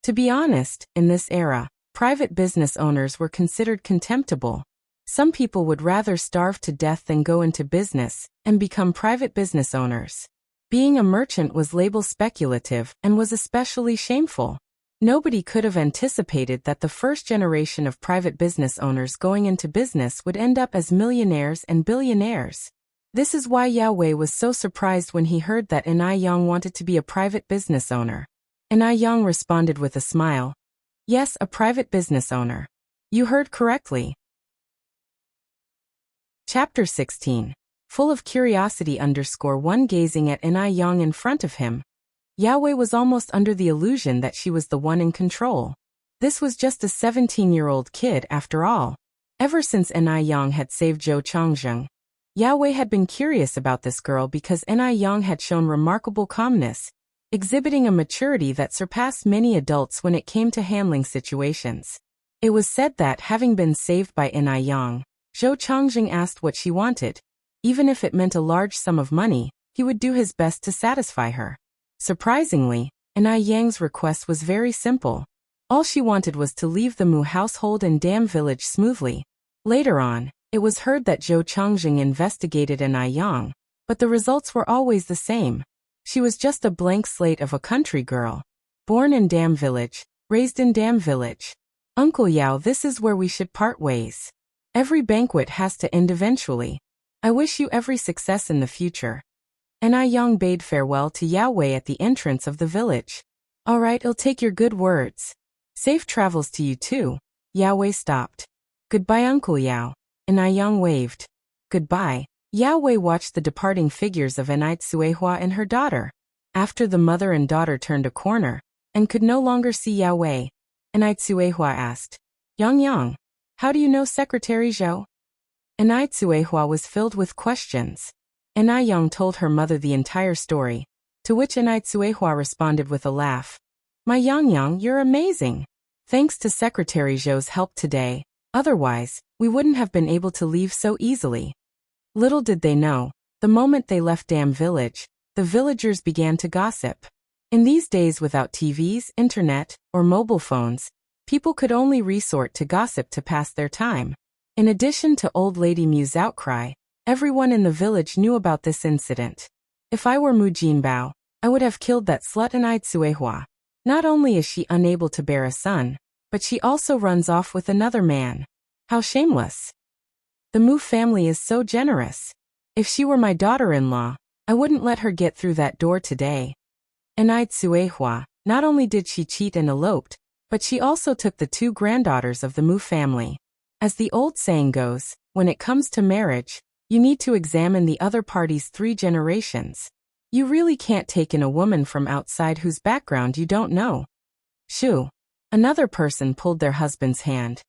To be honest, in this era, private business owners were considered contemptible. Some people would rather starve to death than go into business and become private business owners. Being a merchant was labeled speculative and was especially shameful. Nobody could have anticipated that the first generation of private business owners going into business would end up as millionaires and billionaires. This is why Yao Wei was so surprised when he heard that Anai Yang wanted to be a private business owner. Anai Yang responded with a smile. Yes, a private business owner. You heard correctly. Chapter 16. Full of curiosity _1 gazing at Anai Yang in front of him. Yao Wei was almost under the illusion that she was the one in control. This was just a 17-year-old kid after all. Ever since Anai Yang had saved Zhou Changzheng, Yao Wei had been curious about this girl because Anai Yang had shown remarkable calmness, exhibiting a maturity that surpassed many adults when it came to handling situations. It was said that, having been saved by Anai Yang, Zhou Changzheng asked what she wanted. Even if it meant a large sum of money, he would do his best to satisfy her. Surprisingly, Anai Yang's request was very simple. All she wanted was to leave the Mu household and Dam village smoothly. Later on, it was heard that Zhou Changzheng investigated Anai Yang, but the results were always the same. She was just a blank slate of a country girl. Born in Dam village, raised in Dam village. Uncle Yao, this is where we should part ways. Every banquet has to end eventually. I wish you every success in the future. Anai Yang bade farewell to Yao Wei at the entrance of the village. All right, I'll take your good words. Safe travels to you too. Yao Wei stopped. Goodbye, Uncle Yao. Anai Yang waved. Goodbye. Yao Wei watched the departing figures of Anai Tsuehua and her daughter. After the mother and daughter turned a corner, and could no longer see Yao Wei, Anai Tsuehua asked, Yang, how do you know Secretary Zhou? Anai Tsuehua was filled with questions. Anai Yang told her mother the entire story, to which Anai Tsuehua responded with a laugh. My Yang, you're amazing. Thanks to Secretary Zhou's help today, otherwise, we wouldn't have been able to leave so easily. Little did they know, the moment they left Dam village, the villagers began to gossip. In these days without TVs, internet, or mobile phones, people could only resort to gossip to pass their time. In addition to Old Lady Mu's outcry, everyone in the village knew about this incident. If I were Mu Jinbao, I would have killed that slut Anai Tsuehua. Not only is she unable to bear a son, but she also runs off with another man. How shameless. The Mu family is so generous. If she were my daughter-in-law, I wouldn't let her get through that door today. Anai Tsuehua, not only did she cheat and eloped, but she also took the 2 granddaughters of the Mu family. As the old saying goes, when it comes to marriage, you need to examine the other party's 3 generations. You really can't take in a woman from outside whose background you don't know. Shoo. Another person pulled their husband's hand.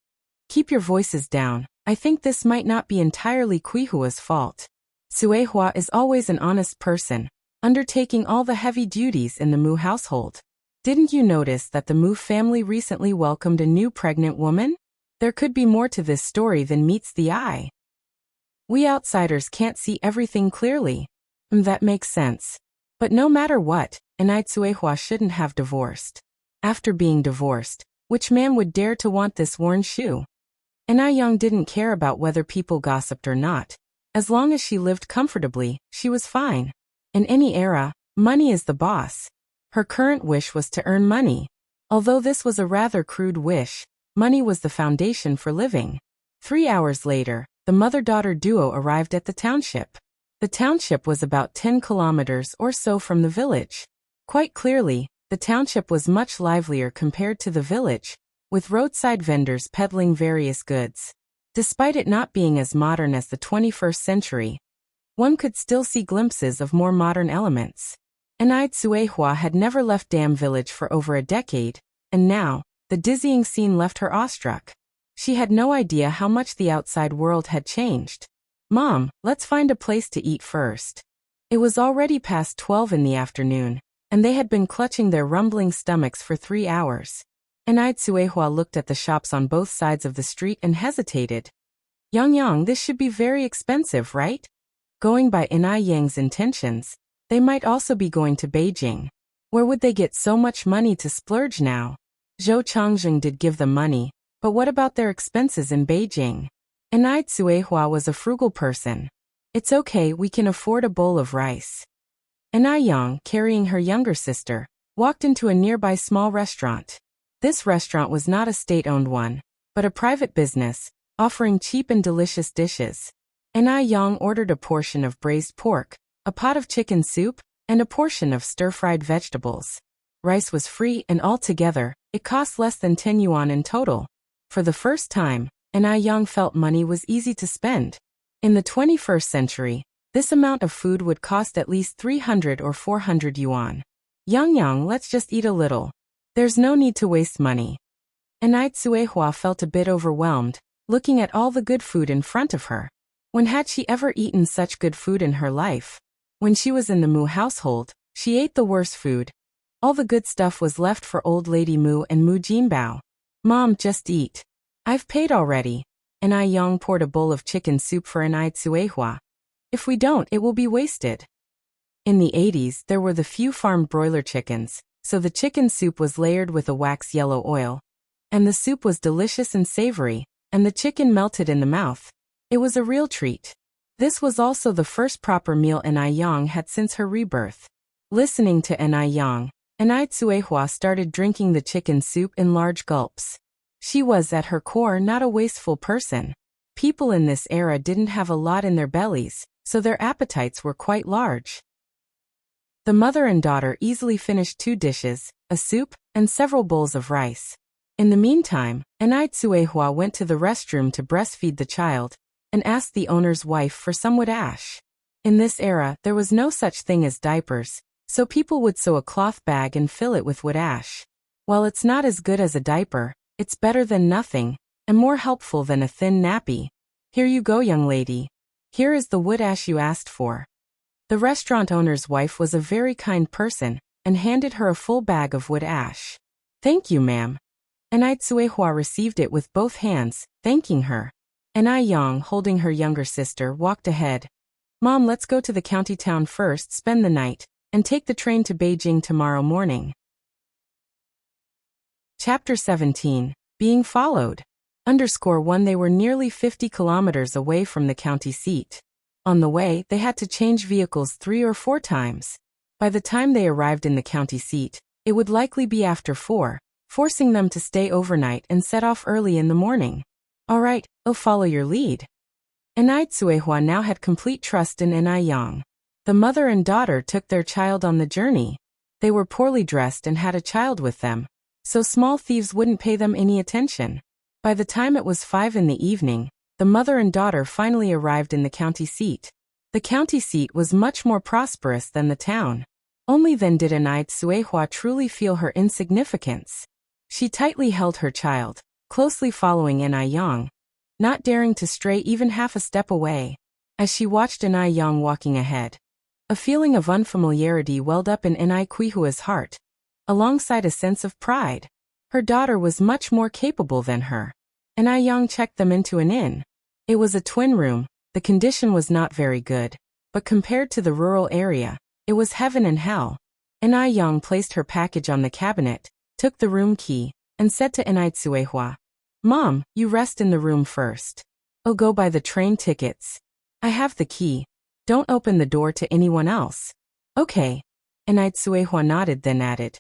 Keep your voices down. I think this might not be entirely Kuihua's fault. Tsuehua is always an honest person, undertaking all the heavy duties in the Mu household. Didn't you notice that the Mu family recently welcomed a new pregnant woman? There could be more to this story than meets the eye. We outsiders can't see everything clearly. That makes sense. But no matter what, Anai Tsuehua shouldn't have divorced. After being divorced, which man would dare to want this worn shoe? Anai Yang didn't care about whether people gossiped or not. As long as she lived comfortably, she was fine. In any era, money is the boss. Her current wish was to earn money. Although this was a rather crude wish, money was the foundation for living. 3 hours later, the mother-daughter duo arrived at the township. The township was about 10 kilometers or so from the village. Quite clearly, the township was much livelier compared to the village, with roadside vendors peddling various goods. Despite it not being as modern as the 21st century, one could still see glimpses of more modern elements. Anai Tsuehua had never left Dam village for over a decade, and now, the dizzying scene left her awestruck. She had no idea how much the outside world had changed. Mom, let's find a place to eat first. It was already past 12 in the afternoon, and they had been clutching their rumbling stomachs for 3 hours. Anai Tsuehua looked at the shops on both sides of the street and hesitated. Yang, this should be very expensive, right? Going by Anai Yang's intentions, they might also be going to Beijing. Where would they get so much money to splurge now? Zhou Changzheng did give them money, but what about their expenses in Beijing? Anai Tsuehua was a frugal person. It's okay, we can afford a bowl of rice. Anai Yang, carrying her younger sister, walked into a nearby small restaurant. This restaurant was not a state-owned one, but a private business, offering cheap and delicious dishes. Ai Yang ordered a portion of braised pork, a pot of chicken soup, and a portion of stir-fried vegetables. Rice was free, and altogether, it cost less than 10 yuan in total. For the first time, Ai Yang felt money was easy to spend. In the 21st century, this amount of food would cost at least 300 or 400 yuan. Yang, let's just eat a little. There's no need to waste money. Ai Tsuehua felt a bit overwhelmed, looking at all the good food in front of her. When had she ever eaten such good food in her life? When she was in the Mu household, she ate the worst food. All the good stuff was left for old lady Mu and Mu Jinbao. Mom, just eat. I've paid already. Ai Yang poured a bowl of chicken soup for Ai Tsuehua. If we don't, it will be wasted. In the 80s, there were the few farmed broiler chickens, so the chicken soup was layered with a wax yellow oil. And the soup was delicious and savory, and the chicken melted in the mouth. It was a real treat. This was also the first proper meal Ai Yang had since her rebirth. Listening to Ai Yang, Ai Tsuehua started drinking the chicken soup in large gulps. She was at her core not a wasteful person. People in this era didn't have a lot in their bellies, so their appetites were quite large. The mother and daughter easily finished 2 dishes, a soup, and several bowls of rice. In the meantime, Ai Tsuehua went to the restroom to breastfeed the child, and asked the owner's wife for some wood ash. In this era, there was no such thing as diapers, so people would sew a cloth bag and fill it with wood ash. While it's not as good as a diaper, it's better than nothing, and more helpful than a thin nappy. Here you go, young lady. Here is the wood ash you asked for. The restaurant owner's wife was a very kind person, and handed her a full bag of wood ash. Thank you, ma'am. Ai Tsuehua received it with both hands, thanking her. Ai Yang, holding her younger sister, walked ahead. Mom, let's go to the county town first, spend the night, and take the train to Beijing tomorrow morning. Chapter 17. Being followed. _1 They were nearly 50 kilometers away from the county seat. On the way, they had to change vehicles 3 or 4 times. By the time they arrived in the county seat, it would likely be after 4, forcing them to stay overnight and set off early in the morning. All right, I'll follow your lead. Ai Tsuehua now had complete trust in Ai Yang. The mother and daughter took their child on the journey. They were poorly dressed and had a child with them, so small thieves wouldn't pay them any attention. By the time it was 5 in the evening, the mother and daughter finally arrived in the county seat. The county seat was much more prosperous than the town. Only then did Ai Tsuehua truly feel her insignificance. She tightly held her child, closely following Ai Yang, not daring to stray even half a step away. As she watched Ai Yang walking ahead, a feeling of unfamiliarity welled up in Ai Tsuehua's heart, alongside a sense of pride. Her daughter was much more capable than her. Ai Yang checked them into an inn. It was a twin room. The condition was not very good, but compared to the rural area, it was heaven and hell. Ai Yang placed her package on the cabinet, took the room key, and said to Ai Tsuehua, Mom, you rest in the room first. I'll go buy the train tickets. I have the key. Don't open the door to anyone else. Okay. Ai Tsuehua nodded, then added,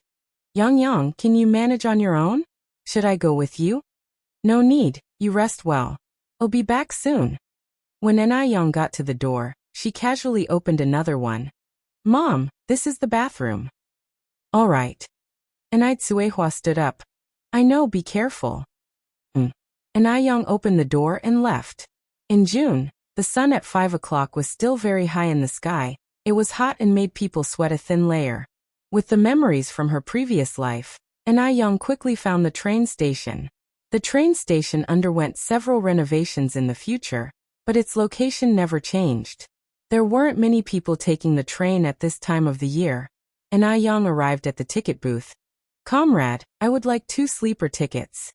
Yang, can you manage on your own? Should I go with you? No need, you rest well. I'll be back soon. When Ai Yang got to the door, she casually opened another one. Mom, this is the bathroom. All right. Ai Tsuehua stood up. I know, be careful. Ai Yang opened the door and left. In June, the sun at 5 o'clock was still very high in the sky. It was hot and made people sweat a thin layer. With the memories from her previous life, Ai Yang quickly found the train station. The train station underwent several renovations in the future, but its location never changed. There weren't many people taking the train at this time of the year. Ai Yang arrived at the ticket booth. Comrade, I would like 2 sleeper tickets.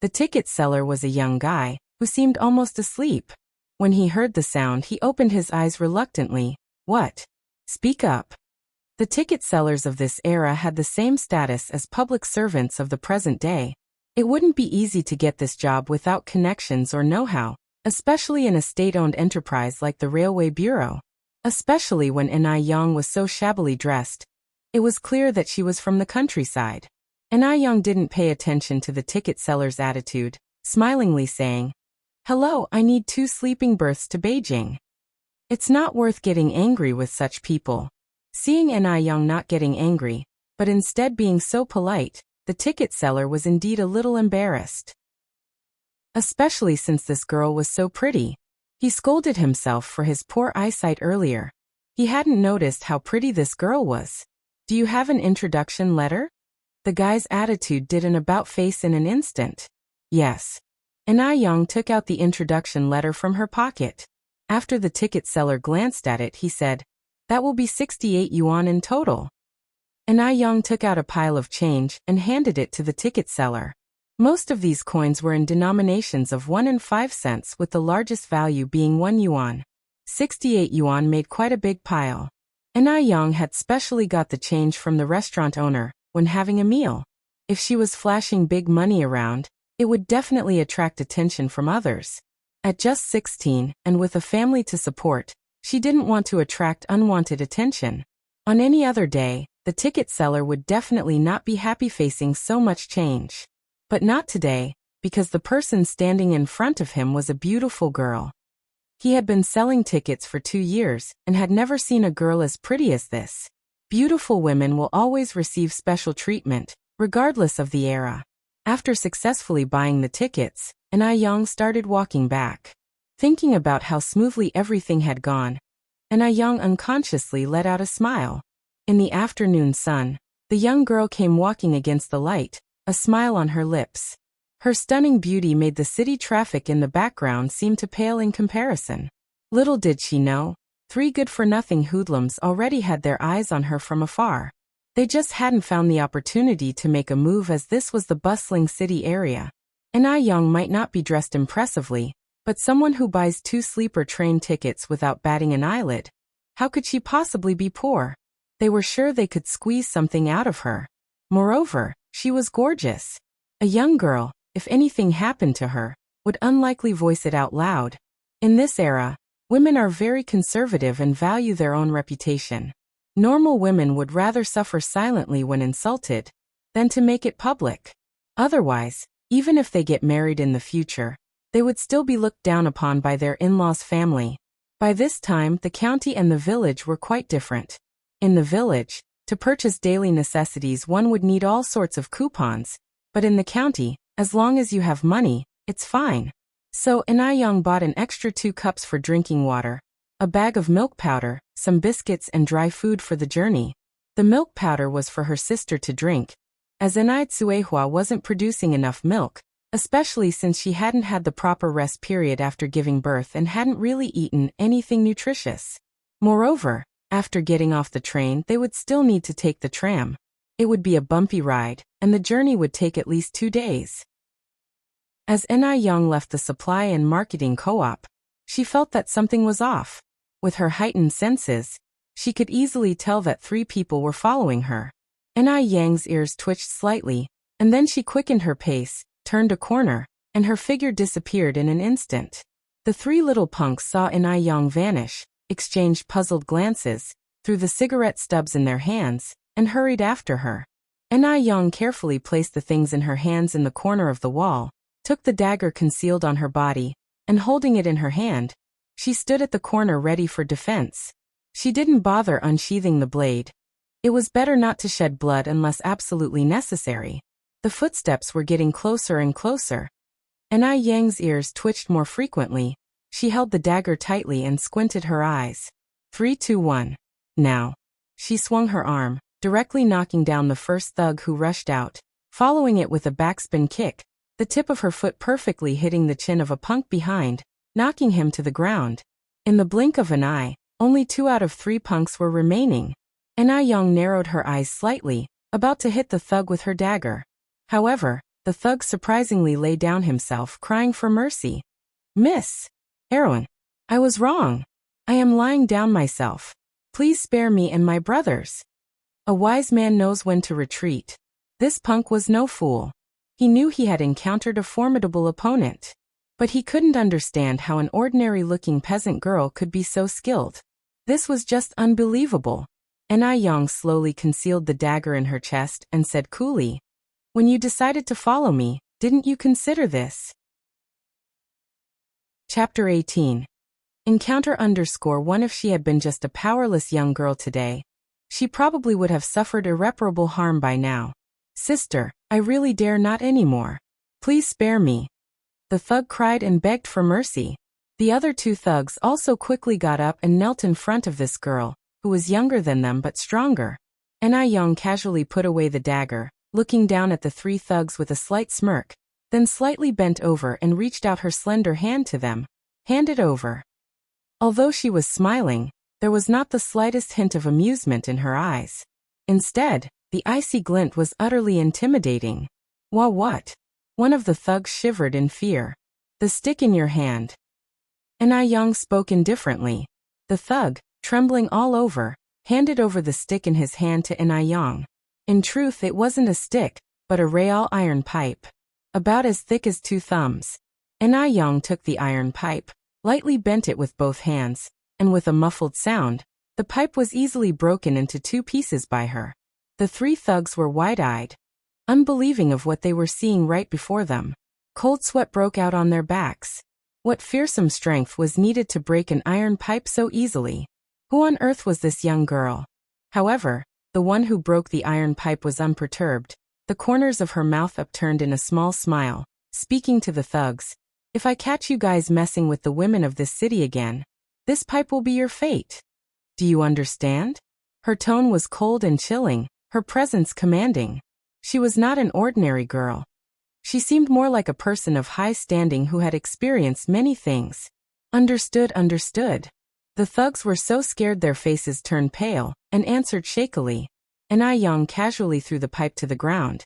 The ticket seller was a young guy, who seemed almost asleep. When he heard the sound, he opened his eyes reluctantly. What? Speak up. The ticket sellers of this era had the same status as public servants of the present day. It wouldn't be easy to get this job without connections or know-how, especially in a state-owned enterprise like the Railway Bureau. Especially when Ai Yang was so shabbily dressed. It was clear that she was from the countryside. and Ah Young didn't pay attention to the ticket seller's attitude, smilingly saying, "Hello, I need 2 sleeping berths to Beijing." It's not worth getting angry with such people. Seeing Ah Young not getting angry, but instead being so polite, the ticket seller was indeed a little embarrassed. Especially since this girl was so pretty. He scolded himself for his poor eyesight earlier. He hadn't noticed how pretty this girl was. "Do you have an introduction letter?" The guy's attitude did an about-face in an instant. Yes. Ah Young took out the introduction letter from her pocket. After the ticket seller glanced at it, he said, "That will be 68 yuan in total." Ah Young took out a pile of change and handed it to the ticket seller. Most of these coins were in denominations of 1 and 5 cents, with the largest value being 1 yuan. 68 yuan made quite a big pile. Ah Young had specially got the change from the restaurant owner when having a meal. If she was flashing big money around, it would definitely attract attention from others. At just 16, and with a family to support, she didn't want to attract unwanted attention. On any other day, the ticket seller would definitely not be happy facing so much change. But not today, because the person standing in front of him was a beautiful girl. He had been selling tickets for 2 years and had never seen a girl as pretty as this. Beautiful women will always receive special treatment, regardless of the era. After successfully buying the tickets, Ah Young started walking back. Thinking about how smoothly everything had gone, Ah Young unconsciously let out a smile. In the afternoon sun, the young girl came walking against the light, a smile on her lips. Her stunning beauty made the city traffic in the background seem to pale in comparison. Little did she know, 3 good-for-nothing hoodlums already had their eyes on her from afar. They just hadn't found the opportunity to make a move, as this was the bustling city area. Ah Young might not be dressed impressively, but someone who buys 2 sleeper train tickets without batting an eyelid, how could she possibly be poor? They were sure they could squeeze something out of her. Moreover, she was gorgeous. A young girl, if anything happened to her, would unlikely voice it out loud. In this era, women are very conservative and value their own reputation. Normal women would rather suffer silently when insulted than to make it public. Otherwise, even if they get married in the future, they would still be looked down upon by their in-laws' family. By this time, the county and the village were quite different. In the village, to purchase daily necessities one would need all sorts of coupons, but in the county, as long as you have money, it's fine. So Ah Young bought an extra 2 cups for drinking water, a bag of milk powder, some biscuits and dry food for the journey. The milk powder was for her sister to drink, as Suehua wasn't producing enough milk, especially since she hadn't had the proper rest period after giving birth and hadn't really eaten anything nutritious. Moreover, after getting off the train, they would still need to take the tram. It would be a bumpy ride, and the journey would take at least 2 days. As Ah Young left the supply and marketing co-op, she felt that something was off. With her heightened senses, she could easily tell that 3 people were following her. Ah Young's ears twitched slightly, and then she quickened her pace, turned a corner, and her figure disappeared in an instant. The 3 little punks saw Ah Young vanish, exchanged puzzled glances, threw the cigarette stubs in their hands, and hurried after her. Ah Young carefully placed the things in her hands in the corner of the wall, took the dagger concealed on her body, and holding it in her hand, she stood at the corner ready for defense. She didn't bother unsheathing the blade. It was better not to shed blood unless absolutely necessary. The footsteps were getting closer and closer. Ah Young's ears twitched more frequently. She held the dagger tightly and squinted her eyes. 3, 2, 1. Now. She swung her arm, directly knocking down the first thug who rushed out, following it with a backspin kick, the tip of her foot perfectly hitting the chin of a punk behind, knocking him to the ground. In the blink of an eye, only 2 out of 3 punks were remaining. Ah Young narrowed her eyes slightly, about to hit the thug with her dagger. However, the thug surprisingly lay down himself, crying for mercy. "Miss Heroine, I was wrong. I am lying down myself. Please spare me and my brothers." A wise man knows when to retreat. This punk was no fool. He knew he had encountered a formidable opponent. But he couldn't understand how an ordinary-looking peasant girl could be so skilled. This was just unbelievable. Ah Young slowly concealed the dagger in her chest and said coolly, When you decided to follow me, didn't you consider this? Chapter 18. Encounter _1. If she had been just a powerless young girl today, she probably would have suffered irreparable harm by now. Sister, I really dare not anymore. Please spare me. The thug cried and begged for mercy. The other two thugs also quickly got up and knelt in front of this girl, who was younger than them but stronger. Young casually put away the dagger, looking down at the three thugs with a slight smirk, then slightly bent over and reached out her slender hand to them. Hand it over. Although she was smiling, there was not the slightest hint of amusement in her eyes. Instead, the icy glint was utterly intimidating. What? One of the thugs shivered in fear. The stick in your hand. Young spoke indifferently. The thug, trembling all over, handed over the stick in his hand to Young. In truth, it wasn't a stick, but a real iron pipe. About as thick as 2 thumbs. Young took the iron pipe, lightly bent it with both hands, and with a muffled sound, the pipe was easily broken into 2 pieces by her. The 3 thugs were wide-eyed, unbelieving of what they were seeing right before them. Cold sweat broke out on their backs. What fearsome strength was needed to break an iron pipe so easily? Who on earth was this young girl? However, the one who broke the iron pipe was unperturbed, the corners of her mouth upturned in a small smile, speaking to the thugs. If I catch you guys messing with the women of this city again, this pipe will be your fate. Do you understand? Her tone was cold and chilling, her presence commanding. She was not an ordinary girl. She seemed more like a person of high standing who had experienced many things. Understood. The thugs were so scared their faces turned pale, and answered shakily. Young casually threw the pipe to the ground.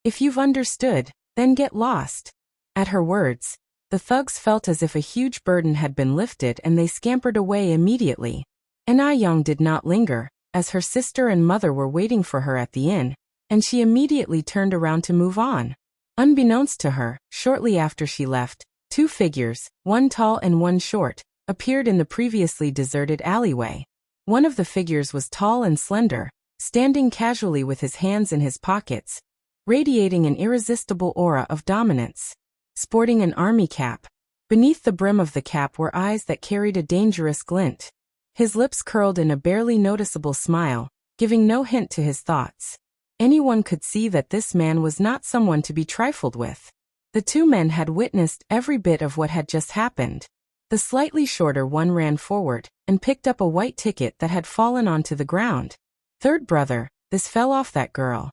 If you've understood, then get lost. At her words, the thugs felt as if a huge burden had been lifted and they scampered away immediately. Young did not linger, as her sister and mother were waiting for her at the inn, and she immediately turned around to move on. Unbeknownst to her, shortly after she left, 2 figures, one tall and one short, appeared in the previously deserted alleyway. One of the figures was tall and slender, standing casually with his hands in his pockets, radiating an irresistible aura of dominance. Sporting an army cap. Beneath the brim of the cap were eyes that carried a dangerous glint. His lips curled in a barely noticeable smile, giving no hint to his thoughts. Anyone could see that this man was not someone to be trifled with. The 2 men had witnessed every bit of what had just happened. The slightly shorter one ran forward and picked up a white ticket that had fallen onto the ground. Third brother, this fell off that girl.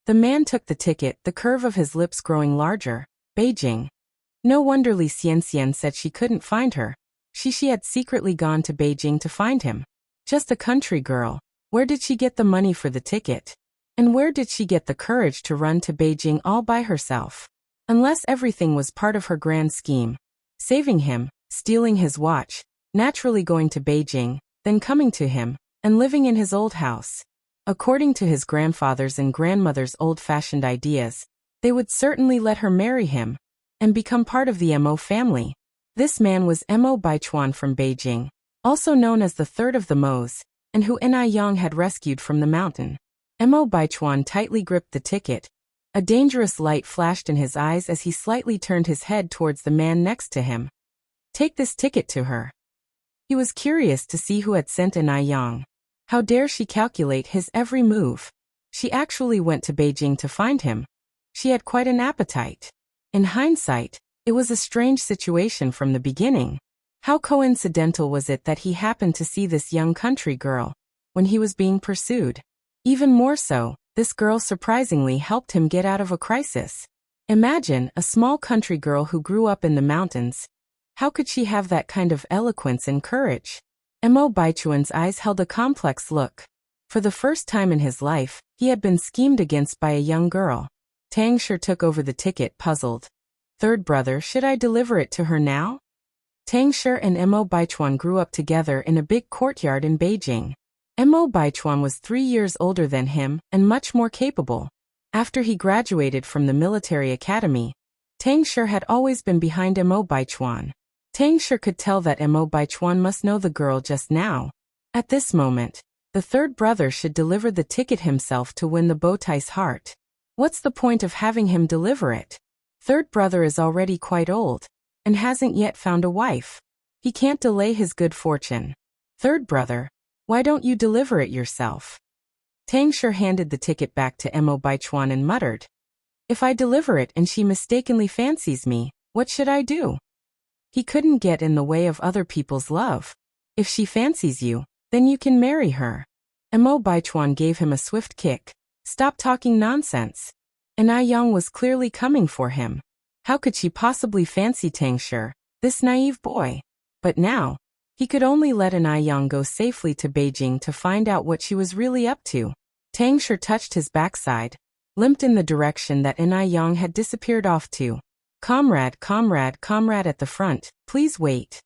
The man took the ticket, the curve of his lips growing larger. Beijing. No wonder Li Xianxian said she couldn't find her. She had secretly gone to Beijing to find him. Just a country girl. Where did she get the money for the ticket? And where did she get the courage to run to Beijing all by herself? Unless everything was part of her grand scheme. Saving him, stealing his watch, naturally going to Beijing, then coming to him, and living in his old house. According to his grandfather's and grandmother's old-fashioned ideas, they would certainly let her marry him, and become part of the Mo family. This man was Mo Baichuan from Beijing, also known as the third of the Mo's, and who Young had rescued from the mountain. Mo Baichuan tightly gripped the ticket. A dangerous light flashed in his eyes as he slightly turned his head towards the man next to him. Take this ticket to her. He was curious to see who had sent Young. How dare she calculate his every move? She actually went to Beijing to find him. She had quite an appetite. In hindsight, it was a strange situation from the beginning. How coincidental was it that he happened to see this young country girl when he was being pursued? Even more so, this girl surprisingly helped him get out of a crisis. Imagine a small country girl who grew up in the mountains. How could she have that kind of eloquence and courage? Mo Baichuan's eyes held a complex look. For the first time in his life, he had been schemed against by a young girl. Tang Shi took over the ticket, puzzled. Third brother, should I deliver it to her now? Tang Shi and Mo Baichuan grew up together in a big courtyard in Beijing. Mo Baichuan was 3 years older than him and much more capable. After he graduated from the military academy, Tang Shi had always been behind Mo Baichuan. Tang Shi could tell that Mo Baichuan must know the girl just now. At this moment, the third brother should deliver the ticket himself to win the Bowtie's heart. What's the point of having him deliver it? Third brother is already quite old and hasn't yet found a wife. He can't delay his good fortune. Third brother, why don't you deliver it yourself? Tang Shi handed the ticket back to Mo Baichuan and muttered, if I deliver it and she mistakenly fancies me, what should I do? He couldn't get in the way of other people's love. If she fancies you, then you can marry her. Mo Baichuan gave him a swift kick. Stop talking nonsense. Yang was clearly coming for him. How could she possibly fancy Tang Shi, this naive boy? But now, he could only let Yang go safely to Beijing to find out what she was really up to. Tang Shi touched his backside, limped in the direction that Yang had disappeared off to. Comrade, comrade, comrade at the front, please wait.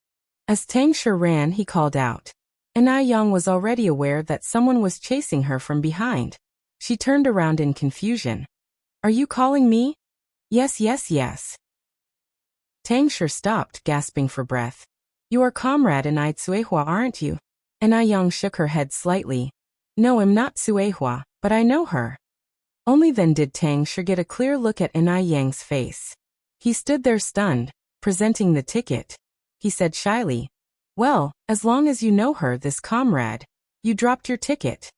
As Tang Shi ran, he called out. Yang was already aware that someone was chasing her from behind. She turned around in confusion. Are you calling me? Yes, yes, yes. Tang Shi stopped, gasping for breath. You are Comrade Cuehua, aren't you? Yang shook her head slightly. No, I'm not Cuehua, but I know her. Only then did Tang Shi get a clear look at Yang's face. He stood there stunned, presenting the ticket. He said shyly, well, as long as you know her, this comrade, you dropped your ticket.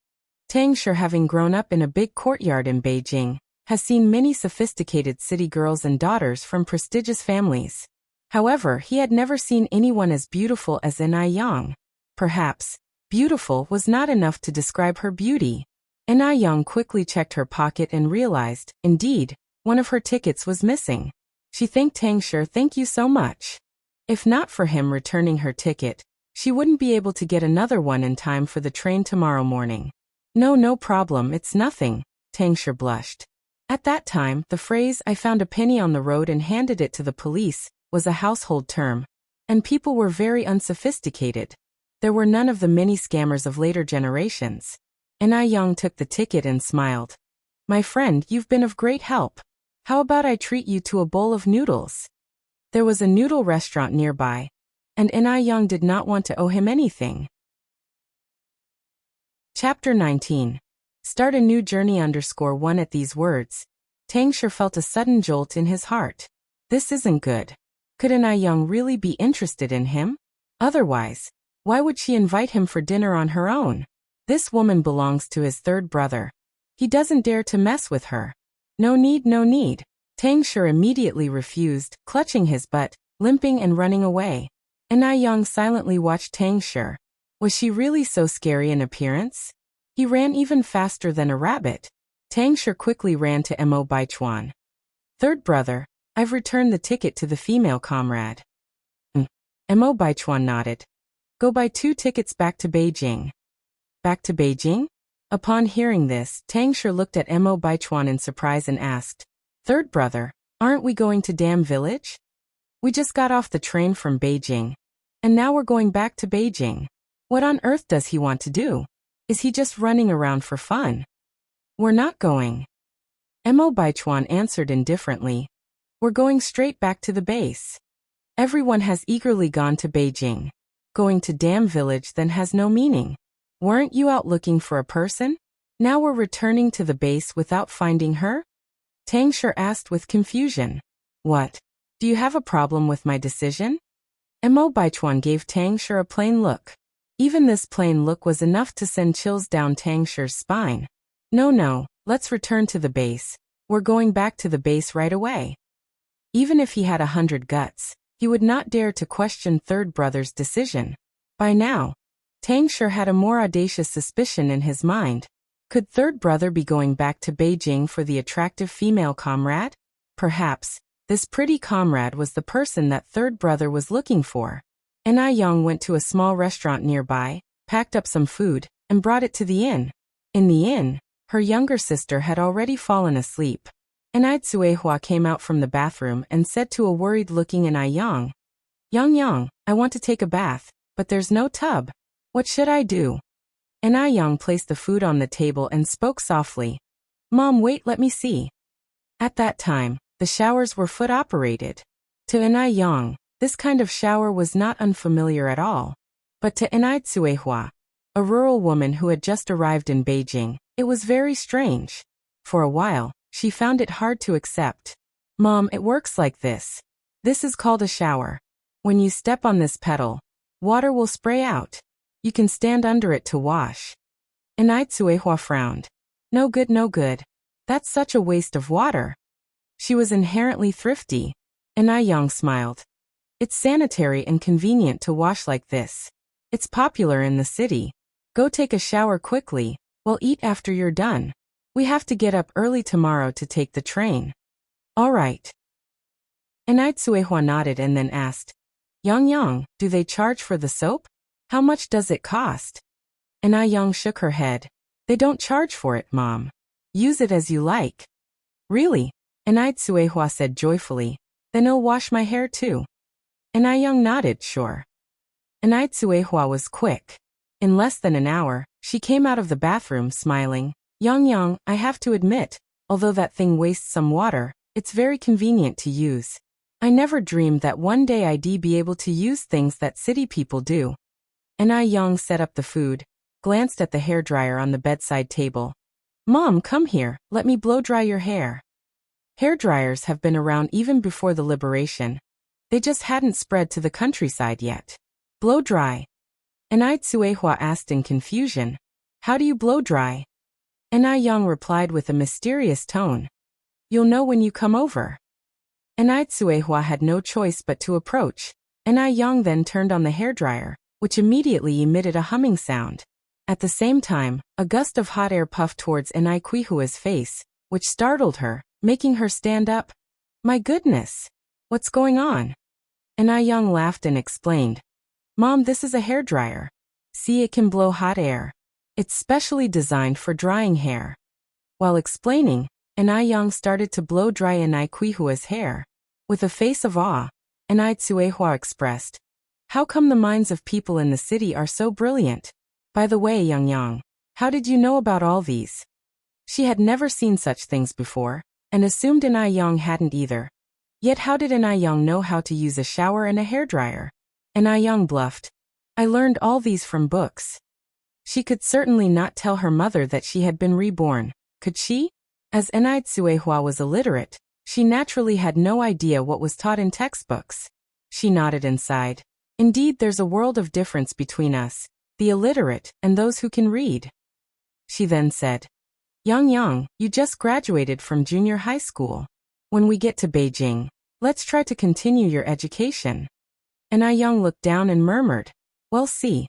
Tang Shi, having grown up in a big courtyard in Beijing, has seen many sophisticated city girls and daughters from prestigious families. However, he had never seen anyone as beautiful as Yang. Perhaps, beautiful was not enough to describe her beauty. Yang quickly checked her pocket and realized, indeed, one of her tickets was missing. She thanked Tang Shi, thank you so much. If not for him returning her ticket, she wouldn't be able to get another one in time for the train tomorrow morning. No problem, it's nothing, Tang Shi blushed. At that time, the phrase, I found a penny on the road and handed it to the police, was a household term, and people were very unsophisticated. There were none of the many scammers of later generations. Yang took the ticket and smiled. My friend, you've been of great help. How about I treat you to a bowl of noodles? There was a noodle restaurant nearby, and Yang did not want to owe him anything. Chapter 19. Start a new journey _1 At these words, Tang Shi felt a sudden jolt in his heart. This isn't good. Could Yang really be interested in him? Otherwise, why would she invite him for dinner on her own? This woman belongs to his third brother. He doesn't dare to mess with her. No need, no need. Tang Shi immediately refused, clutching his butt, limping and running away. Yang silently watched Tang Shi. Was she really so scary in appearance? He ran even faster than a rabbit. Tang Shi quickly ran to Mo Baichuan. Third brother, I've returned the ticket to the female comrade. Mo Baichuan nodded. Go buy 2 tickets back to Beijing. Back to Beijing? Upon hearing this, Tang Shi looked at Mo Baichuan in surprise and asked, Third brother, aren't we going to Dam Village? We just got off the train from Beijing, and now we're going back to Beijing. What on earth does he want to do? Is he just running around for fun? We're not going. Mo Baichuan answered indifferently. We're going straight back to the base. Everyone has eagerly gone to Beijing. Going to Dam Village then has no meaning. Weren't you out looking for a person? Now we're returning to the base without finding her? Tang Shi asked with confusion. What? Do you have a problem with my decision? Mo Baichuan gave Tang Shi a plain look. Even this plain look was enough to send chills down Tang Shi's spine. No, let's return to the base. We're going back to the base right away. Even if he had 100 guts, he would not dare to question third brother's decision. By now, Tang Shi had a more audacious suspicion in his mind. Could third brother be going back to Beijing for the attractive female comrade? Perhaps, this pretty comrade was the person that third brother was looking for. Yang went to a small restaurant nearby, packed up some food, and brought it to the inn. In the inn, her younger sister had already fallen asleep. Cuehua came out from the bathroom and said to a worried-looking Yang, Yang, I want to take a bath, but there's no tub. What should I do? Yang placed the food on the table and spoke softly. Mom, wait, let me see. At that time, the showers were foot-operated. To Yang, this kind of shower was not unfamiliar at all. But to Cuehua, a rural woman who had just arrived in Beijing, it was very strange. For a while, She found it hard to accept. Mom, it works like this. This is called a shower. When you step on this pedal, water will spray out. You can stand under it to wash. Enai Tsuehua frowned. No good, no good. That's such a waste of water. She was inherently thrifty. Enai Yang smiled. It's sanitary and convenient to wash like this. It's popular in the city. Go take a shower quickly. We'll eat after you're done. We have to get up early tomorrow to take the train. All right. Enai Tsuehua nodded and then asked, Yang, do they charge for the soap? How much does it cost? Enai Yang shook her head. They don't charge for it, Mom. Use it as you like. Really? Enai Tsuehua said joyfully. Then I'll wash my hair too. Enai Yang nodded, sure. Enai Tsuehua was quick. In less than an hour, she came out of the bathroom smiling. Yang, I have to admit, although that thing wastes some water, it's very convenient to use. I never dreamed that one day I'd be able to use things that city people do. Enai Yang set up the food, glanced at the hairdryer on the bedside table. Mom, come here, let me blow dry your hair. Hairdryers have been around even before the liberation. They just hadn't spread to the countryside yet. Blow dry. Enai Tsuehua asked in confusion. How do you blow dry? Enai Yang replied with a mysterious tone. You'll know when you come over. Enai Tsuehua had no choice but to approach. Enai Yang then turned on the hairdryer, which immediately emitted a humming sound. At the same time, a gust of hot air puffed towards Enai Tsuehua's face, which startled her, making her stand up. My goodness! What's going on? Enai Yang laughed and explained. Mom, this is a hairdryer. See, it can blow hot air. It's specially designed for drying hair. While explaining, Enai Yang started to blow dry Enai Tsuehua's hair. With a face of awe, Enai Tsuehua expressed, how come the minds of people in the city are so brilliant? By the way, Yang, how did you know about all these? She had never seen such things before, and assumed Enai Yang hadn't either. Yet how did Enai Yang know how to use a shower and a hairdryer? Enai Yang bluffed. I learned all these from books. She could certainly not tell her mother that she had been reborn, could she? As Enai Tsuehua was illiterate, she naturally had no idea what was taught in textbooks. She nodded and sighed. Indeed, there's a world of difference between us, the illiterate, and those who can read. She then said, Yang, you just graduated from junior high school. When we get to Beijing, let's try to continue your education. Enai Yang looked down and murmured, well, see.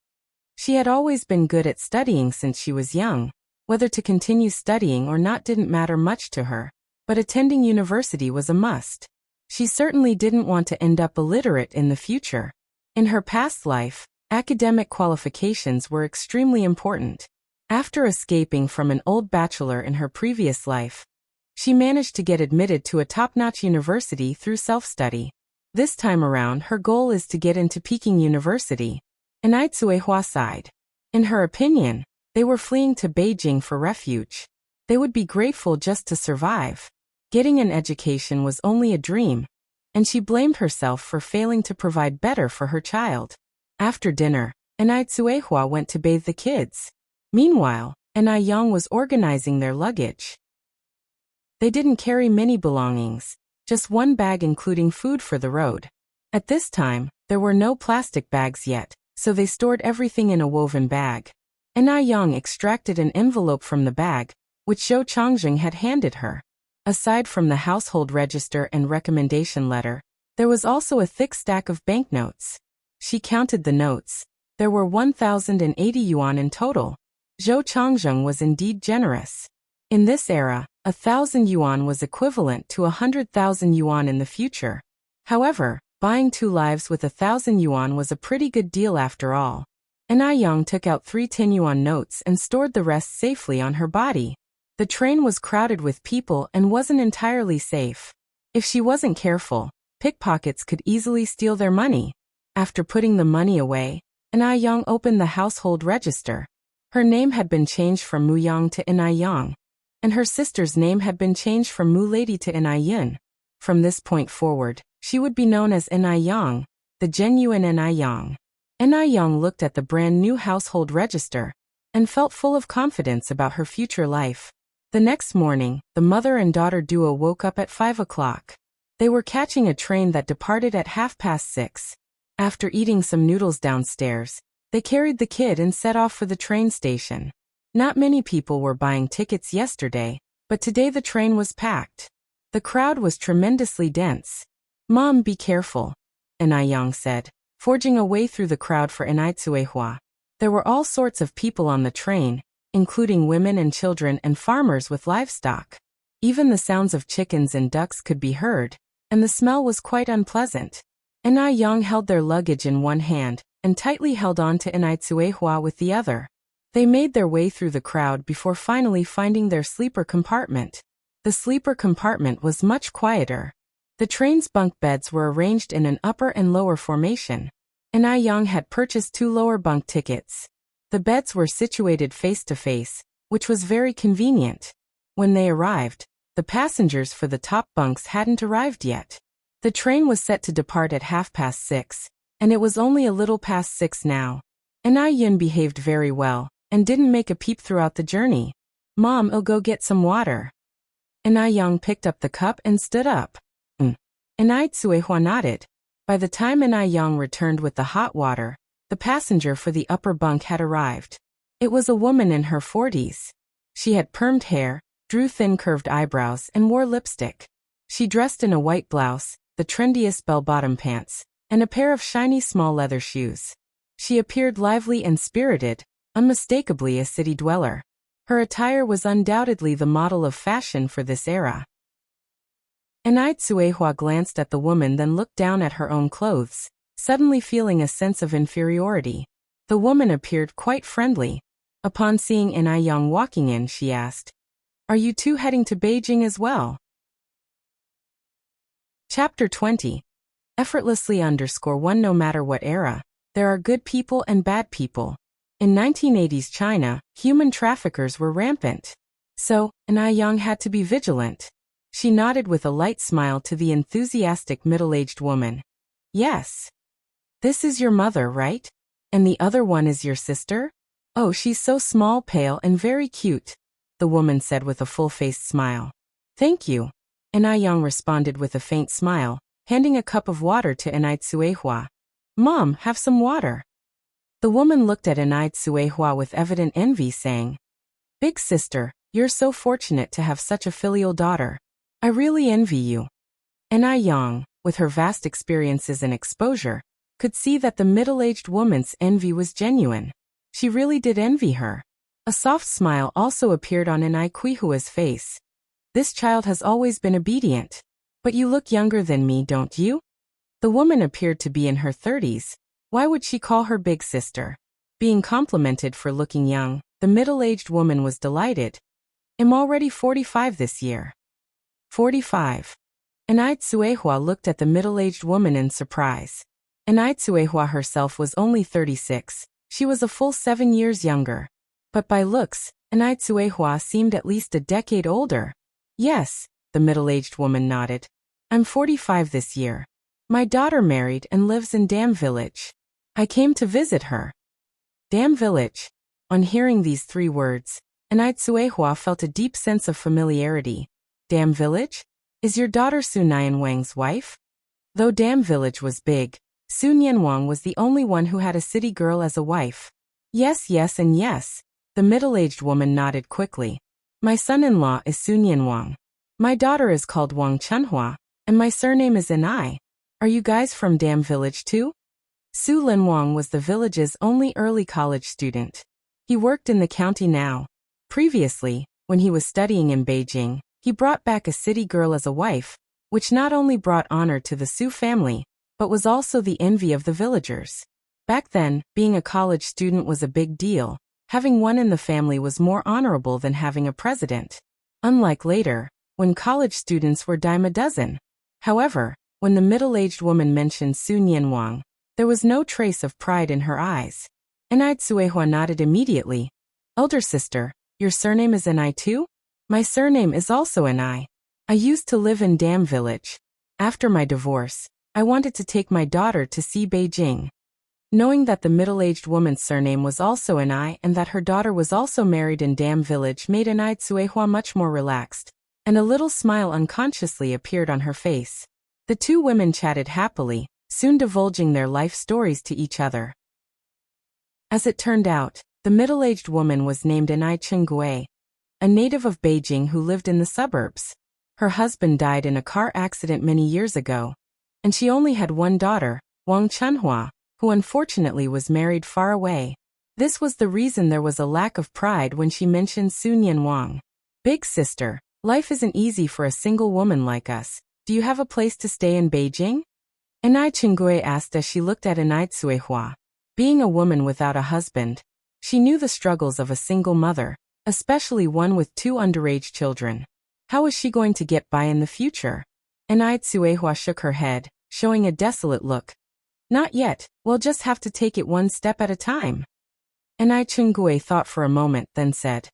She had always been good at studying since she was young. Whether to continue studying or not didn't matter much to her, but attending university was a must. She certainly didn't want to end up illiterate in the future. In her past life, academic qualifications were extremely important. After escaping from an old bachelor in her previous life, she managed to get admitted to a top-notch university through self-study. This time around, her goal is to get into Peking University. Enai Tsuehua sighed. In her opinion, they were fleeing to Beijing for refuge. They would be grateful just to survive. Getting an education was only a dream, and she blamed herself for failing to provide better for her child. After dinner, Enai Tsuehua went to bathe the kids. Meanwhile, Enai Yang was organizing their luggage. They didn't carry many belongings, just one bag including food for the road. At this time, there were no plastic bags yet, so they stored everything in a woven bag. Enai Yang extracted an envelope from the bag, which Zhou Changjing had handed her. Aside from the household register and recommendation letter, there was also a thick stack of banknotes. She counted the notes. There were 1,080 yuan in total. Zhou Changjing was indeed generous. In this era, 1,000 yuan was equivalent to 100,000 yuan in the future. However, buying 2 lives with 1,000 yuan was a pretty good deal after all. Enai Yang took out 3 10 yuan notes and stored the rest safely on her body. The train was crowded with people and wasn't entirely safe. If she wasn't careful, pickpockets could easily steal their money. After putting the money away, Enai Yang opened the household register. Her name had been changed from Mu Yang to Enai Yang, and her sister's name had been changed from Mu Lady to Enai Yin. From this point forward, she would be known as Enai Yang, the genuine Enai Yang. Enai Yang looked at the brand new household register and felt full of confidence about her future life. The next morning, the mother and daughter duo woke up at 5 o'clock. They were catching a train that departed at 6:30. After eating some noodles downstairs, they carried the kid and set off for the train station. Not many people were buying tickets yesterday, but today the train was packed. The crowd was tremendously dense. "Mom, be careful," Yang said, forging a way through the crowd for Tsuehua. There were all sorts of people on the train, including women and children and farmers with livestock. Even the sounds of chickens and ducks could be heard, and the smell was quite unpleasant. Yang held their luggage in one hand and tightly held on to Tsuehua with the other. They made their way through the crowd before finally finding their sleeper compartment. The sleeper compartment was much quieter. The train's bunk beds were arranged in an upper and lower formation. Yang had purchased 2 lower bunk tickets. The beds were situated face to face, which was very convenient. When they arrived, the passengers for the top bunks hadn't arrived yet. The train was set to depart at 6:30, and it was only a little past 6 now. Yun behaved very well, and didn't make a peep throughout the journey. "Mom, I'll go get some water." Yang picked up the cup and stood up. Tsuehua nodded. By the time Yang returned with the hot water, the passenger for the upper bunk had arrived. It was a woman in her 40s. She had permed hair, drew thin curved eyebrows, and wore lipstick. She dressed in a white blouse, the trendiest bell-bottom pants, and a pair of shiny small leather shoes. She appeared lively and spirited, unmistakably a city dweller. Her attire was undoubtedly the model of fashion for this era. Tsuehua glanced at the woman, then looked down at her own clothes, suddenly feeling a sense of inferiority. The woman appeared quite friendly. Upon seeing Yang walking in, she asked, "Are you two heading to Beijing as well?" Chapter 20. Effortlessly _1 No matter what era, there are good people and bad people. In 1980s China, human traffickers were rampant. So, Yang had to be vigilant. She nodded with a light smile to the enthusiastic middle-aged woman. "Yes. This is your mother, right? And the other one is your sister? Oh, she's so small, pale, and very cute," the woman said with a full-faced smile. "Thank you," Yang responded with a faint smile, handing a cup of water to Tsuehua. "Mom, have some water." The woman looked at Tsuehua with evident envy, saying, "Big sister, you're so fortunate to have such a filial daughter. I really envy you." Yang, with her vast experiences and exposure, could see that the middle-aged woman's envy was genuine. She really did envy her. A soft smile also appeared on Tsuehua's face. "This child has always been obedient. But you look younger than me, don't you?" The woman appeared to be in her 30s. Why would she call her big sister? Being complimented for looking young, the middle-aged woman was delighted. "I'm already 45 this year." 45. Tsuehua looked at the middle-aged woman in surprise. Tsuehua herself was only 36. She was a full 7 years younger. But by looks, Tsuehua seemed at least a decade older. "Yes," the middle-aged woman nodded. "I'm 45 this year. My daughter married and lives in Dam Village. I came to visit her." Dam Village. On hearing these 3 words, Tsuehua felt a deep sense of familiarity. Dam Village? Is your daughter Su Nianwang's wife? Though Dam Village was big, Su Nianwang was the only one who had a city girl as a wife. Yes, and yes. The middle-aged woman nodded quickly. "My son-in-law is Su Nianwang. My daughter is called Wang Chunhua, and my surname is Ai. Are you guys from Dam Village too?" Su Linwang was the village's only early college student. He worked in the county now. Previously, when he was studying in Beijing, he brought back a city girl as a wife, which not only brought honor to the Su family, but was also the envy of the villagers. Back then, being a college student was a big deal. Having one in the family was more honorable than having a president. Unlike later, when college students were dime a dozen. However, when the middle-aged woman mentioned Su Nianwang, there was no trace of pride in her eyes. Tsuehua nodded immediately. "Elder sister, your surname is Ai too?" "My surname is also Ai. I used to live in Dam Village. After my divorce, I wanted to take my daughter to see Beijing." Knowing that the middle-aged woman's surname was also Enai and that her daughter was also married in Dam village made Enai Tsuehua much more relaxed, and a little smile unconsciously appeared on her face. The two women chatted happily, soon divulging their life stories to each other. As it turned out, the middle-aged woman was named Enai Chengui, a native of Beijing who lived in the suburbs. Her husband died in a car accident many years ago, and she only had one daughter, Wang Chunhua, who unfortunately was married far away. This was the reason there was a lack of pride when she mentioned Su Nian Wang. Big sister, life isn't easy for a single woman like us. Do you have a place to stay in Beijing? Enai Chengui asked as she looked at Enai Tsuehua. Being a woman without a husband, she knew the struggles of a single mother, especially one with two underage children. How was she going to get by in the future? Enai Tsuehua shook her head, showing a desolate look. Not yet, we'll just have to take it one step at a time. Enai Chengui thought for a moment, then said,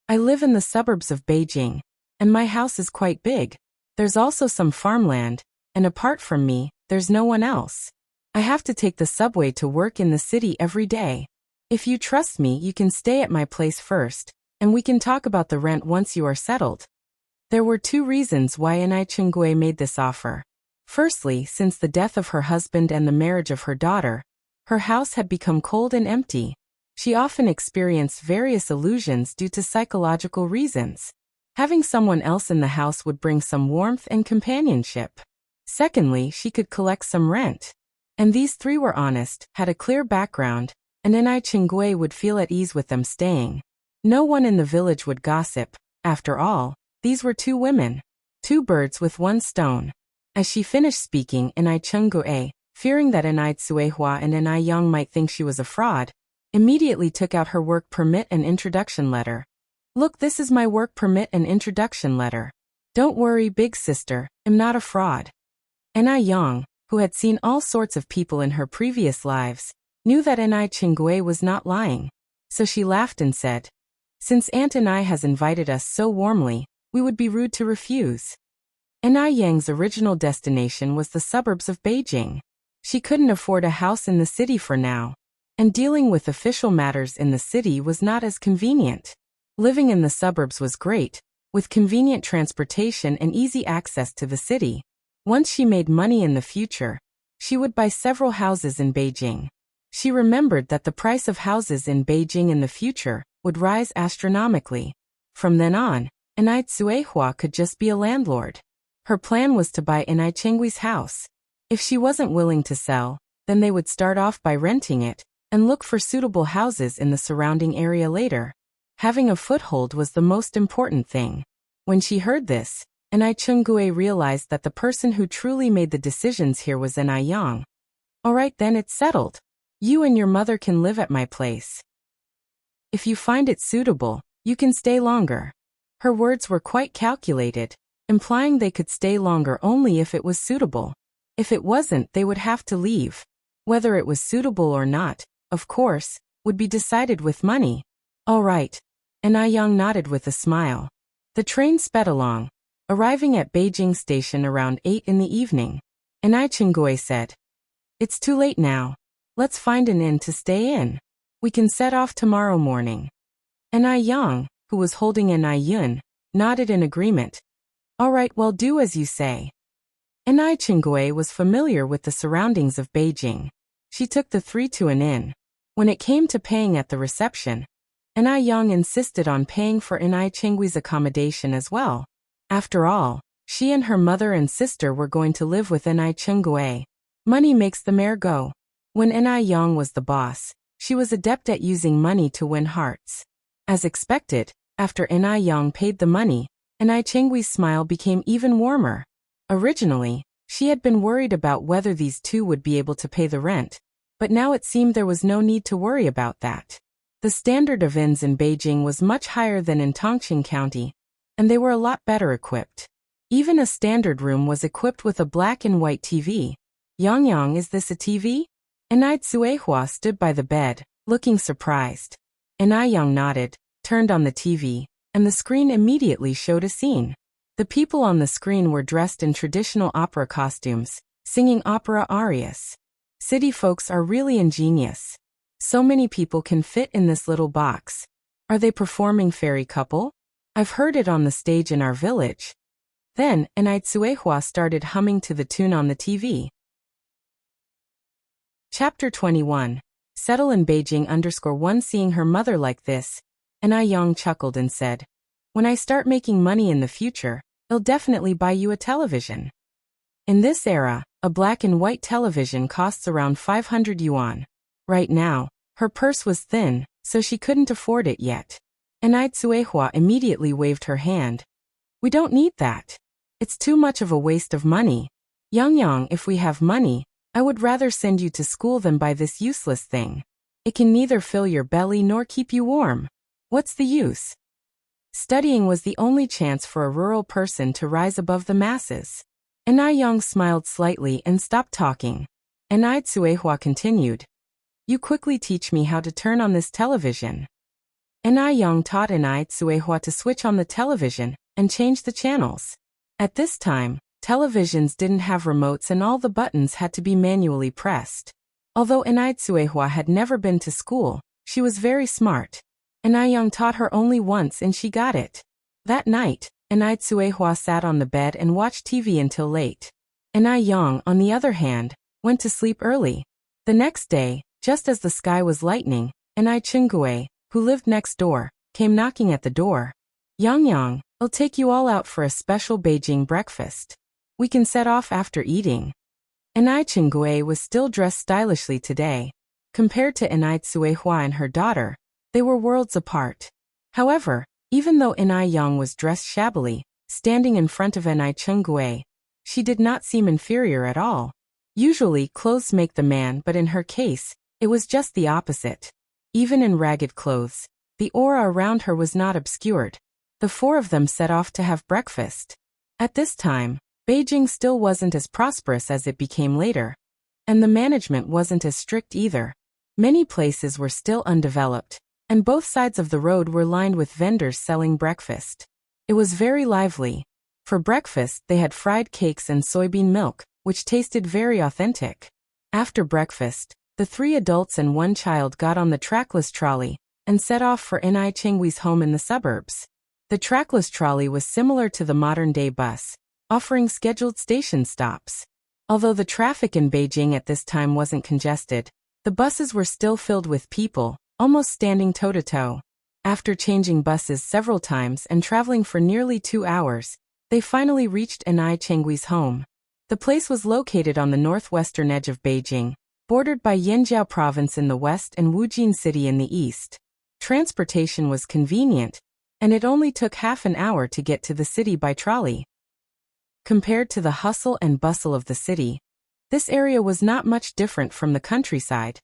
I live in the suburbs of Beijing, and my house is quite big. There's also some farmland, and apart from me, there's no one else. I have to take the subway to work in the city every day. If you trust me, you can stay at my place first, and we can talk about the rent once you are settled. There were two reasons why Enai Chengui made this offer. Firstly, since the death of her husband and the marriage of her daughter, her house had become cold and empty. She often experienced various illusions due to psychological reasons. Having someone else in the house would bring some warmth and companionship. Secondly, she could collect some rent. And these three were honest, had a clear background, and Enai Chengui would feel at ease with them staying. No one in the village would gossip. After all, these were two women. Two birds with one stone. As she finished speaking, Enai Chengui, fearing that Enai Tsuehua and Enai Yang might think she was a fraud, immediately took out her work permit and introduction letter. Look, this is my work permit and introduction letter. Don't worry, big sister, I'm not a fraud. Enai Yang, who had seen all sorts of people in her previous lives, knew that Enai Chengui was not lying. So she laughed and said, Since Aunt Enai has invited us so warmly, we would be rude to refuse. Enai Yang's original destination was the suburbs of Beijing. She couldn't afford a house in the city for now, and dealing with official matters in the city was not as convenient. Living in the suburbs was great, with convenient transportation and easy access to the city. Once she made money in the future, she would buy several houses in Beijing. She remembered that the price of houses in Beijing in the future would rise astronomically. From then on, Enai Tsuehua could just be a landlord. Her plan was to buy Enai Chengui's house. If she wasn't willing to sell, then they would start off by renting it, and look for suitable houses in the surrounding area later. Having a foothold was the most important thing. When she heard this, Enai Chengui realized that the person who truly made the decisions here was Enai Yang. Alright then, it's settled. You and your mother can live at my place. If you find it suitable, you can stay longer. Her words were quite calculated, implying they could stay longer only if it was suitable. If it wasn't, they would have to leave. Whether it was suitable or not, of course, would be decided with money. All right. Enai Yang nodded with a smile. The train sped along, arriving at Beijing Station around 8 in the evening. Enai Chengui said, It's too late now. Let's find an inn to stay in. We can set off tomorrow morning. Enai Yang, who was holding Enai Yun, nodded in agreement. All right, well, do as you say. Enai Chengui was familiar with the surroundings of Beijing. She took the three to an inn. When it came to paying at the reception, Enai Yang insisted on paying for Enai Chengui's accommodation as well. After all, she and her mother and sister were going to live with Enai Chengui. Money makes the mare go. When Enai Yang was the boss, she was adept at using money to win hearts. As expected, after Enai Yang paid the money, Enai Chengui's smile became even warmer. Originally, she had been worried about whether these two would be able to pay the rent, but now it seemed there was no need to worry about that. The standard of inns in Beijing was much higher than in Tongqing County, and they were a lot better equipped. Even a standard room was equipped with a black and white TV. Yang, is this a TV? Enai Tsuehua stood by the bed, looking surprised. Enai Yang nodded, turned on the TV, and the screen immediately showed a scene. The people on the screen were dressed in traditional opera costumes, singing opera arias. City folks are really ingenious. So many people can fit in this little box. Are they performing fairy couple? I've heard it on the stage in our village. Then, Anaitsuehua started humming to the tune on the TV. Chapter 21. Settle in Beijing _1. Seeing her mother like this, Yang chuckled and said, when I start making money in the future, I'll definitely buy you a television. In this era, a black and white television costs around 500 yuan. Right now, her purse was thin, so she couldn't afford it yet. Anaitsuehua immediately waved her hand. We don't need that. It's too much of a waste of money. Yang, if we have money, I would rather send you to school than buy this useless thing. It can neither fill your belly nor keep you warm. What's the use? Studying was the only chance for a rural person to rise above the masses. Yang smiled slightly and stopped talking. Anaitsuehua continued. You quickly teach me how to turn on this television. Yang taught Anaitsuehua to switch on the television and change the channels. At this time, televisions didn't have remotes and all the buttons had to be manually pressed. Although Anaitsuehua had never been to school, she was very smart. Yang taught her only once and she got it. That night, Anaitsuehua sat on the bed and watched TV until late. Yang, on the other hand, went to sleep early. The next day, just as the sky was lightening, Chungue, who lived next door, came knocking at the door. Yang, I'll take you all out for a special Beijing breakfast. We can set off after eating. Chungue was still dressed stylishly today. Compared to Anaitsuehua and her daughter, they were worlds apart. However, even though Yang was dressed shabbily, standing in front of Chungue, she did not seem inferior at all. Usually clothes make the man, but in her case, it was just the opposite. Even in ragged clothes, the aura around her was not obscured. The four of them set off to have breakfast. At this time, Beijing still wasn't as prosperous as it became later. And the management wasn't as strict either. Many places were still undeveloped, and both sides of the road were lined with vendors selling breakfast. It was very lively. For breakfast, they had fried cakes and soybean milk, which tasted very authentic. After breakfast, the 3 adults and 1 child got on the trackless trolley and set off for Chungue's home in the suburbs. The trackless trolley was similar to the modern-day bus, offering scheduled station stops. Although the traffic in Beijing at this time wasn't congested, the buses were still filled with people, almost standing toe-to-toe. After changing buses several times and traveling for nearly 2 hours, they finally reached Chungue's home. The place was located on the northwestern edge of Beijing, bordered by Yanjiao province in the west and Wujin city in the east. Transportation was convenient, and it only took half an hour to get to the city by trolley. Compared to the hustle and bustle of the city, this area was not much different from the countryside,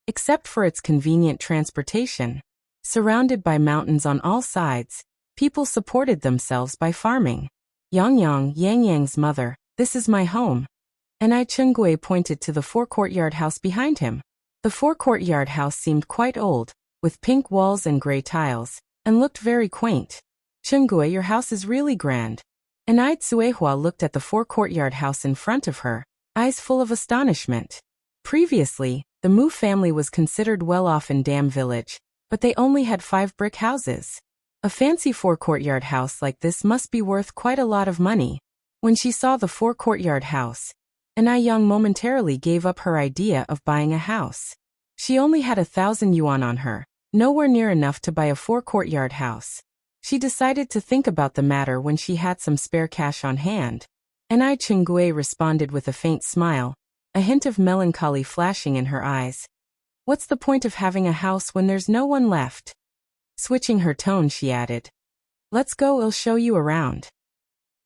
except for its convenient transportation. Surrounded by mountains on all sides, people supported themselves by farming. Yang, mother, this is my home. Chungue pointed to the 4-courtyard house behind him. The 4-courtyard house seemed quite old, with pink walls and gray tiles, and looked very quaint. Chungue, your house is really grand. Chungue looked at the 4-courtyard house in front of her, eyes full of astonishment. Previously, the Mu family was considered well off in Dam Village, but they only had 5 brick houses. A fancy 4-courtyard house like this must be worth quite a lot of money. When she saw the 4-courtyard house, Yang momentarily gave up her idea of buying a house. She only had 1,000 yuan on her, nowhere near enough to buy a 4-courtyard house. She decided to think about the matter when she had some spare cash on hand. Chungue responded with a faint smile, a hint of melancholy flashing in her eyes. What's the point of having a house when there's no one left? Switching her tone, she added, let's go, I'll show you around.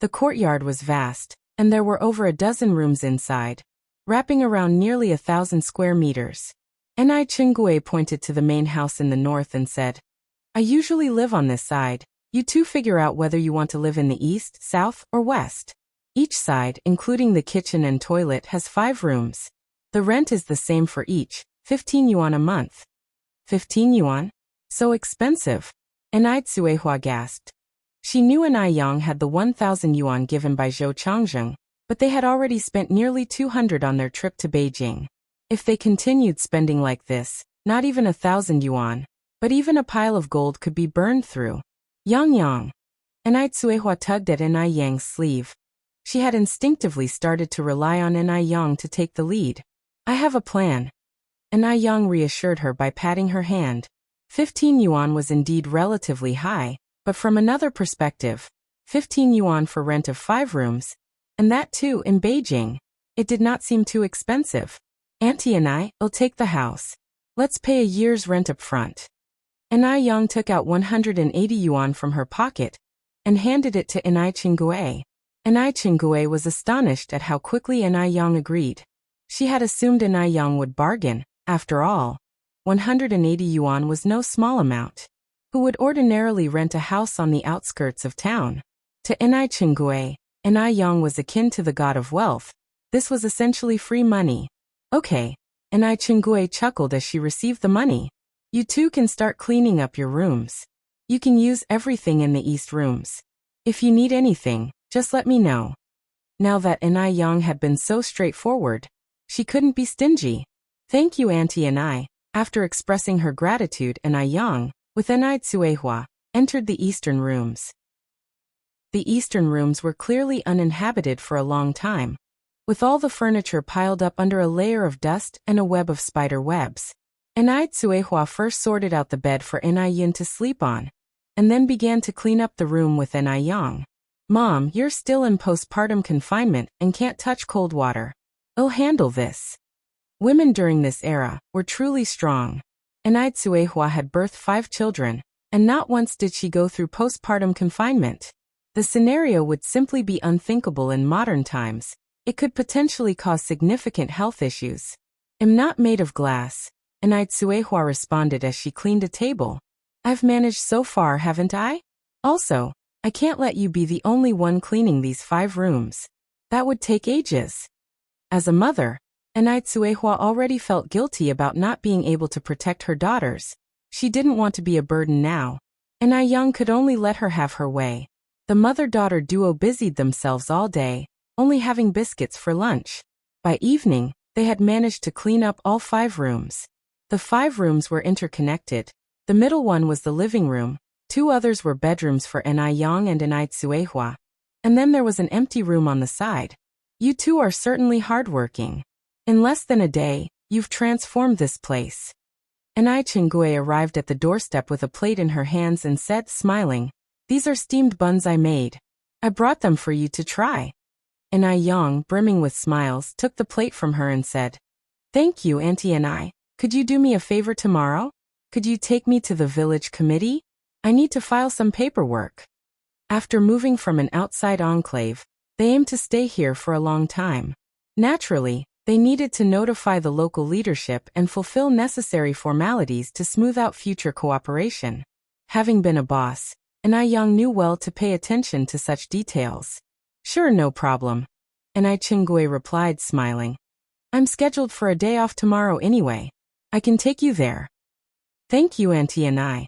The courtyard was vast, and there were over a dozen rooms inside, wrapping around nearly 1,000 square meters. Chungue pointed to the main house in the north and said, I usually live on this side. You two figure out whether you want to live in the east, south, or west. Each side, including the kitchen and toilet, has 5 rooms. The rent is the same for each, 15 yuan a month. 15 yuan? So expensive. Anaitsuehua gasped. She knew Yang had the 1,000 yuan given by Zhou Changzheng, but they had already spent nearly 200 on their trip to Beijing. If they continued spending like this, not even 1,000 yuan, but even a pile of gold could be burned through. Yang. Enai Tsuehua tugged at Enai Yang's sleeve. She had instinctively started to rely on Enai Yang to take the lead. I have a plan. Enai Yang reassured her by patting her hand. 15 yuan was indeed relatively high, but from another perspective, 15 yuan for rent of 5 rooms, and that too in Beijing, it did not seem too expensive. Auntie and I'll take the house. Let's pay a year's rent up front. Enai Yang took out 180 yuan from her pocket and handed it to Enai Qinggui. Enai Qinggui was astonished at how quickly Enai Yang agreed. She had assumed Enai Yang would bargain. After all, 180 yuan was no small amount. Who would ordinarily rent a house on the outskirts of town? To Enai Qinggui, Enai Yang was akin to the god of wealth. This was essentially free money. Okay, Enai Qinggui chuckled as she received the money. You two can start cleaning up your rooms. You can use everything in the east rooms. If you need anything, just let me know. Now that Enai Yang had been so straightforward, she couldn't be stingy. Thank you, Auntie Enai. After expressing her gratitude, Enai Yang, with Enai Tsuehua, entered the eastern rooms. The eastern rooms were clearly uninhabited for a long time, with all the furniture piled up under a layer of dust and a web of spider webs. Enai Tsuehua first sorted out the bed for Enai Yin to sleep on, and then began to clean up the room with Enai Yang. Mom, you're still in postpartum confinement and can't touch cold water. I'll handle this. Women during this era were truly strong. Enai Tsuehua had birthed 5 children, and not once did she go through postpartum confinement. The scenario would simply be unthinkable in modern times. It could potentially cause significant health issues. I'm not made of glass, Enai Tsuehua responded as she cleaned a table. I've managed so far, haven't I? Also, I can't let you be the only one cleaning these 5 rooms. That would take ages. As a mother, Enai Tsuehua already felt guilty about not being able to protect her daughters. She didn't want to be a burden now. Enai Yang could only let her have her way. The mother-daughter duo busied themselves all day, only having biscuits for lunch. By evening, they had managed to clean up all 5 rooms. The 5 rooms were interconnected. The middle one was the living room, 2 others were bedrooms for Enai Yang and Enai Tsuehua, and then there was an empty room on the side. You two are certainly hardworking. In less than a day, you've transformed this place. Enai Qinggui arrived at the doorstep with a plate in her hands and said, smiling, these are steamed buns I made. I brought them for you to try. Enai Yang, brimming with smiles, took the plate from her and said, thank you, Auntie Enai. Could you do me a favor tomorrow? Could you take me to the village committee? I need to file some paperwork. After moving from an outside enclave, they aimed to stay here for a long time. Naturally, they needed to notify the local leadership and fulfill necessary formalities to smooth out future cooperation. Having been a boss, Enai Yang knew well to pay attention to such details. Sure, no problem. Enai Qinggui replied, smiling. I'm scheduled for a day off tomorrow anyway. I can take you there. Thank you, Auntie Enai.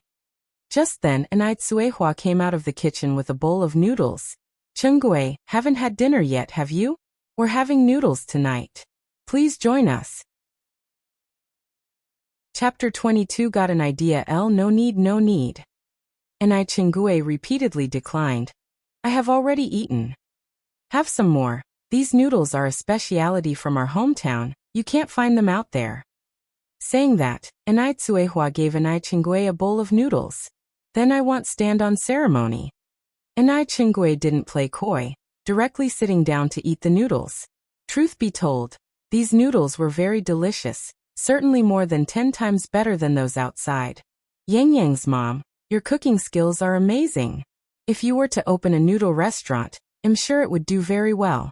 Just then, Enai Tsuehua came out of the kitchen with a bowl of noodles. Qinggui, haven't had dinner yet, have you? We're having noodles tonight. Please join us. Chapter 22. Got an idea? No need. Enai Qinggui repeatedly declined. I have already eaten. Have some more. These noodles are a specialty from our hometown. You can't find them out there. Saying that, Enai Tsuehua gave Enai Qinggui a bowl of noodles. Then I want stand on ceremony. Enai Qinggui didn't play coy, directly sitting down to eat the noodles. Truth be told, these noodles were very delicious, certainly more than 10 times better than those outside. Yang's mom, your cooking skills are amazing. If you were to open a noodle restaurant, I'm sure it would do very well.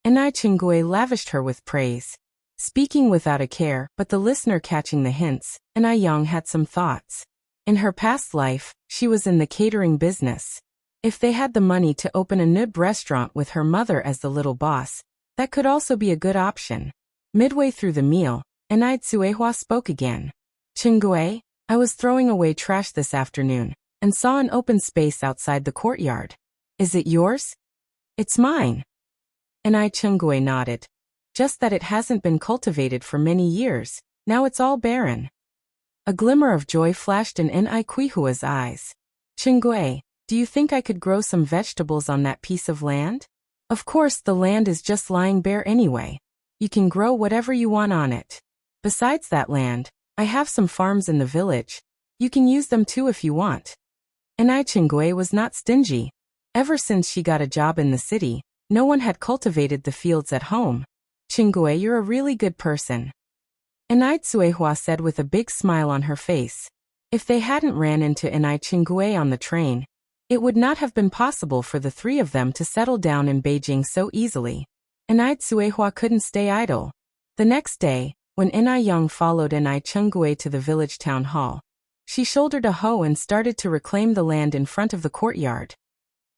Enai Qinggui lavished her with praise. Speaking without a care, but the listener catching the hints, Enai Yang had some thoughts. In her past life, she was in the catering business. If they had the money to open a noob restaurant with her mother as the little boss, that could also be a good option. Midway through the meal, Enai Tsuehua spoke again. Qinggui, I was throwing away trash this afternoon, and saw an open space outside the courtyard. Is it yours? It's mine. Enai Qinggui nodded. just that it hasn't been cultivated for many years, now it's all barren. A glimmer of joy flashed in Quihua's eyes. Qingui, do you think I could grow some vegetables on that piece of land? Of course, the land is just lying bare anyway. You can grow whatever you want on it. Besides that land, I have some farms in the village. You can use them too if you want. Qingui was not stingy. Ever since she got a job in the city, no one had cultivated the fields at home. Qingui, you're a really good person. Tsuehua said with a big smile on her face. If they hadn't ran into Qingui on the train, it would not have been possible for the three of them to settle down in Beijing so easily. Tsuehua couldn't stay idle. The next day, when Yang followed Qingui to the village town hall, she shouldered a hoe and started to reclaim the land in front of the courtyard,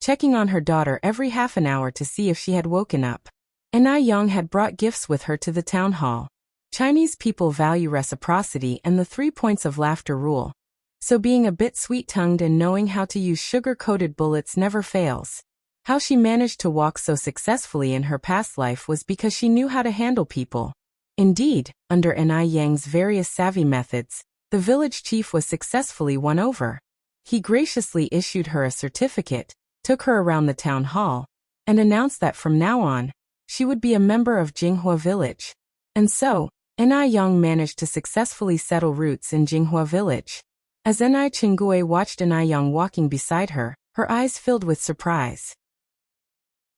checking on her daughter every half an hour to see if she had woken up. Yang had brought gifts with her to the town hall. Chinese people value reciprocity and the 3 points of laughter rule. So being a bit sweet-tongued and knowing how to use sugar-coated bullets never fails. How she managed to walk so successfully in her past life was because she knew how to handle people. Indeed, under Yang's various savvy methods, the village chief was successfully won over. He graciously issued her a certificate, took her around the town hall, and announced that from now on, she would be a member of Jinghua village. And so, Yang managed to successfully settle roots in Jinghua village. As Qingui watched Yang walking beside her, her eyes filled with surprise.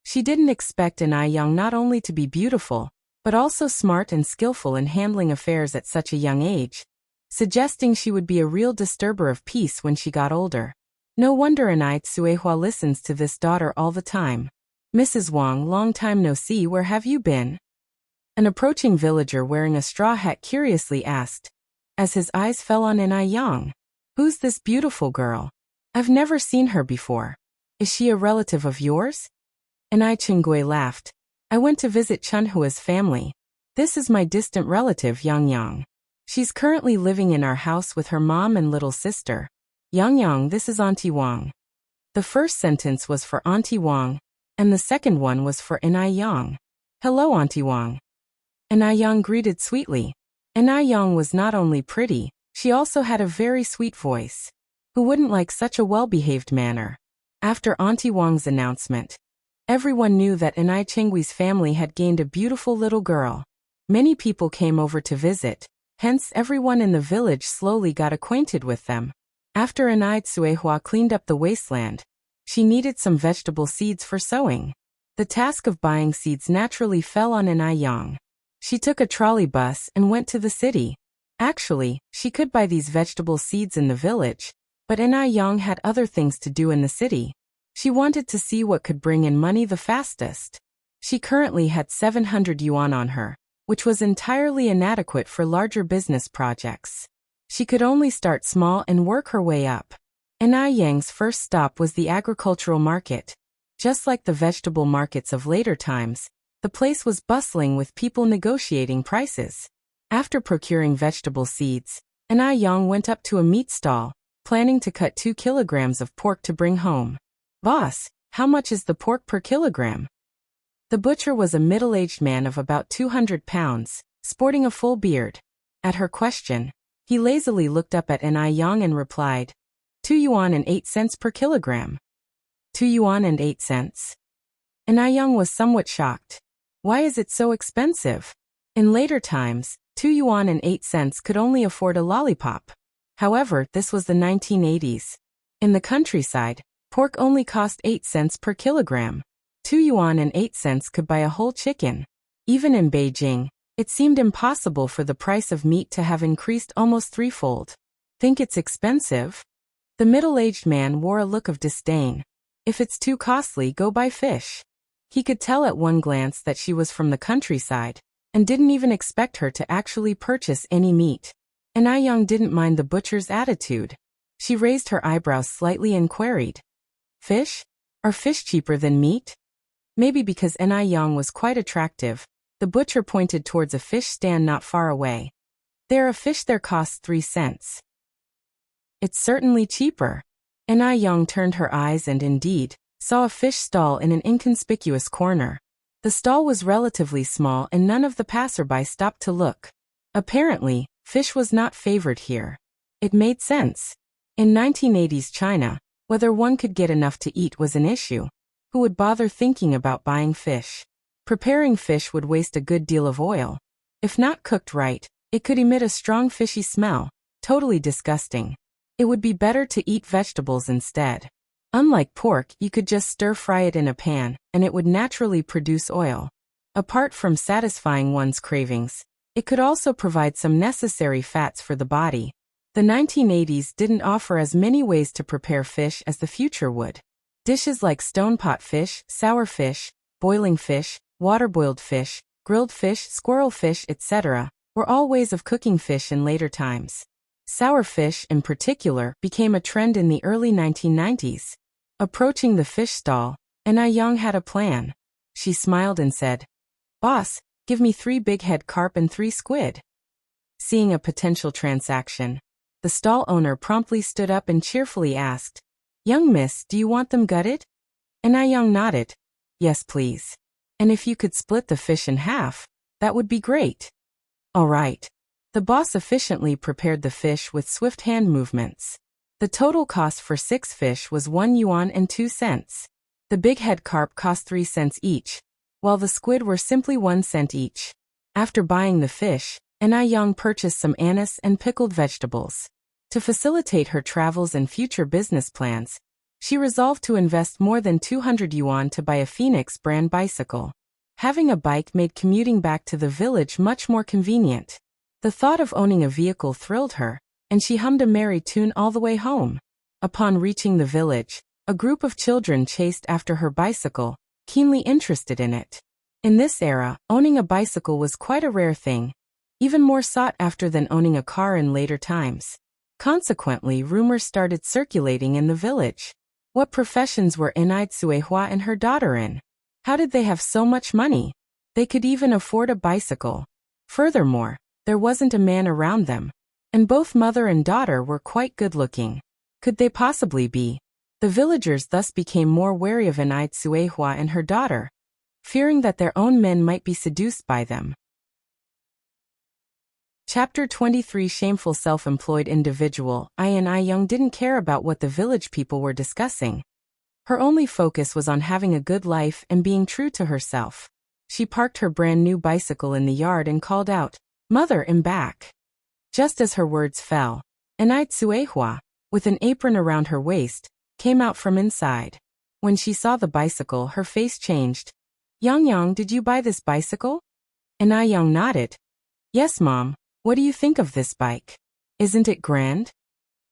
She didn't expect Yang not only to be beautiful, but also smart and skillful in handling affairs at such a young age, suggesting she would be a real disturber of peace when she got older. No wonder Tsuehua listens to this daughter all the time. Mrs. Wang, long time no see, where have you been? An approaching villager wearing a straw hat curiously asked, as his eyes fell on Yang. Who's this beautiful girl? I've never seen her before. Is she a relative of yours? Qingui laughed. I went to visit Chunhua's family. This is my distant relative, Yang. She's currently living in our house with her mom and little sister. Yang, this is Auntie Wang. The first sentence was for Auntie Wang, and the second one was for Yang. Hello, Auntie Wang. Yang greeted sweetly. Yang was not only pretty, she also had a very sweet voice. Who wouldn't like such a well-behaved manner? After Auntie Wang's announcement, everyone knew that Qinggui's family had gained a beautiful little girl. Many people came over to visit, hence everyone in the village slowly got acquainted with them. After Tsuehua cleaned up the wasteland, she needed some vegetable seeds for sowing. The task of buying seeds naturally fell on Yang. She took a trolley bus and went to the city. Actually, she could buy these vegetable seeds in the village, but Yang had other things to do in the city. She wanted to see what could bring in money the fastest. She currently had 700 yuan on her, which was entirely inadequate for larger business projects. She could only start small and work her way up. Yang's first stop was the agricultural market. Just like the vegetable markets of later times, the place was bustling with people negotiating prices. After procuring vegetable seeds, Yang went up to a meat stall, planning to cut 2 kilograms of pork to bring home. Boss, how much is the pork per kilogram? The butcher was a middle-aged man of about 200 pounds, sporting a full beard. At her question, he lazily looked up at Yang and replied, 2 yuan and 8 cents per kilogram. 2 yuan and 8 cents? Yang was somewhat shocked. Why is it so expensive? In later times, 2 yuan and 8 cents could only afford a lollipop. However, this was the 1980s. In the countryside, pork only cost 8 cents per kilogram. 2 yuan and 8 cents could buy a whole chicken. Even in Beijing, it seemed impossible for the price of meat to have increased almost threefold. Think it's expensive? The middle-aged man wore a look of disdain. If it's too costly, go buy fish. He could tell at one glance that she was from the countryside, and didn't even expect her to actually purchase any meat. Yang didn't mind the butcher's attitude. She raised her eyebrows slightly and queried, Fish? Are fish cheaper than meat? Maybe because Yang was quite attractive, the butcher pointed towards a fish stand not far away. There a fish there costs 3 cents. It's certainly cheaper. Yang turned her eyes and indeed, saw a fish stall in an inconspicuous corner. The stall was relatively small and none of the passerby stopped to look. Apparently, fish was not favored here. It made sense. In 1980s China, whether one could get enough to eat was an issue. Who would bother thinking about buying fish? Preparing fish would waste a good deal of oil. If not cooked right, it could emit a strong fishy smell, totally disgusting. It would be better to eat vegetables instead. Unlike pork, you could just stir-fry it in a pan, and it would naturally produce oil. Apart from satisfying one's cravings, it could also provide some necessary fats for the body. The 1980s didn't offer as many ways to prepare fish as the future would. Dishes like stone-pot fish, sour fish, boiling fish, water-boiled fish, grilled fish, squirrel fish, etc., were all ways of cooking fish in later times. Sour fish, in particular, became a trend in the early 1990s. Approaching the fish stall, Na Yang had a plan. She smiled and said, "Boss, give me 3 big-head carp and 3 squid." Seeing a potential transaction, the stall owner promptly stood up and cheerfully asked, "Young miss, do you want them gutted?" Na Yang nodded. "Yes, please. And if you could split the fish in half, that would be great." "All right." The boss efficiently prepared the fish with swift hand movements. The total cost for 6 fish was 1 yuan and 2 cents. The big head carp cost 3 cents each, while the squid were simply 1 cent each. After buying the fish, Na Yang purchased some anise and pickled vegetables. To facilitate her travels and future business plans, she resolved to invest more than 200 yuan to buy a Phoenix brand bicycle. Having a bike made commuting back to the village much more convenient. The thought of owning a vehicle thrilled her, and she hummed a merry tune all the way home. Upon reaching the village, a group of children chased after her bicycle, keenly interested in it. In this era, owning a bicycle was quite a rare thing, even more sought after than owning a car in later times. Consequently, rumors started circulating in the village. What professions were Suehua and her daughter in? How did they have so much money? They could even afford a bicycle. Furthermore, there wasn't a man around them, and both mother and daughter were quite good-looking. Could they possibly be? The villagers thus became more wary of Suehua and her daughter, fearing that their own men might be seduced by them. Chapter 23 Shameful Self-Employed Individual. Na Yang didn't care about what the village people were discussing. Her only focus was on having a good life and being true to herself. She parked her brand new bicycle in the yard and called out, "Mother, embark." Just as her words fell, Suehua, with an apron around her waist, came out from inside. When she saw the bicycle, her face changed. Yang, did you buy this bicycle?" Na Yang nodded. "Yes, Mom. What do you think of this bike? Isn't it grand?"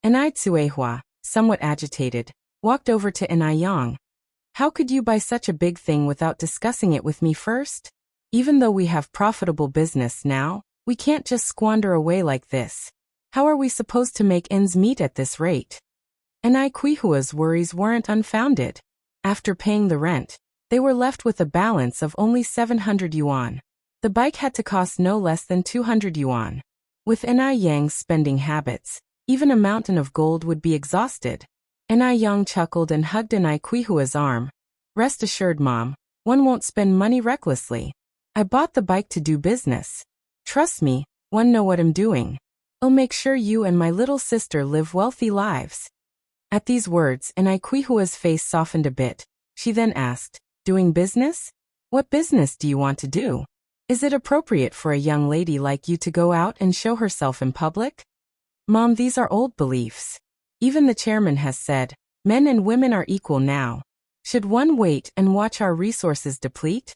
Suehua, somewhat agitated, walked over to Na Yang. "How could you buy such a big thing without discussing it with me first? Even though we have profitable business now, we can't just squander away like this. How are we supposed to make ends meet at this rate?" Kuihua's worries weren't unfounded. After paying the rent, they were left with a balance of only 700 yuan. The bike had to cost no less than 200 yuan. With Na Yang's spending habits, even a mountain of gold would be exhausted. Na Yang chuckled and hugged Kuihua's arm. "Rest assured, Mom, one won't spend money recklessly. I bought the bike to do business. Trust me, one know what I'm doing. I'll make sure you and my little sister live wealthy lives." At these words, Kuihua's face softened a bit. She then asked, "Doing business? What business do you want to do? Is it appropriate for a young lady like you to go out and show herself in public?" "Mom, these are old beliefs. Even the chairman has said, men and women are equal now. Should one wait and watch our resources deplete?"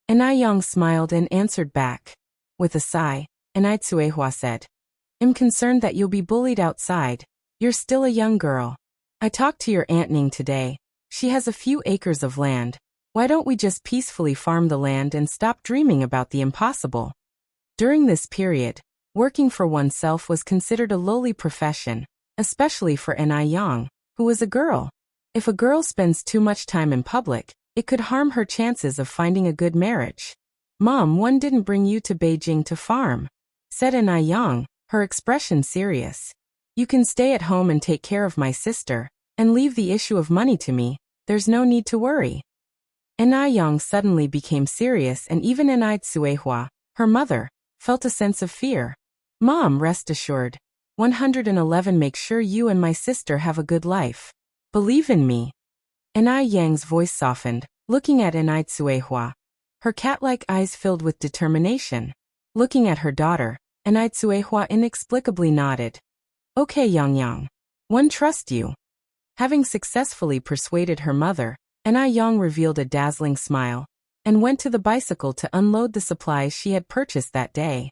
Na Yang smiled and answered back. With a sigh, Suehua said, "I'm concerned that you'll be bullied outside. You're still a young girl. I talked to your Aunt Ning today. She has a few acres of land. Why don't we just peacefully farm the land and stop dreaming about the impossible?" During this period, working for oneself was considered a lowly profession, especially for Na Yang, who was a girl. If a girl spends too much time in public, it could harm her chances of finding a good marriage. "Mom, one didn't bring you to Beijing to farm," said Na Yang, her expression serious. "You can stay at home and take care of my sister, and leave the issue of money to me. There's no need to worry." Yang suddenly became serious, and even Suehua, her mother, felt a sense of fear. Mom, rest assured. 111 Make sure you and my sister have a good life. Believe in me. Yang's voice softened, looking at Suehua. Her cat-like eyes filled with determination. Looking at her daughter, Suehua inexplicably nodded. Okay, Yang. One trust you. Having successfully persuaded her mother, Yang revealed a dazzling smile and went to the bicycle to unload the supplies she had purchased that day.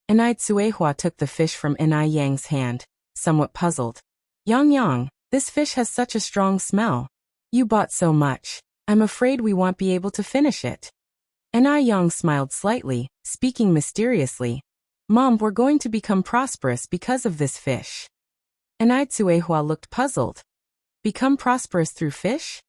Suehua took the fish from Yang's hand, somewhat puzzled. Yang, this fish has such a strong smell. You bought so much. I'm afraid we won't be able to finish it. Yang smiled slightly, speaking mysteriously. Mom, we're going to become prosperous because of this fish. Suehua looked puzzled. Become prosperous through fish?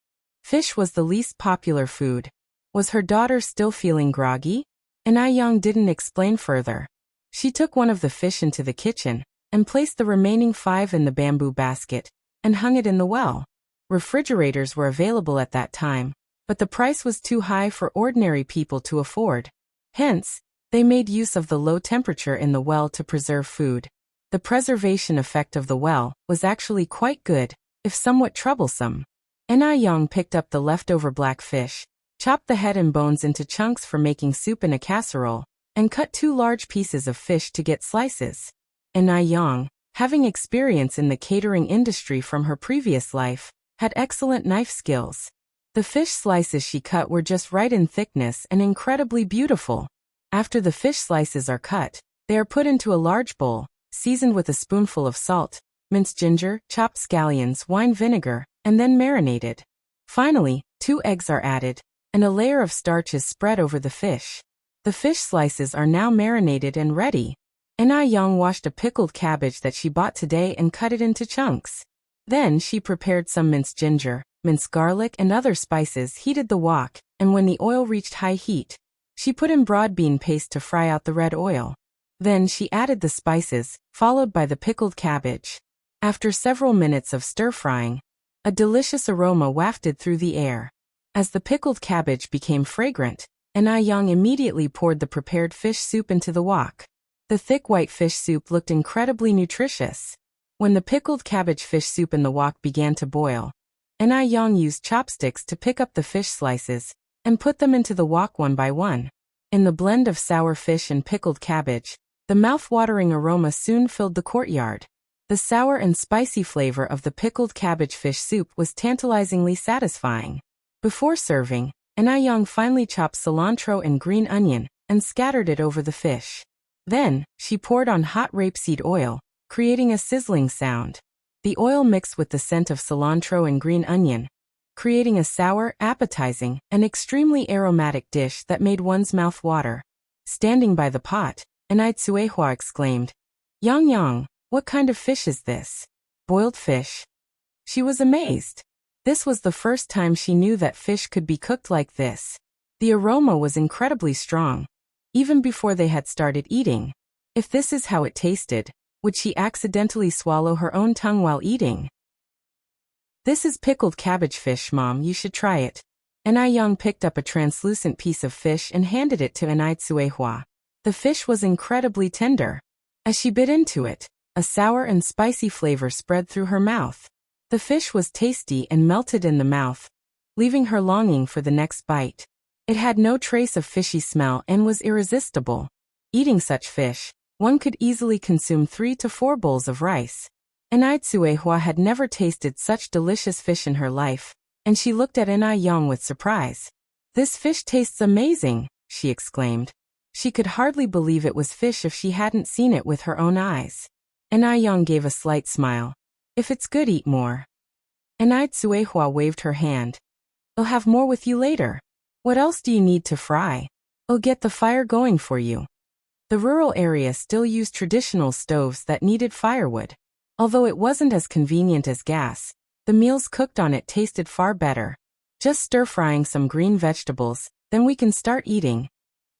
Fish was the least popular food. Was her daughter still feeling groggy? Yang didn't explain further. She took one of the fish into the kitchen and placed the remaining 5 in the bamboo basket and hung it in the well. Refrigerators were available at that time, but the price was too high for ordinary people to afford. Hence, they made use of the low temperature in the well to preserve food. The preservation effect of the well was actually quite good, if somewhat troublesome. Yang picked up the leftover black fish, chopped the head and bones into chunks for making soup in a casserole, and cut 2 large pieces of fish to get slices. Yang, having experience in the catering industry from her previous life, had excellent knife skills. The fish slices she cut were just right in thickness and incredibly beautiful. After the fish slices are cut, they are put into a large bowl, seasoned with a spoonful of salt, minced ginger, chopped scallions, wine vinegar, and then marinated. Finally, 2 eggs are added, and a layer of starch is spread over the fish. The fish slices are now marinated and ready. Yang washed a pickled cabbage that she bought today and cut it into chunks. Then she prepared some minced ginger, minced garlic, and other spices, heated the wok, and when the oil reached high heat, she put in broad bean paste to fry out the red oil. Then she added the spices, followed by the pickled cabbage. After several minutes of stir-frying, a delicious aroma wafted through the air. As the pickled cabbage became fragrant, Yang immediately poured the prepared fish soup into the wok. The thick white fish soup looked incredibly nutritious. When the pickled cabbage fish soup in the wok began to boil, Yang used chopsticks to pick up the fish slices and put them into the wok one by one. In the blend of sour fish and pickled cabbage, the mouth-watering aroma soon filled the courtyard. The sour and spicy flavor of the pickled cabbage fish soup was tantalizingly satisfying. Before serving, Yang finely chopped cilantro and green onion and scattered it over the fish. Then, she poured on hot rapeseed oil, creating a sizzling sound. The oil mixed with the scent of cilantro and green onion, creating a sour, appetizing, and extremely aromatic dish that made one's mouth water. Standing by the pot, Suehua exclaimed, Yang, what kind of fish is this? Boiled fish? She was amazed. This was the first time she knew that fish could be cooked like this. The aroma was incredibly strong, even before they had started eating. If this is how it tasted, would she accidentally swallow her own tongue while eating? This is pickled cabbage fish, Mom, you should try it. Yang picked up a translucent piece of fish and handed it to Suehua. The fish was incredibly tender. As she bit into it, a sour and spicy flavor spread through her mouth. The fish was tasty and melted in the mouth, leaving her longing for the next bite. It had no trace of fishy smell and was irresistible. Eating such fish, one could easily consume 3 to 4 bowls of rice. Suehua had never tasted such delicious fish in her life, and she looked at Yang with surprise. This fish tastes amazing, she exclaimed. She could hardly believe it was fish if she hadn't seen it with her own eyes. Yang gave a slight smile. If it's good, eat more. Suehua waved her hand. I'll have more with you later. What else do you need to fry? I'll get the fire going for you. The rural area still used traditional stoves that needed firewood. Although it wasn't as convenient as gas, the meals cooked on it tasted far better. Just stir-frying some green vegetables, then we can start eating,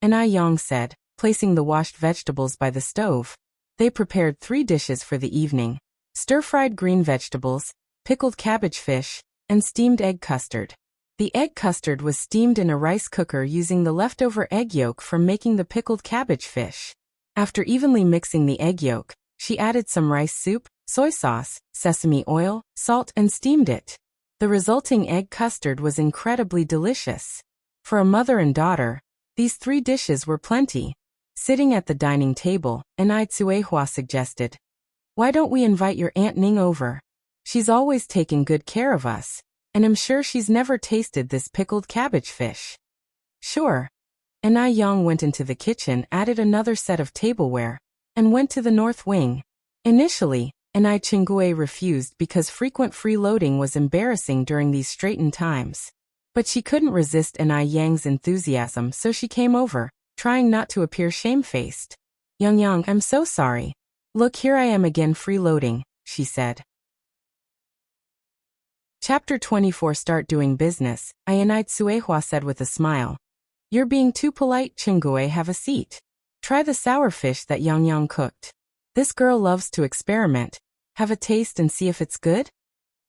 Yang said, placing the washed vegetables by the stove. They prepared 3 dishes for the evening: stir-fried green vegetables, pickled cabbage fish, and steamed egg custard. The egg custard was steamed in a rice cooker using the leftover egg yolk from making the pickled cabbage fish. After evenly mixing the egg yolk, she added some rice soup, soy sauce, sesame oil, salt, and steamed it. The resulting egg custard was incredibly delicious. For a mother and daughter, these 3 dishes were plenty. Sitting at the dining table, Anai Tsuehua suggested, "Why don't we invite your Aunt Ning over? She's always taken good care of us, and I'm sure she's never tasted this pickled cabbage fish." "Sure." Anai Yang went into the kitchen, added another set of tableware, and went to the north wing. Initially, Anai Chingue refused because frequent freeloading was embarrassing during these straitened times. But she couldn't resist Anai Yang's enthusiasm, so she came over, trying not to appear shamefaced. Yang, I'm so sorry. Look, here I am again freeloading," she said. Chapter 24. Start doing business, Anai Tsuehua said with a smile. "You're being too polite, Chingue, have a seat. Try the sour fish that Yang cooked. This girl loves to experiment. Have a taste and see if it's good?"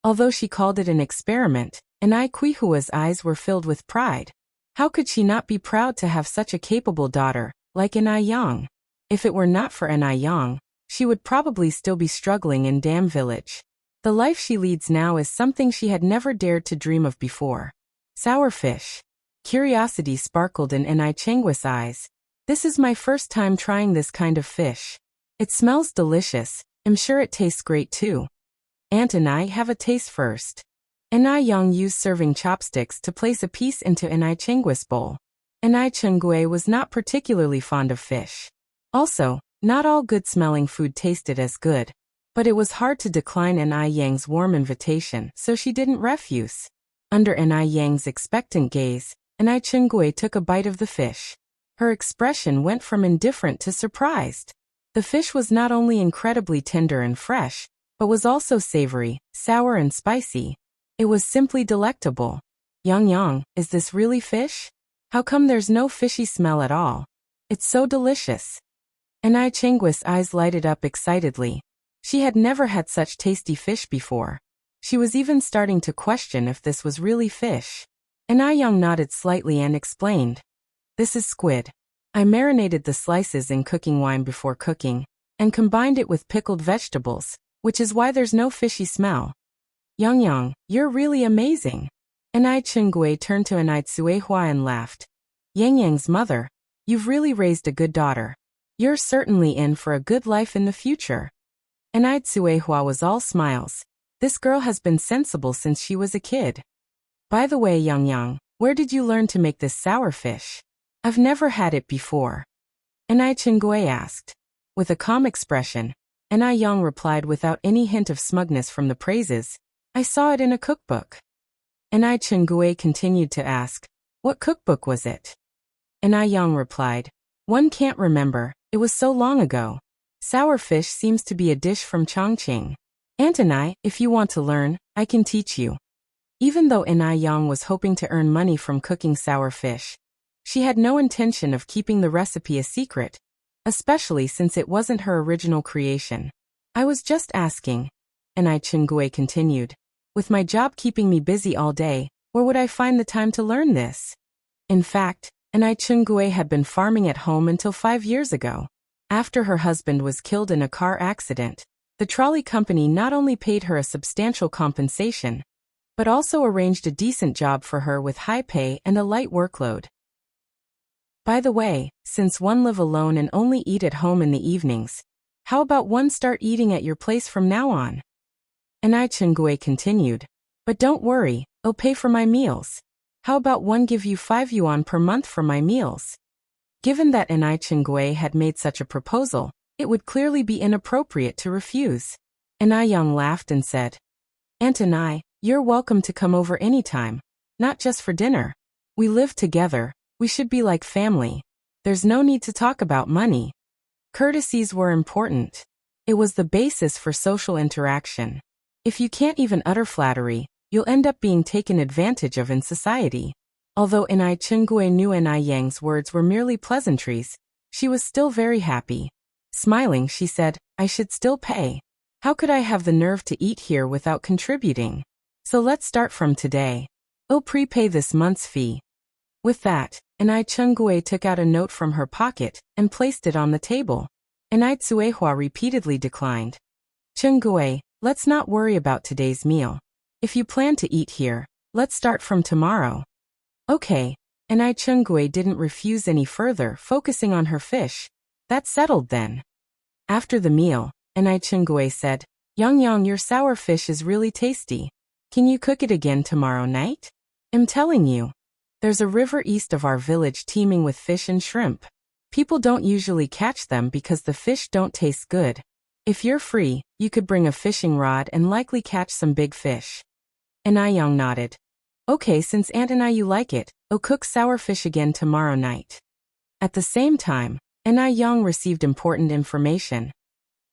Although she called it an experiment, Anai Quihua's eyes were filled with pride. How could she not be proud to have such a capable daughter, like Anai Yang? If it were not for Anai Yang, she would probably still be struggling in Dam Village. The life she leads now is something she had never dared to dream of before. Sour fish. Curiosity sparkled in Anai Chingue's eyes. "This is my first time trying this kind of fish. It smells delicious. I'm sure it tastes great too." "Aunt Anai, have a taste first." Anai Yang used serving chopsticks to place a piece into Anai Chingue's bowl. Anai Chingue was not particularly fond of fish. Also, not all good-smelling food tasted as good. But it was hard to decline Anai Yang's warm invitation, so she didn't refuse. Under Anai Yang's expectant gaze, Anai Chingue took a bite of the fish. Her expression went from indifferent to surprised. The fish was not only incredibly tender and fresh, but was also savory, sour, and spicy. It was simply delectable. Yang, is this really fish? How come there's no fishy smell at all? It's so delicious." Anai Chingue's eyes lighted up excitedly. She had never had such tasty fish before. She was even starting to question if this was really fish. Anai Yang nodded slightly and explained, "This is squid. I marinated the slices in cooking wine before cooking, and combined it with pickled vegetables, which is why there's no fishy smell." Yang, you're really amazing." Anai Chingue turned to Anai Tsuehua and laughed. "Yang's mother, you've really raised a good daughter. You're certainly in for a good life in the future." Anai Tsuehua was all smiles. This girl has been sensible since she was a kid. "By the way, Yang, where did you learn to make this sour fish? I've never had it before." Anai Chingue asked. With a calm expression, Anai Yang replied without any hint of smugness from the praises, "I saw it in a cookbook." Anai Chingue continued to ask, "What cookbook was it?" Anai Yang replied, "One can't remember, it was so long ago. Sour fish seems to be a dish from Chongqing. Aunt Anai, if you want to learn, I can teach you." Even though Anai Yang was hoping to earn money from cooking sour fish, she had no intention of keeping the recipe a secret, especially since it wasn't her original creation. "I was just asking," Anai Chingue continued. "With my job keeping me busy all day, where would I find the time to learn this?" In fact, Anai Chingue had been farming at home until 5 years ago. After her husband was killed in a car accident, the trolley company not only paid her a substantial compensation, but also arranged a decent job for her with high pay and a light workload. By the way, since one live alone and only eat at home in the evenings, how about one start eating at your place from now on? Anai Chingue continued, "But don't worry, I'll pay for my meals. How about one give you 5 yuan per month for my meals?" Given that Anai Chingue had made such a proposal, it would clearly be inappropriate to refuse. Anai Yang laughed and said, "Aunt Anai, you're welcome to come over anytime, not just for dinner. We live together, we should be like family. There's no need to talk about money." Courtesies were important. It was the basis for social interaction. If you can't even utter flattery, you'll end up being taken advantage of in society. Although Anai Chingue knew Anai Yang's words were merely pleasantries, she was still very happy. Smiling, she said, "I should still pay. How could I have the nerve to eat here without contributing? So let's start from today. I'll prepay this month's fee. With that, Anai Chengui took out a note from her pocket and placed it on the table. Anai Tsuehua repeatedly declined. Chengui, let's not worry about today's meal. If you plan to eat here, let's start from tomorrow. Okay. Anai Chengui didn't refuse any further, focusing on her fish. That's settled then. After the meal, Anai Chengui said, Yang, your sour fish is really tasty. Can you cook it again tomorrow night? I'm telling you. There's a river east of our village teeming with fish and shrimp. People don't usually catch them because the fish don't taste good. If you're free, you could bring a fishing rod and likely catch some big fish. Anai Yang nodded. Okay, since Aunt and you like it, I'll cook sour fish again tomorrow night. At the same time, Anai Yang received important information.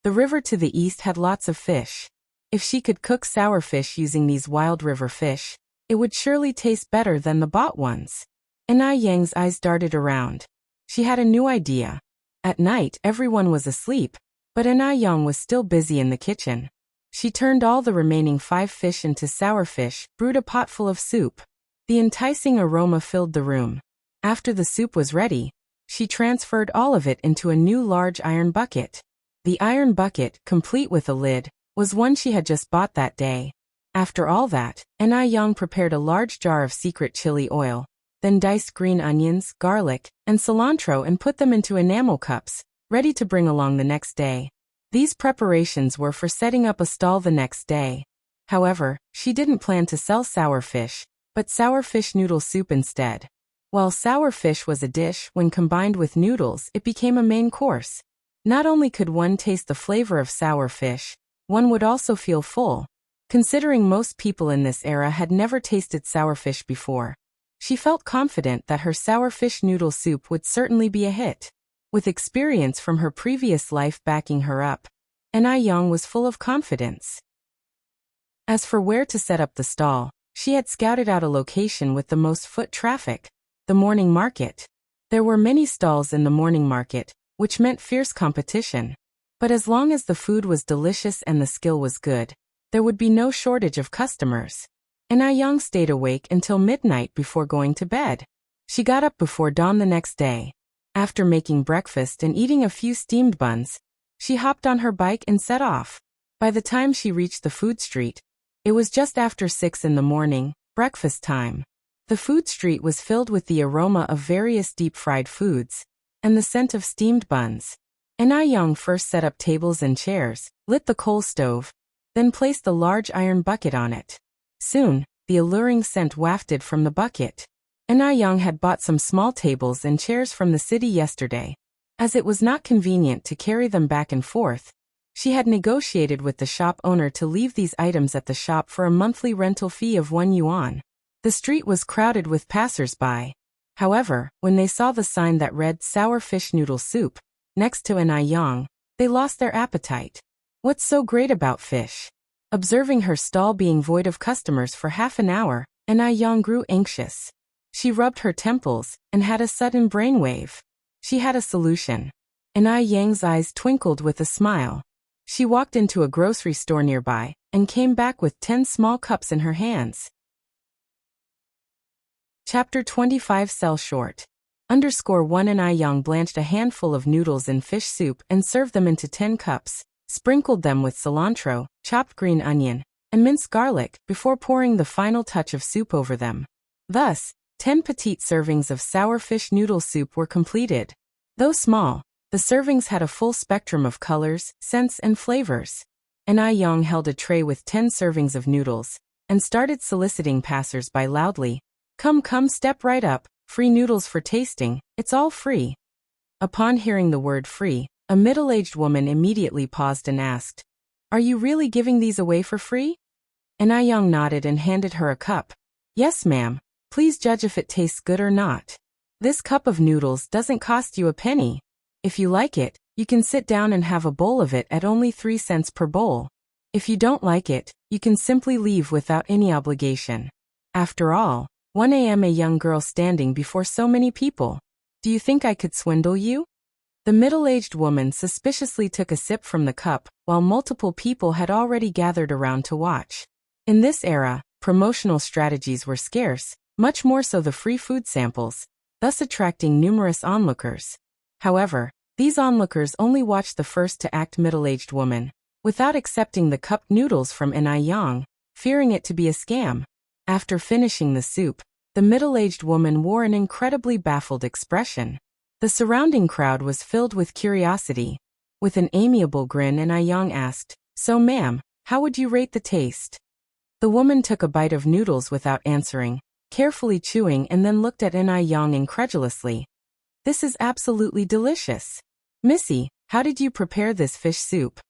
The river to the east had lots of fish. If she could cook sour fish using these wild river fish, it would surely taste better than the bought ones. Anai Yang's eyes darted around. She had a new idea. At night, everyone was asleep, but Anai Yang was still busy in the kitchen. She turned all the remaining 5 fish into sour fish, brewed a pot full of soup. The enticing aroma filled the room. After the soup was ready, she transferred all of it into a new large iron bucket. The iron bucket, complete with a lid, was one she had just bought that day. After all that, Anai Yang prepared a large jar of secret chili oil, then diced green onions, garlic, and cilantro and put them into enamel cups, ready to bring along the next day. These preparations were for setting up a stall the next day. However, she didn't plan to sell sour fish, but sour fish noodle soup instead. While sour fish was a dish, when combined with noodles, it became a main course. Not only could one taste the flavor of sour fish, one would also feel full. Considering most people in this era had never tasted sour fish before, she felt confident that her sour fish noodle soup would certainly be a hit. With experience from her previous life backing her up, Anai Yang was full of confidence. As for where to set up the stall, she had scouted out a location with the most foot traffic, the morning market. There were many stalls in the morning market, which meant fierce competition. But as long as the food was delicious and the skill was good, there would be no shortage of customers. Anai Yang stayed awake until midnight before going to bed. She got up before dawn the next day. After making breakfast and eating a few steamed buns, she hopped on her bike and set off. By the time she reached the food street, it was just after 6 in the morning, breakfast time. The food street was filled with the aroma of various deep-fried foods and the scent of steamed buns. Anai Yang first set up tables and chairs, lit the coal stove, then placed the large iron bucket on it. Soon, the alluring scent wafted from the bucket. Anai Yang had bought some small tables and chairs from the city yesterday. As it was not convenient to carry them back and forth, she had negotiated with the shop owner to leave these items at the shop for a monthly rental fee of 1 yuan. The street was crowded with passers-by. However, when they saw the sign that read sour fish noodle soup next to Anai Yang, they lost their appetite. What's so great about fish? Observing her stall being void of customers for half an hour, Anai Yang grew anxious. She rubbed her temples and had a sudden brainwave. She had a solution. Anai Yang's eyes twinkled with a smile. She walked into a grocery store nearby and came back with 10 small cups in her hands. Chapter 25 Sell Short. _1 Anai Yang blanched a handful of noodles in fish soup and served them into 10 cups, sprinkled them with cilantro, chopped green onion, and minced garlic before pouring the final touch of soup over them. Thus, 10 petite servings of sour fish noodle soup were completed. Though small, the servings had a full spectrum of colors, scents, and flavors. Anai Yang held a tray with 10 servings of noodles and started soliciting passers-by loudly. Come, step right up, free noodles for tasting, it's all free. Upon hearing the word free, a middle-aged woman immediately paused and asked, Are you really giving these away for free? Anai Yang nodded and handed her a cup. Yes, ma'am. Please judge if it tastes good or not. This cup of noodles doesn't cost you a penny. If you like it, you can sit down and have a bowl of it at only 3 cents per bowl. If you don't like it, you can simply leave without any obligation. After all, 1 a.m. a young girl standing before so many people. Do you think I could swindle you? The middle-aged woman suspiciously took a sip from the cup, while multiple people had already gathered around to watch. In this era, promotional strategies were scarce, much more so the free food samples, thus attracting numerous onlookers. However, these onlookers only watched the first-to-act middle-aged woman, without accepting the cupped noodles from Yang, fearing it to be a scam. After finishing the soup, the middle-aged woman wore an incredibly baffled expression. The surrounding crowd was filled with curiosity. With an amiable grin, Yang asked, "So ma'am, how would you rate the taste?" The woman took a bite of noodles without answering, carefully chewing, and then looked at Yang incredulously. "This is absolutely delicious. Missy, how did you prepare this fish soup?"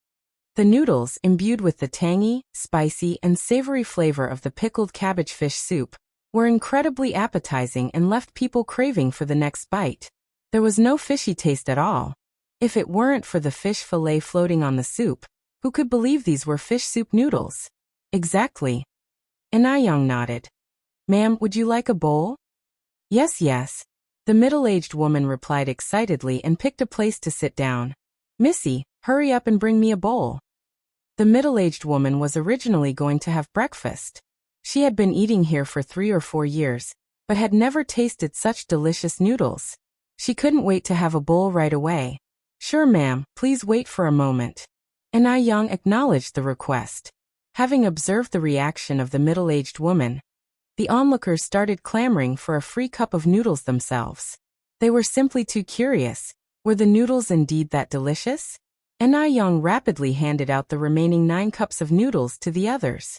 The noodles, imbued with the tangy, spicy, and savory flavor of the pickled cabbage fish soup, were incredibly appetizing and left people craving for the next bite. There was no fishy taste at all. If it weren't for the fish fillet floating on the soup, who could believe these were fish soup noodles? Exactly. Yang nodded. "Ma'am, would you like a bowl?" Yes, yes. The middle-aged woman replied excitedly and picked a place to sit down. "Missy, hurry up and bring me a bowl." The middle-aged woman was originally going to have breakfast. She had been eating here for 3 or 4 years, but had never tasted such delicious noodles. She couldn't wait to have a bowl right away. "Sure, ma'am, please wait for a moment." Yang acknowledged the request. Having observed the reaction of the middle-aged woman, the onlookers started clamoring for a free cup of noodles themselves. They were simply too curious. Were the noodles indeed that delicious? Yang rapidly handed out the remaining 9 cups of noodles to the others.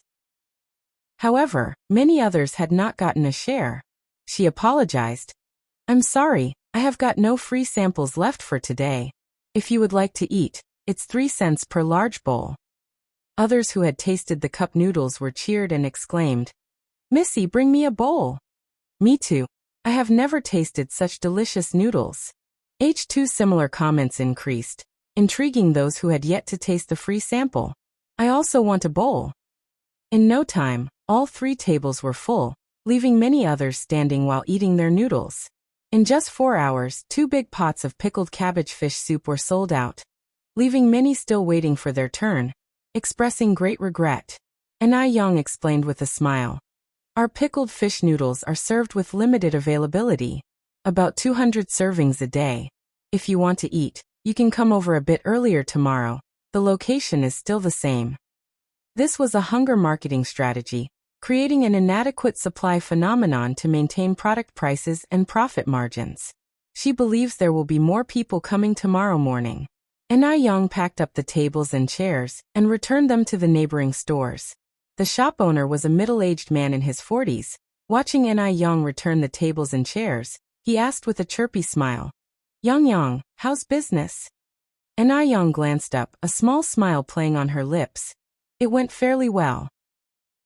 However, many others had not gotten a share. She apologized. "I'm sorry, I have got no free samples left for today. If you would like to eat, it's 3 cents per large bowl." Others who had tasted the cup noodles were cheered and exclaimed, "Missy, bring me a bowl." "Me too. I have never tasted such delicious noodles." H2 similar comments increased, intriguing those who had yet to taste the free sample. "I also want a bowl." In no time, all 3 tables were full, leaving many others standing while eating their noodles. In just 4 hours, 2 big pots of pickled cabbage fish soup were sold out, leaving many still waiting for their turn, expressing great regret. Yang explained with a smile, "Our pickled fish noodles are served with limited availability, about 200 servings a day. If you want to eat, you can come over a bit earlier tomorrow. The location is still the same." This was a hunger marketing strategy, creating an inadequate supply phenomenon to maintain product prices and profit margins. She believes there will be more people coming tomorrow morning. Yang packed up the tables and chairs and returned them to the neighboring stores. The shop owner was a middle-aged man in his 40s. Watching Yang return the tables and chairs, he asked with a chirpy smile, Yang, how's business?" Yang glanced up, a small smile playing on her lips. It went fairly well.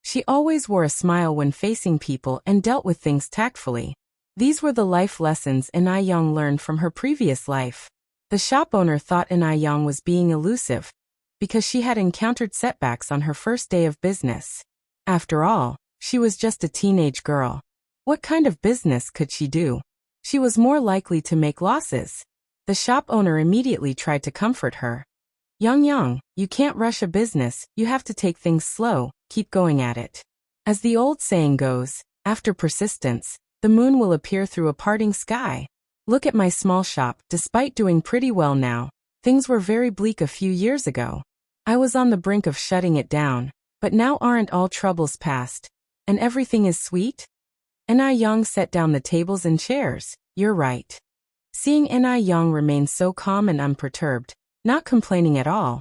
She always wore a smile when facing people and dealt with things tactfully. These were the life lessons Yang learned from her previous life. The shop owner thought Yang was being elusive, because she had encountered setbacks on her first day of business. After all, she was just a teenage girl. What kind of business could she do? She was more likely to make losses. The shop owner immediately tried to comfort her. Yang, you can't rush a business, you have to take things slow, keep going at it. As the old saying goes, after persistence, the moon will appear through a parting sky. Look at my small shop. Despite doing pretty well now, things were very bleak a few years ago. I was on the brink of shutting it down, but now aren't all troubles past, and everything is sweet? Yang set down the tables and chairs. You're right. Seeing Yang remain so calm and unperturbed, not complaining at all,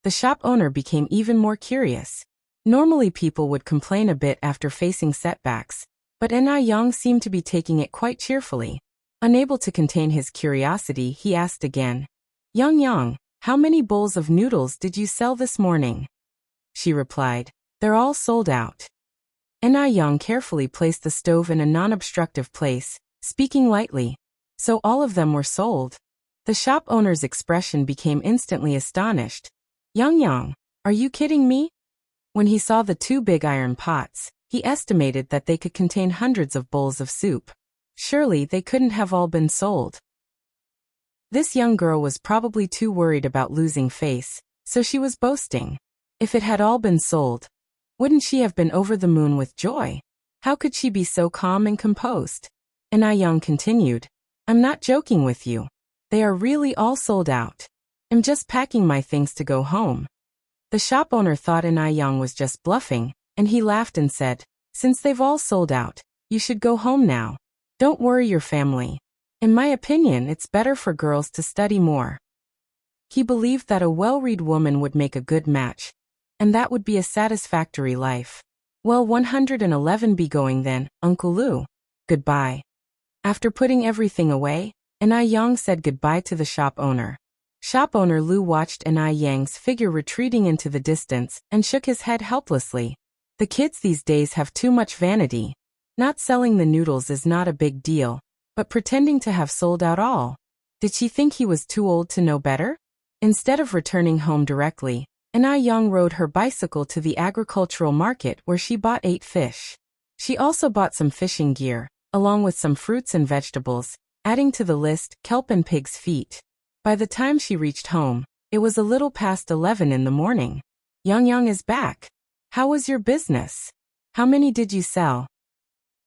the shop owner became even more curious. Normally people would complain a bit after facing setbacks, but Yang seemed to be taking it quite cheerfully. Unable to contain his curiosity, he asked again, Yang, how many bowls of noodles did you sell this morning?" She replied, "They're all sold out." Yang carefully placed the stove in a non-obstructive place, speaking lightly. "So all of them were sold?" The shop owner's expression became instantly astonished. Yang, are you kidding me?" When he saw the 2 big iron pots, he estimated that they could contain hundreds of bowls of soup. Surely they couldn't have all been sold. This young girl was probably too worried about losing face, so she was boasting. If it had all been sold, Wouldn't she have been over the moon with joy? How could she be so calm and composed? And Young continued, I'm not joking with you. They are really all sold out. I'm just packing my things to go home. The shop owner thought Young was just bluffing, and he laughed and said, since they've all sold out, you should go home now. Don't worry your family. In my opinion, it's better for girls to study more. He believed that a well-read woman would make a good match, and that would be a satisfactory life. Well, 111 be going then, Uncle Lu. Goodbye. After putting everything away, Young said goodbye to the shop owner. Shop owner Lu watched Yang's figure retreating into the distance and shook his head helplessly. The kids these days have too much vanity. Not selling the noodles is not a big deal, but pretending to have sold out all. Did she think he was too old to know better? Instead of returning home directly, Young rode her bicycle to the agricultural market where she bought 8 fish. She also bought some fishing gear, along with some fruits and vegetables, adding to the list kelp and pig's feet. By the time she reached home, it was a little past 11 in the morning. Young is back. How was your business? How many did you sell?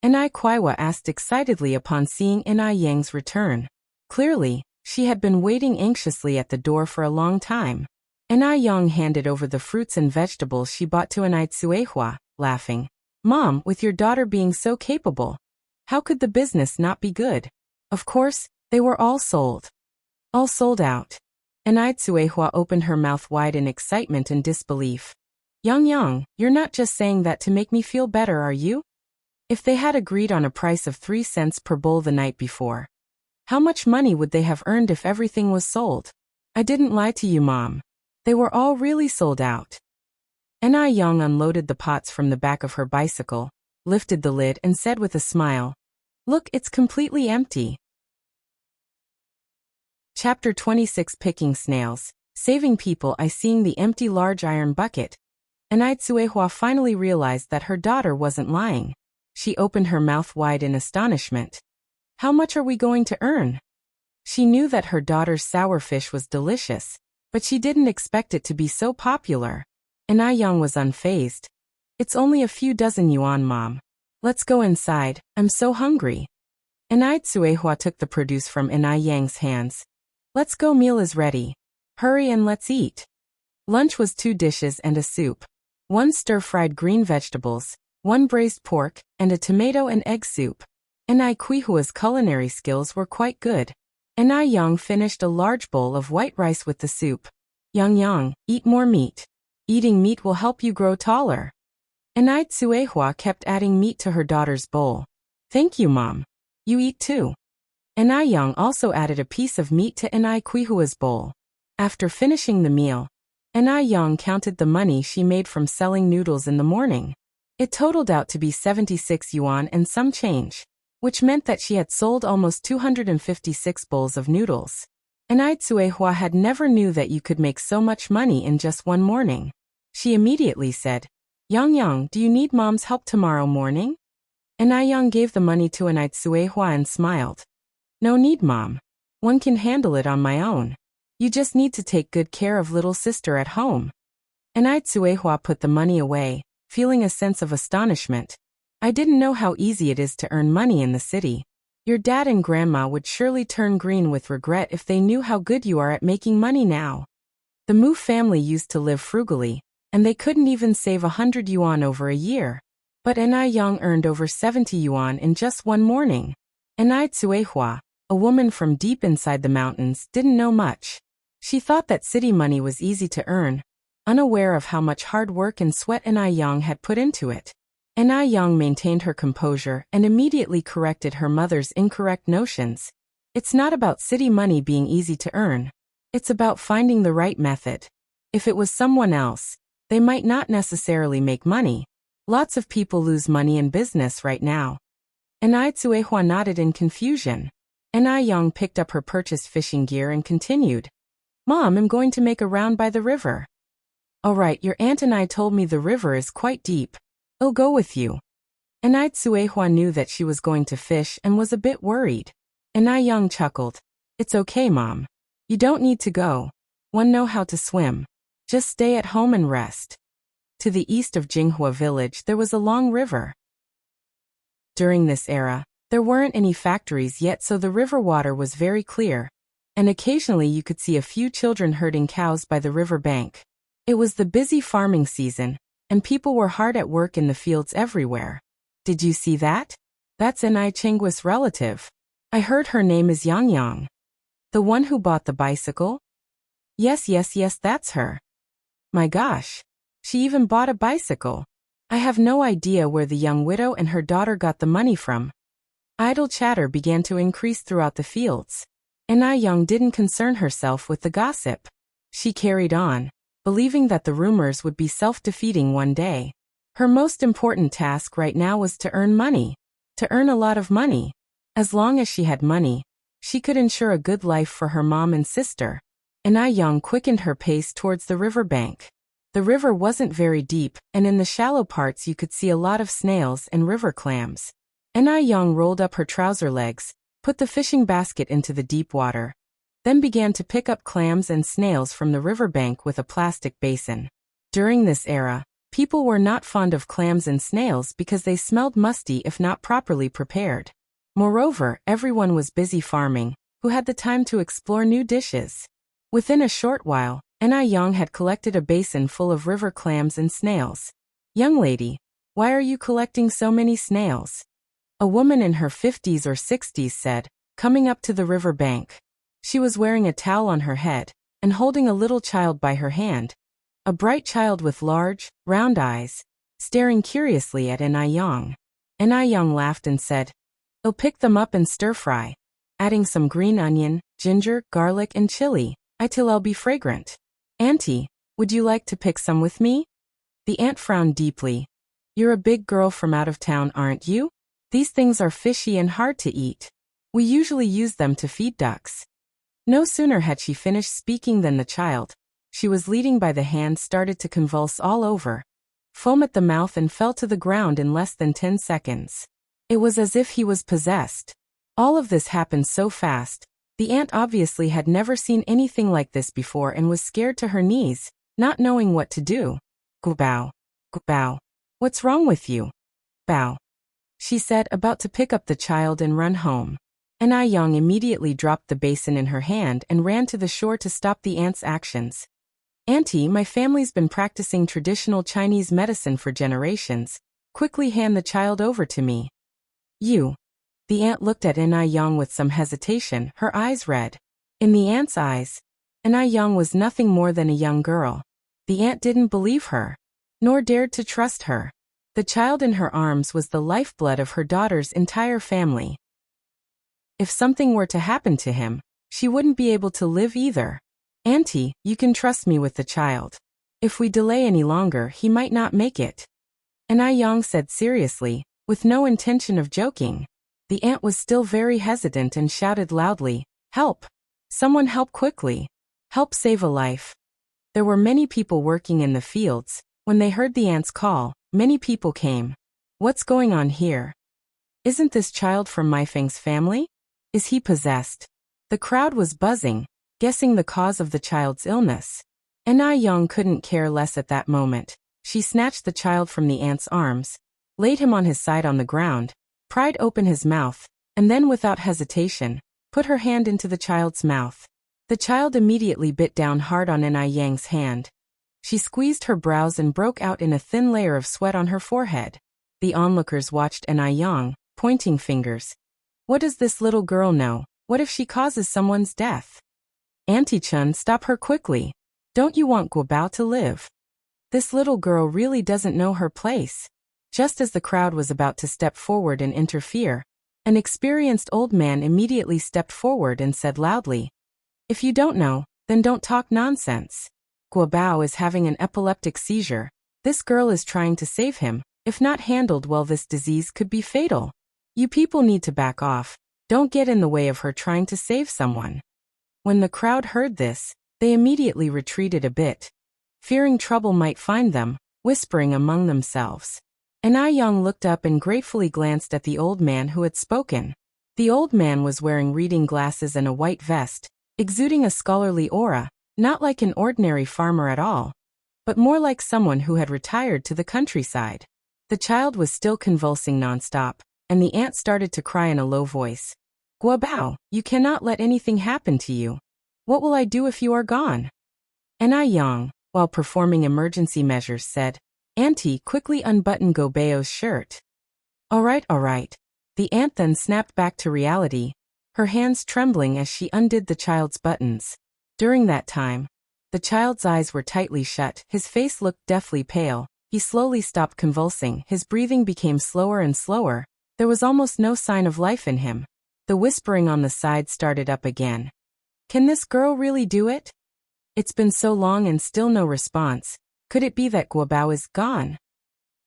Kaiwa asked excitedly upon seeing Yang's return. Clearly, she had been waiting anxiously at the door for a long time. Young handed over the fruits and vegetables she bought to Tsuehua, laughing. Mom, with your daughter being so capable, how could the business not be good? Of course, they were all sold. All sold out. Tsuehua opened her mouth wide in excitement and disbelief. Young, you're not just saying that to make me feel better, are you? If they had agreed on a price of 3 cents per bowl the night before, how much money would they have earned if everything was sold? I didn't lie to you, Mom. They were all really sold out. Young unloaded the pots from the back of her bicycle, lifted the lid and said with a smile, look, it's completely empty. Chapter 26 Picking Snails, Saving People. Seeing the empty large iron bucket, Tsuehua finally realized that her daughter wasn't lying. She opened her mouth wide in astonishment. How much are we going to earn? She knew that her daughter's sour fish was delicious, but she didn't expect it to be so popular. Young was unfazed. It's only a few dozen yuan, Mom. Let's go inside, I'm so hungry. Tsuehua took the produce from Yang's hands. Let's go, meal is ready. Hurry and let's eat. Lunch was 2 dishes and a soup. 1 stir-fried green vegetables, 1 braised pork, and a tomato and egg soup. Quihua's culinary skills were quite good. Young finished a large bowl of white rice with the soup. Young, eat more meat. Eating meat will help you grow taller. Tsuehua kept adding meat to her daughter's bowl. Thank you, Mom. You eat too. Young also added a piece of meat to Quihua's bowl. After finishing the meal, Young counted the money she made from selling noodles in the morning. It totaled out to be 76 yuan and some change, which meant that she had sold almost 256 bowls of noodles. Tsuehua had never knew that you could make so much money in just one morning. She immediately said, Young, do you need Mom's help tomorrow morning? Young gave the money to Tsuehua and smiled. No need, Mom. One can handle it on my own. You just need to take good care of little sister at home. Tsuehua put the money away, feeling a sense of astonishment. I didn't know how easy it is to earn money in the city. Your dad and grandma would surely turn green with regret if they knew how good you are at making money now. The Mu family used to live frugally, and they couldn't even save 100 yuan over a year. But Young earned over 70 yuan in just one morning. Tsuehua, a woman from deep inside the mountains, didn't know much. She thought that city money was easy to earn, unaware of how much hard work and sweat Young had put into it. Young maintained her composure and immediately corrected her mother's incorrect notions. It's not about city money being easy to earn. It's about finding the right method. If it was someone else, they might not necessarily make money. Lots of people lose money in business right now. Tsuehua nodded in confusion. Young picked up her purchased fishing gear and continued. Mom, I'm going to make a round by the river. All right, your aunt and I told me the river is quite deep. I'll go with you. Tsuehua knew that she was going to fish and was a bit worried. Young chuckled. It's okay, Mom. You don't need to go. One know how to swim. Just stay at home and rest. To the east of Jinghua village there was a long river. During this era, there weren't any factories yet, so the river water was very clear, and occasionally you could see a few children herding cows by the river bank. It was the busy farming season, and people were hard at work in the fields everywhere. Did you see that? That's Enai Chenggu's relative. I heard her name is Yang Yang. The one who bought the bicycle? Yes, that's her. My gosh. She even bought a bicycle. I have no idea where the young widow and her daughter got the money from. Idle chatter began to increase throughout the fields. Enai Yang didn't concern herself with the gossip. She carried on, believing that the rumors would be self-defeating one day. Her most important task right now was to earn money. To earn a lot of money. As long as she had money, she could ensure a good life for her mom and sister. Enai Yang quickened her pace towards the river bank. The river wasn't very deep, and in the shallow parts you could see a lot of snails and river clams. Enai Yang rolled up her trouser legs, put the fishing basket into the deep water, then began to pick up clams and snails from the riverbank with a plastic basin. During this era, people were not fond of clams and snails because they smelled musty if not properly prepared. Moreover, everyone was busy farming, who had the time to explore new dishes. Within a short while, Enai Yang had collected a basin full of river clams and snails. Young lady, why are you collecting so many snails? A woman in her 50s or 60s said, coming up to the river bank. She was wearing a towel on her head, and holding a little child by her hand. A bright child with large, round eyes, staring curiously at Enai Yang. Enai Yang laughed and said, I'll pick them up and stir-fry, adding some green onion, ginger, garlic and chili, till I'll be fragrant. Auntie, would you like to pick some with me? The aunt frowned deeply. You're a big girl from out of town, aren't you? These things are fishy and hard to eat. We usually use them to feed ducks. No sooner had she finished speaking than the child, she was leading by the hand, started to convulse all over, foam at the mouth and fell to the ground in less than 10 seconds. It was as if he was possessed. All of this happened so fast. The aunt obviously had never seen anything like this before and was scared to her knees, not knowing what to do. Guobao. Guobao. What's wrong with you? Bao. She said, about to pick up the child and run home. Enai Yang immediately dropped the basin in her hand and ran to the shore to stop the aunt's actions. Auntie, my family's been practicing traditional Chinese medicine for generations. Quickly hand the child over to me. You. The aunt looked at Enai Yang with some hesitation, her eyes red. In the aunt's eyes, Enai Yang was nothing more than a young girl. The aunt didn't believe her, nor dared to trust her. The child in her arms was the lifeblood of her daughter's entire family. If something were to happen to him, she wouldn't be able to live either. Auntie, you can trust me with the child. If we delay any longer, he might not make it. Enai Yang said seriously, with no intention of joking. The aunt was still very hesitant and shouted loudly, Help! Someone help quickly! Help save a life! There were many people working in the fields. When they heard the aunt's call, many people came. What's going on here? Isn't this child from Maifeng's family? Is he possessed? The crowd was buzzing, guessing the cause of the child's illness. Enai Yang couldn't care less at that moment. She snatched the child from the aunt's arms, laid him on his side on the ground, pried open his mouth, and then without hesitation, put her hand into the child's mouth. The child immediately bit down hard on Enai Yang's hand. She squeezed her brows and broke out in a thin layer of sweat on her forehead. The onlookers watched Enai Yang, pointing fingers. What does this little girl know? What if she causes someone's death? Auntie Chun, stop her quickly. Don't you want Guobao to live? This little girl really doesn't know her place. Just as the crowd was about to step forward and interfere, an experienced old man immediately stepped forward and said loudly, If you don't know, then don't talk nonsense. Guobao is having an epileptic seizure. This girl is trying to save him. If not handled well, this disease could be fatal. You people need to back off. Don't get in the way of her trying to save someone. When the crowd heard this, they immediately retreated a bit, fearing trouble might find them, whispering among themselves. Enai Yang looked up and gratefully glanced at the old man who had spoken. The old man was wearing reading glasses and a white vest, exuding a scholarly aura, not like an ordinary farmer at all. but more like someone who had retired to the countryside. The child was still convulsing nonstop, and the aunt started to cry in a low voice. Guobao, you cannot let anything happen to you. What will I do if you are gone? And Yang, while performing emergency measures, said, Auntie, quickly unbutton Guobao's shirt. All right. The aunt then snapped back to reality, her hands trembling as she undid the child's buttons. During that time, the child's eyes were tightly shut, his face looked deathly pale, he slowly stopped convulsing, his breathing became slower and slower, there was almost no sign of life in him. The whispering on the side started up again. Can this girl really do it? It's been so long and still no response. Could it be that Guobao is gone?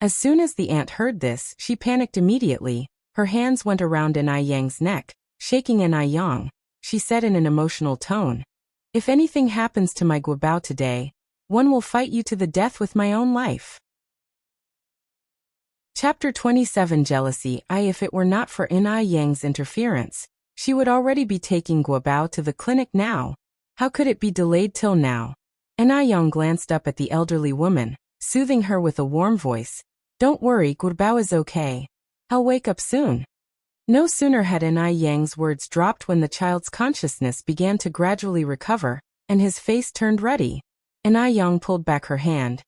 As soon as the aunt heard this, she panicked immediately. Her hands went around Yang's neck, shaking Yang. She said in an emotional tone, If anything happens to my Guobao today, one will fight you to the death with my own life. Chapter 27 Jealousy. If it were not for Yang's interference, she would already be taking Guobao to the clinic now. How could it be delayed till now? Yang glanced up at the elderly woman, soothing her with a warm voice. Don't worry, Guobao is okay. I'll wake up soon. No sooner had Yang's words dropped when the child's consciousness began to gradually recover, and his face turned ruddy. Yang pulled back her hand,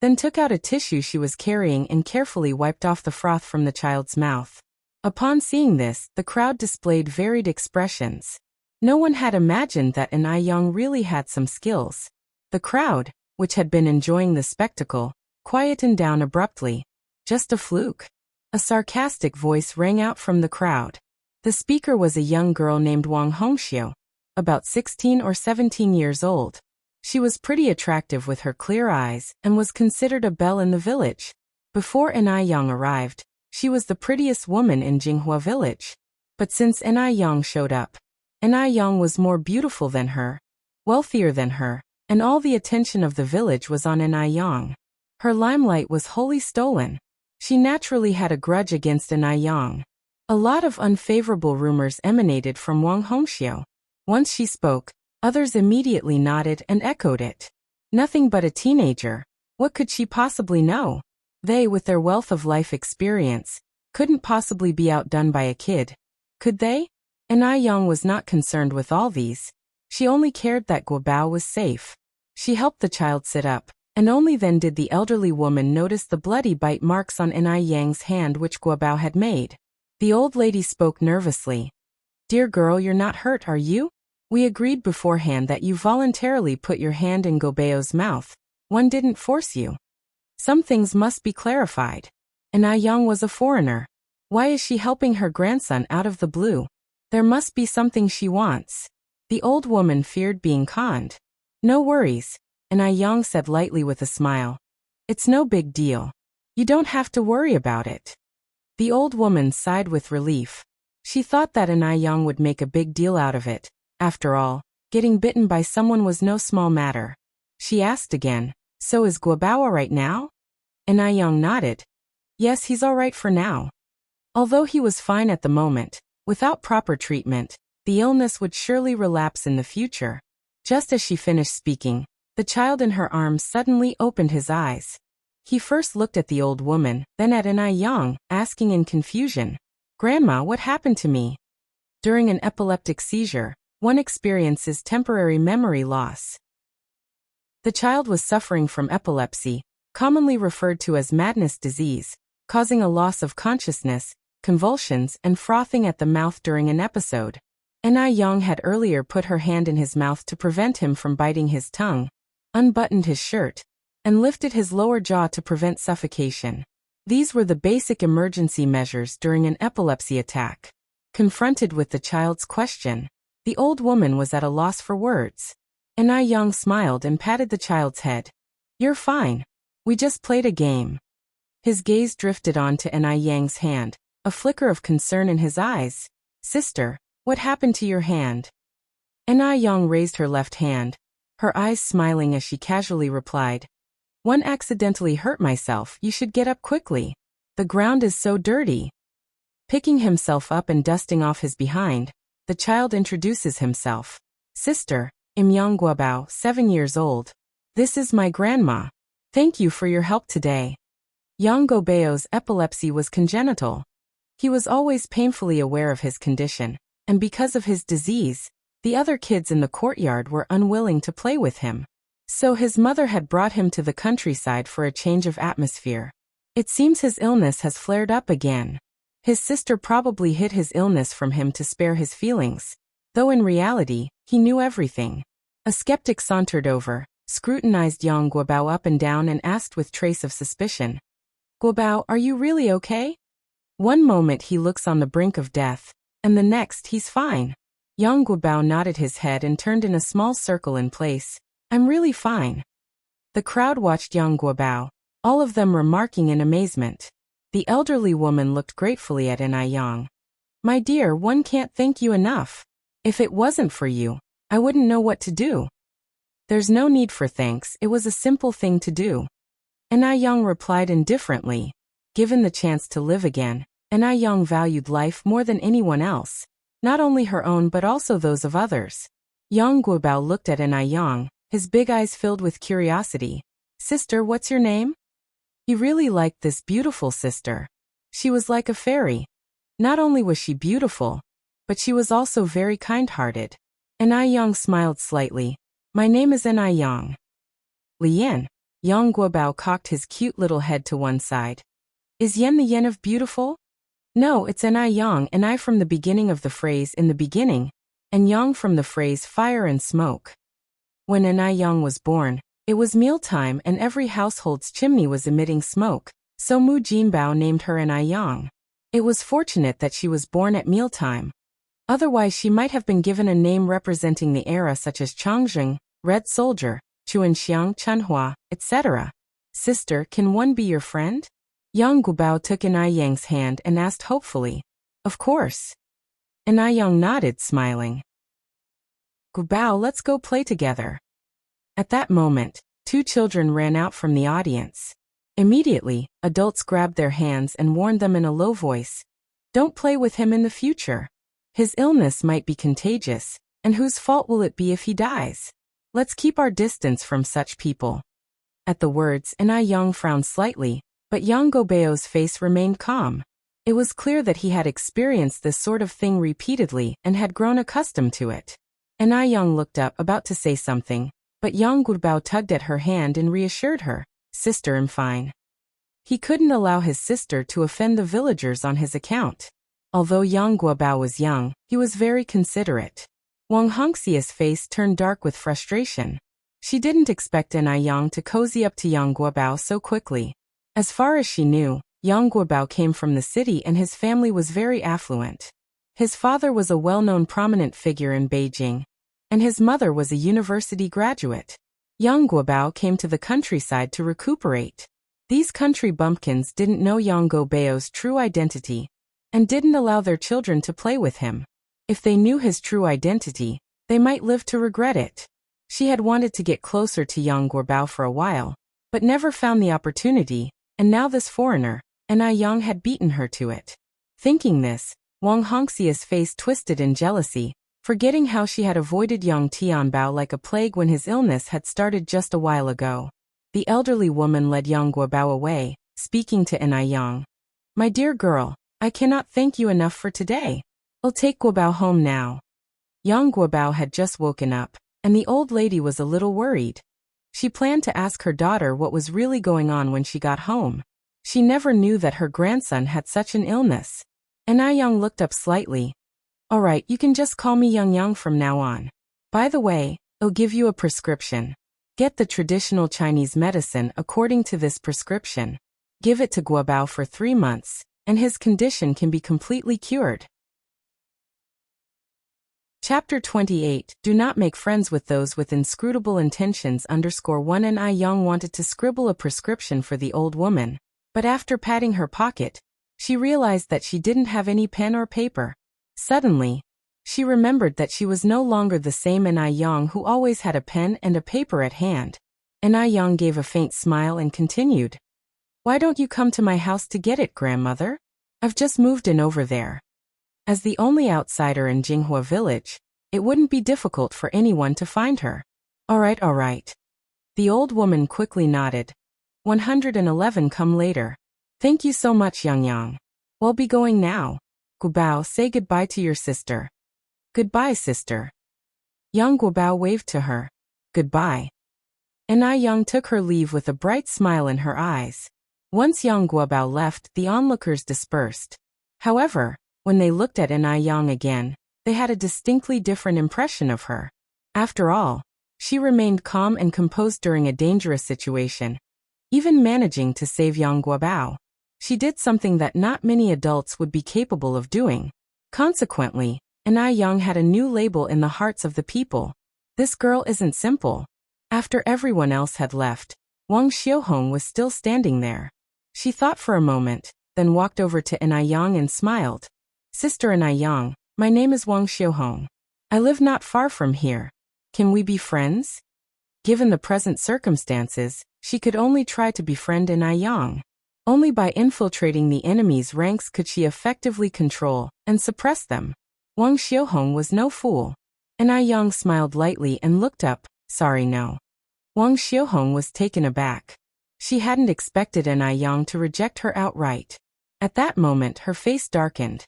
then took out a tissue she was carrying and carefully wiped off the froth from the child's mouth. Upon seeing this, the crowd displayed varied expressions. No one had imagined that Yang really had some skills. The crowd, which had been enjoying the spectacle, quietened down abruptly. Just a fluke. A sarcastic voice rang out from the crowd. The speaker was a young girl named Wuxia, about 16 or 17 years old. She was pretty attractive with her clear eyes and was considered a belle in the village. Before Yang arrived, she was the prettiest woman in Jinghua village. But since Yang showed up, Yang was more beautiful than her, wealthier than her, and all the attention of the village was on Yang. Her limelight was wholly stolen. She naturally had a grudge against Yang. A lot of unfavorable rumors emanated from Wuxia. Once she spoke, others immediately nodded and echoed it. Nothing but a teenager. What could she possibly know? They, with their wealth of life experience, couldn't possibly be outdone by a kid. Could they? Yang was not concerned with all these. She only cared that Guobao was safe. She helped the child sit up, and only then did the elderly woman notice the bloody bite marks on Yang's hand which Guobao had made. The old lady spoke nervously. Dear girl, you're not hurt, are you? We agreed beforehand that you voluntarily put your hand in Guobao's mouth. One didn't force you. Some things must be clarified. Yang was a foreigner. Why is she helping her grandson out of the blue? There must be something she wants. The old woman feared being conned. No worries, Yang said lightly with a smile. It's no big deal. You don't have to worry about it. The old woman sighed with relief. She thought that Yang would make a big deal out of it. After all, getting bitten by someone was no small matter. She asked again, so is Guobao all right now? Yang nodded. Yes, he's all right for now. Although he was fine at the moment, without proper treatment, the illness would surely relapse in the future. Just as she finished speaking, the child in her arms suddenly opened his eyes. He first looked at the old woman, then at Yang, asking in confusion, Grandma, what happened to me? During an epileptic seizure, one experiences temporary memory loss. The child was suffering from epilepsy, commonly referred to as madness disease, causing a loss of consciousness, convulsions, and frothing at the mouth during an episode. Yang had earlier put her hand in his mouth to prevent him from biting his tongue, unbuttoned his shirt, and lifted his lower jaw to prevent suffocation. These were the basic emergency measures during an epilepsy attack. Confronted with the child's question, the old woman was at a loss for words. Yang smiled and patted the child's head. You're fine. We just played a game. His gaze drifted onto Yang's hand, a flicker of concern in his eyes. Sister, what happened to your hand? Yang raised her left hand, her eyes smiling as she casually replied. One accidentally hurt myself, you should get up quickly. The ground is so dirty. Picking himself up and dusting off his behind, the child introduces himself. Sister, I'm Yang Guobao, 7 years old. This is my grandma. Thank you for your help today. Yang Guobao's epilepsy was congenital. He was always painfully aware of his condition, and because of his disease, the other kids in the courtyard were unwilling to play with him. So his mother had brought him to the countryside for a change of atmosphere. It seems his illness has flared up again. His sister probably hid his illness from him to spare his feelings, though in reality, he knew everything. A skeptic sauntered over, scrutinized Yang Guobao up and down and asked with trace of suspicion, "Guobao, are you really okay?" One moment he looks on the brink of death, and the next he's fine. Yang Guobao nodded his head and turned in a small circle in place. "I'm really fine." The crowd watched Yang Guobao, all of them remarking in amazement. The elderly woman looked gratefully at Yang. "My dear, one can't thank you enough. If it wasn't for you, I wouldn't know what to do." "There's no need for thanks, it was a simple thing to do." Yang replied indifferently. Given the chance to live again, Yang valued life more than anyone else, not only her own but also those of others. Yang Guobao looked at Yang, his big eyes filled with curiosity. "Sister, what's your name?" He really liked this beautiful sister. She was like a fairy. Not only was she beautiful, but she was also very kind-hearted. Yang smiled slightly. "My name is Yang." "Lian." Yang Guobao cocked his cute little head to one side. "Is Yen the Yen of beautiful?" "No, it's Yang, and I from the beginning of the phrase in the beginning, and Yang from the phrase fire and smoke." When Yang was born, it was mealtime and every household's chimney was emitting smoke, so Mu Jinbao named her Yang. It was fortunate that she was born at mealtime. Otherwise she might have been given a name representing the era such as Changzheng, Red Soldier, Chuanxiang, Chunhua, etc. "Sister, can one be your friend?" Yang Guobao took Yang's hand and asked hopefully. "Of course." Yang nodded, smiling. "Guobao, let's go play together." At that moment, two children ran out from the audience. Immediately, adults grabbed their hands and warned them in a low voice, "Don't play with him in the future. His illness might be contagious, and whose fault will it be if he dies? Let's keep our distance from such people." At the words, Yang frowned slightly, but Yang Guobao's face remained calm. It was clear that he had experienced this sort of thing repeatedly and had grown accustomed to it. Yang looked up, about to say something, but Yang Guobao tugged at her hand and reassured her, "Sister, I'm fine." He couldn't allow his sister to offend the villagers on his account. Although Yang Guobao was young, he was very considerate. Wang Hongxia's face turned dark with frustration. She didn't expect Yang to cozy up to Yang Guobao so quickly. As far as she knew, Yang Guobao came from the city and his family was very affluent. His father was a well-known prominent figure in Beijing, and his mother was a university graduate. Yang Guobao came to the countryside to recuperate. These country bumpkins didn't know Yang Guobao's true identity, and didn't allow their children to play with him. If they knew his true identity, they might live to regret it. She had wanted to get closer to Yang Guobao for a while, but never found the opportunity, and now this foreigner, Yang had beaten her to it. Thinking this, Wang Hongxia's face twisted in jealousy, forgetting how she had avoided Yang Tianbao like a plague when his illness had started just a while ago. The elderly woman led Yang Guobao away, speaking to Yang. "My dear girl, I cannot thank you enough for today. I'll take Guobao home now." Yang Guobao had just woken up, and the old lady was a little worried. She planned to ask her daughter what was really going on when she got home. She never knew that her grandson had such an illness. Yang looked up slightly. "All right, you can just call me Yang from now on. By the way, I'll give you a prescription. Get the traditional Chinese medicine according to this prescription. Give it to Guobao for 3 months, and his condition can be completely cured." Chapter 28, Do Not Make Friends with Those with Inscrutable Intentions _1 Yang wanted to scribble a prescription for the old woman, but after patting her pocket, she realized that she didn't have any pen or paper. Suddenly, she remembered that she was no longer the same Yang who always had a pen and a paper at hand. Yang gave a faint smile and continued, "Why don't you come to my house to get it, grandmother? I've just moved in over there." As the only outsider in Jinghua village, it wouldn't be difficult for anyone to find her. All right. The old woman quickly nodded. 111 come later. Thank you so much, Yang Yang. We'll be going now. Guobao, say goodbye to your sister. Goodbye, sister. Yang Guobao waved to her. Goodbye. Enai Yang took her leave with a bright smile in her eyes. Once Yang Guobao left, the onlookers dispersed. However, when they looked at Enai Yang again, they had a distinctly different impression of her. After all, she remained calm and composed during a dangerous situation, even managing to save Yang Guobao. She did something that not many adults would be capable of doing. Consequently, Enai Yang had a new label in the hearts of the people. This girl isn't simple. After everyone else had left, Wang Xiuhong was still standing there. She thought for a moment, then walked over to Enai Yang and smiled. Sister Enai Yang, my name is Wang Xiuhong. I live not far from here. Can we be friends? Given the present circumstances, she could only try to befriend Enai Yang. Only by infiltrating the enemy's ranks could she effectively control and suppress them. Wang Xiuhong was no fool. Enai Yang smiled lightly and looked up. Sorry, no. Wang Xiuhong was taken aback. She hadn't expected Enai Yang to reject her outright. At that moment her face darkened.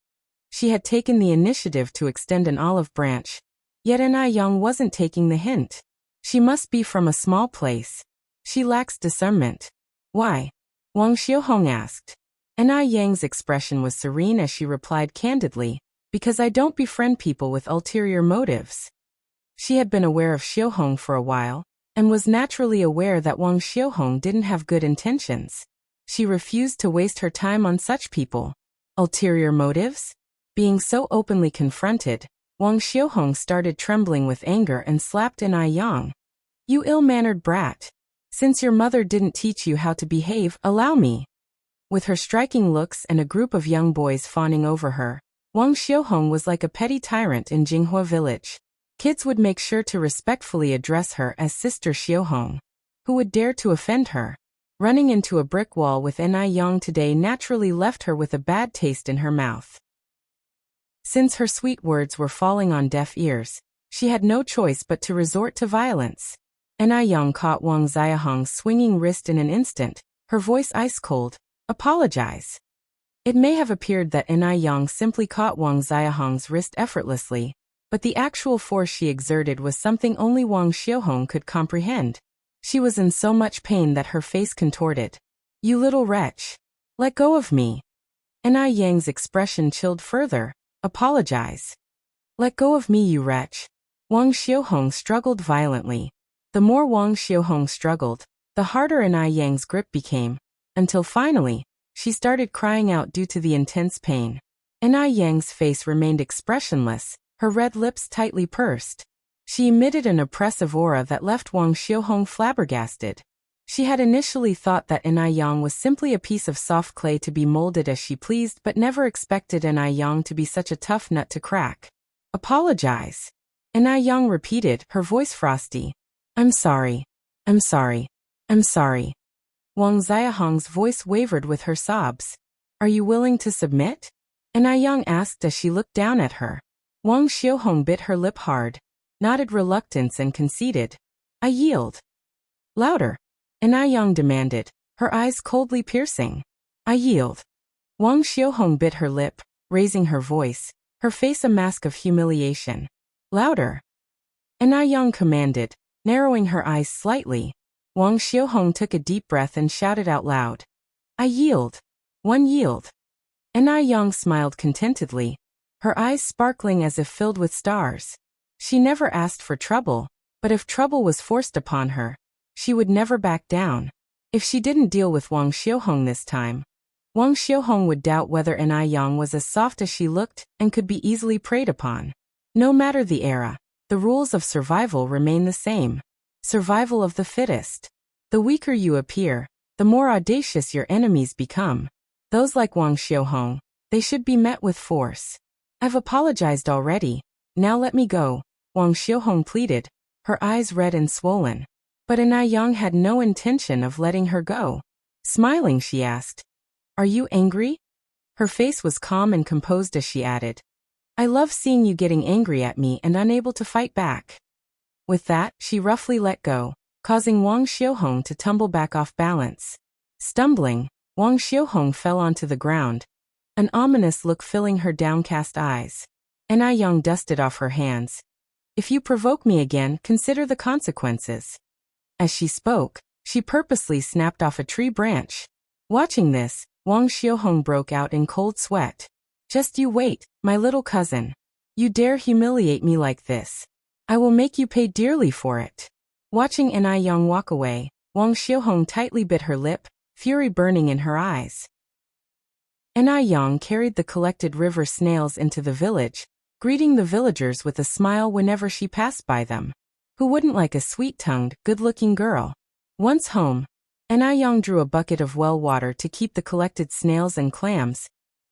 She had taken the initiative to extend an olive branch. Yet Enai Yang wasn't taking the hint. She must be from a small place. She lacks discernment. Why? Wang Xiuhong asked. Enai Yang's expression was serene as she replied candidly, because I don't befriend people with ulterior motives. She had been aware of Xiuhong for a while, and was naturally aware that Wang Xiuhong didn't have good intentions. She refused to waste her time on such people. Ulterior motives? Being so openly confronted, Wang Xiuhong started trembling with anger and slapped Enai Yang. You ill-mannered brat. Since your mother didn't teach you how to behave, allow me. With her striking looks and a group of young boys fawning over her, Wang Xiuhong was like a petty tyrant in Jinghua village. Kids would make sure to respectfully address her as Sister Xiuhong. Who would dare to offend her? Running into a brick wall with Enai Yang today naturally left her with a bad taste in her mouth. Since her sweet words were falling on deaf ears, she had no choice but to resort to violence. Enai Yang caught Wang Xiuhong's swinging wrist in an instant, her voice ice-cold. Apologize. It may have appeared that Enai Yang simply caught Wang Xiuhong's wrist effortlessly, but the actual force she exerted was something only Wang Xiuhong could comprehend. She was in so much pain that her face contorted. You little wretch. Let go of me. Enai Yang's expression chilled further. Apologize. Let go of me, you wretch. Wang Xiuhong struggled violently. The more Wang Xiuhong struggled, the harder Enai Yang's grip became, until finally, she started crying out due to the intense pain. Enai Yang's face remained expressionless, her red lips tightly pursed. She emitted an oppressive aura that left Wang Xiuhong flabbergasted. She had initially thought that Enai Yang was simply a piece of soft clay to be molded as she pleased, but never expected Enai Yang to be such a tough nut to crack. Apologize. Enai Yang repeated, her voice frosty. I'm sorry. I'm sorry. I'm sorry. Wang Xiuhong's voice wavered with her sobs. Are you willing to submit? Enai Yang asked as she looked down at her. Wang Xiuhong bit her lip hard, nodded reluctance and conceded. I yield. Louder. Enai Yang demanded, her eyes coldly piercing. I yield. Wang Xiuhong bit her lip, raising her voice, her face a mask of humiliation. Louder. Enai Yang commanded, narrowing her eyes slightly. Wang Xiuhong took a deep breath and shouted out loud. I yield. One yield. Enai Yang smiled contentedly, her eyes sparkling as if filled with stars. She never asked for trouble, but if trouble was forced upon her, she would never back down. If she didn't deal with Wang Xiuhong this time, Wang Xiuhong would doubt whether Enai Yang was as soft as she looked and could be easily preyed upon. No matter the era, the rules of survival remain the same. Survival of the fittest. The weaker you appear, the more audacious your enemies become. Those like Wang Xiuhong, they should be met with force. I've apologized already, now let me go, Wang Xiuhong pleaded, her eyes red and swollen. But Enai Yang had no intention of letting her go. Smiling, she asked, Are you angry? Her face was calm and composed as she added, I love seeing you getting angry at me and unable to fight back. With that, she roughly let go, causing Wang Xiuhong to tumble back off balance. Stumbling, Wang Xiuhong fell onto the ground, an ominous look filling her downcast eyes. Enai Yang dusted off her hands. If you provoke me again, consider the consequences. As she spoke, she purposely snapped off a tree branch. Watching this, Wang Xiuhong broke out in cold sweat. Just you wait, my little cousin. You dare humiliate me like this. I will make you pay dearly for it. Watching Enai Yang walk away, Wang Xiuhong tightly bit her lip, fury burning in her eyes. Enai Yang carried the collected river snails into the village, greeting the villagers with a smile whenever she passed by them. Who wouldn't like a sweet-tongued, good-looking girl? Once home, Enai Yang drew a bucket of well water to keep the collected snails and clams,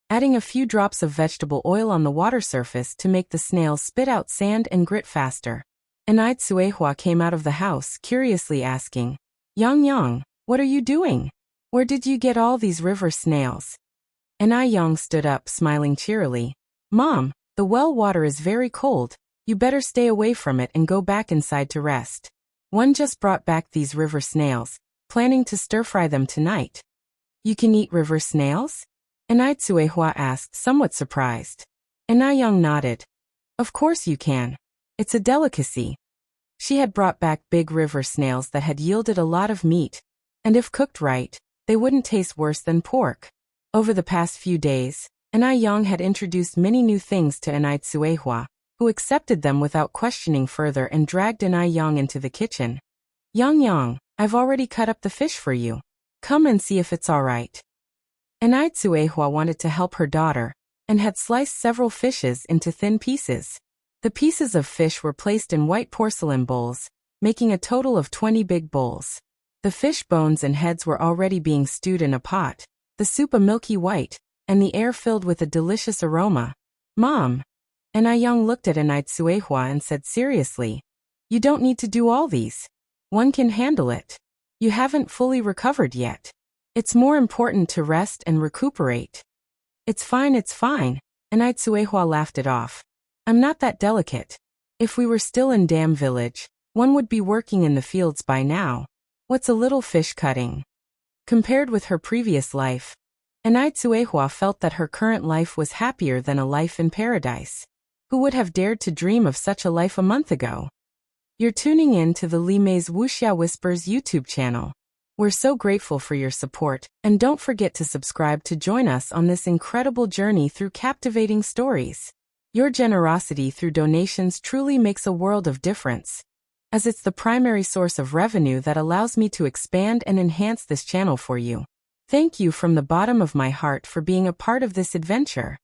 adding a few drops of vegetable oil on the water surface to make the snails spit out sand and grit faster. Enai Tsuehua came out of the house, curiously asking, Yang, what are you doing? Where did you get all these river snails? Enai Yang stood up, smiling cheerily. Mom, the well water is very cold. You better stay away from it and go back inside to rest. One just brought back these river snails, planning to stir-fry them tonight. You can eat river snails? Enai Tsuehua asked, somewhat surprised. Enai Yang nodded. Of course you can. It's a delicacy. She had brought back big river snails that had yielded a lot of meat, and if cooked right, they wouldn't taste worse than pork. Over the past few days, Enai Yang had introduced many new things to Enai Tsuehua, who accepted them without questioning further and dragged Enai Yang into the kitchen. Yang, I've already cut up the fish for you. Come and see if it's all right. Enai Tsuehua wanted to help her daughter, and had sliced several fishes into thin pieces. The pieces of fish were placed in white porcelain bowls, making a total of 20 big bowls. The fish bones and heads were already being stewed in a pot, the soup a milky white, and the air filled with a delicious aroma. Mom! Enai Yang looked at Enai Tsuehua and said seriously, you don't need to do all these. One can handle it. You haven't fully recovered yet. It's more important to rest and recuperate. It's fine, Enai Tsuehua laughed it off. I'm not that delicate. If we were still in Dam Village, one would be working in the fields by now. What's a little fish cutting? Compared with her previous life, Enai Tsuehua felt that her current life was happier than a life in paradise. Who would have dared to dream of such a life a month ago? You're tuning in to the Li Mei's Wuxia Whispers YouTube channel. We're so grateful for your support, and don't forget to subscribe to join us on this incredible journey through captivating stories. Your generosity through donations truly makes a world of difference, as it's the primary source of revenue that allows me to expand and enhance this channel for you. Thank you from the bottom of my heart for being a part of this adventure.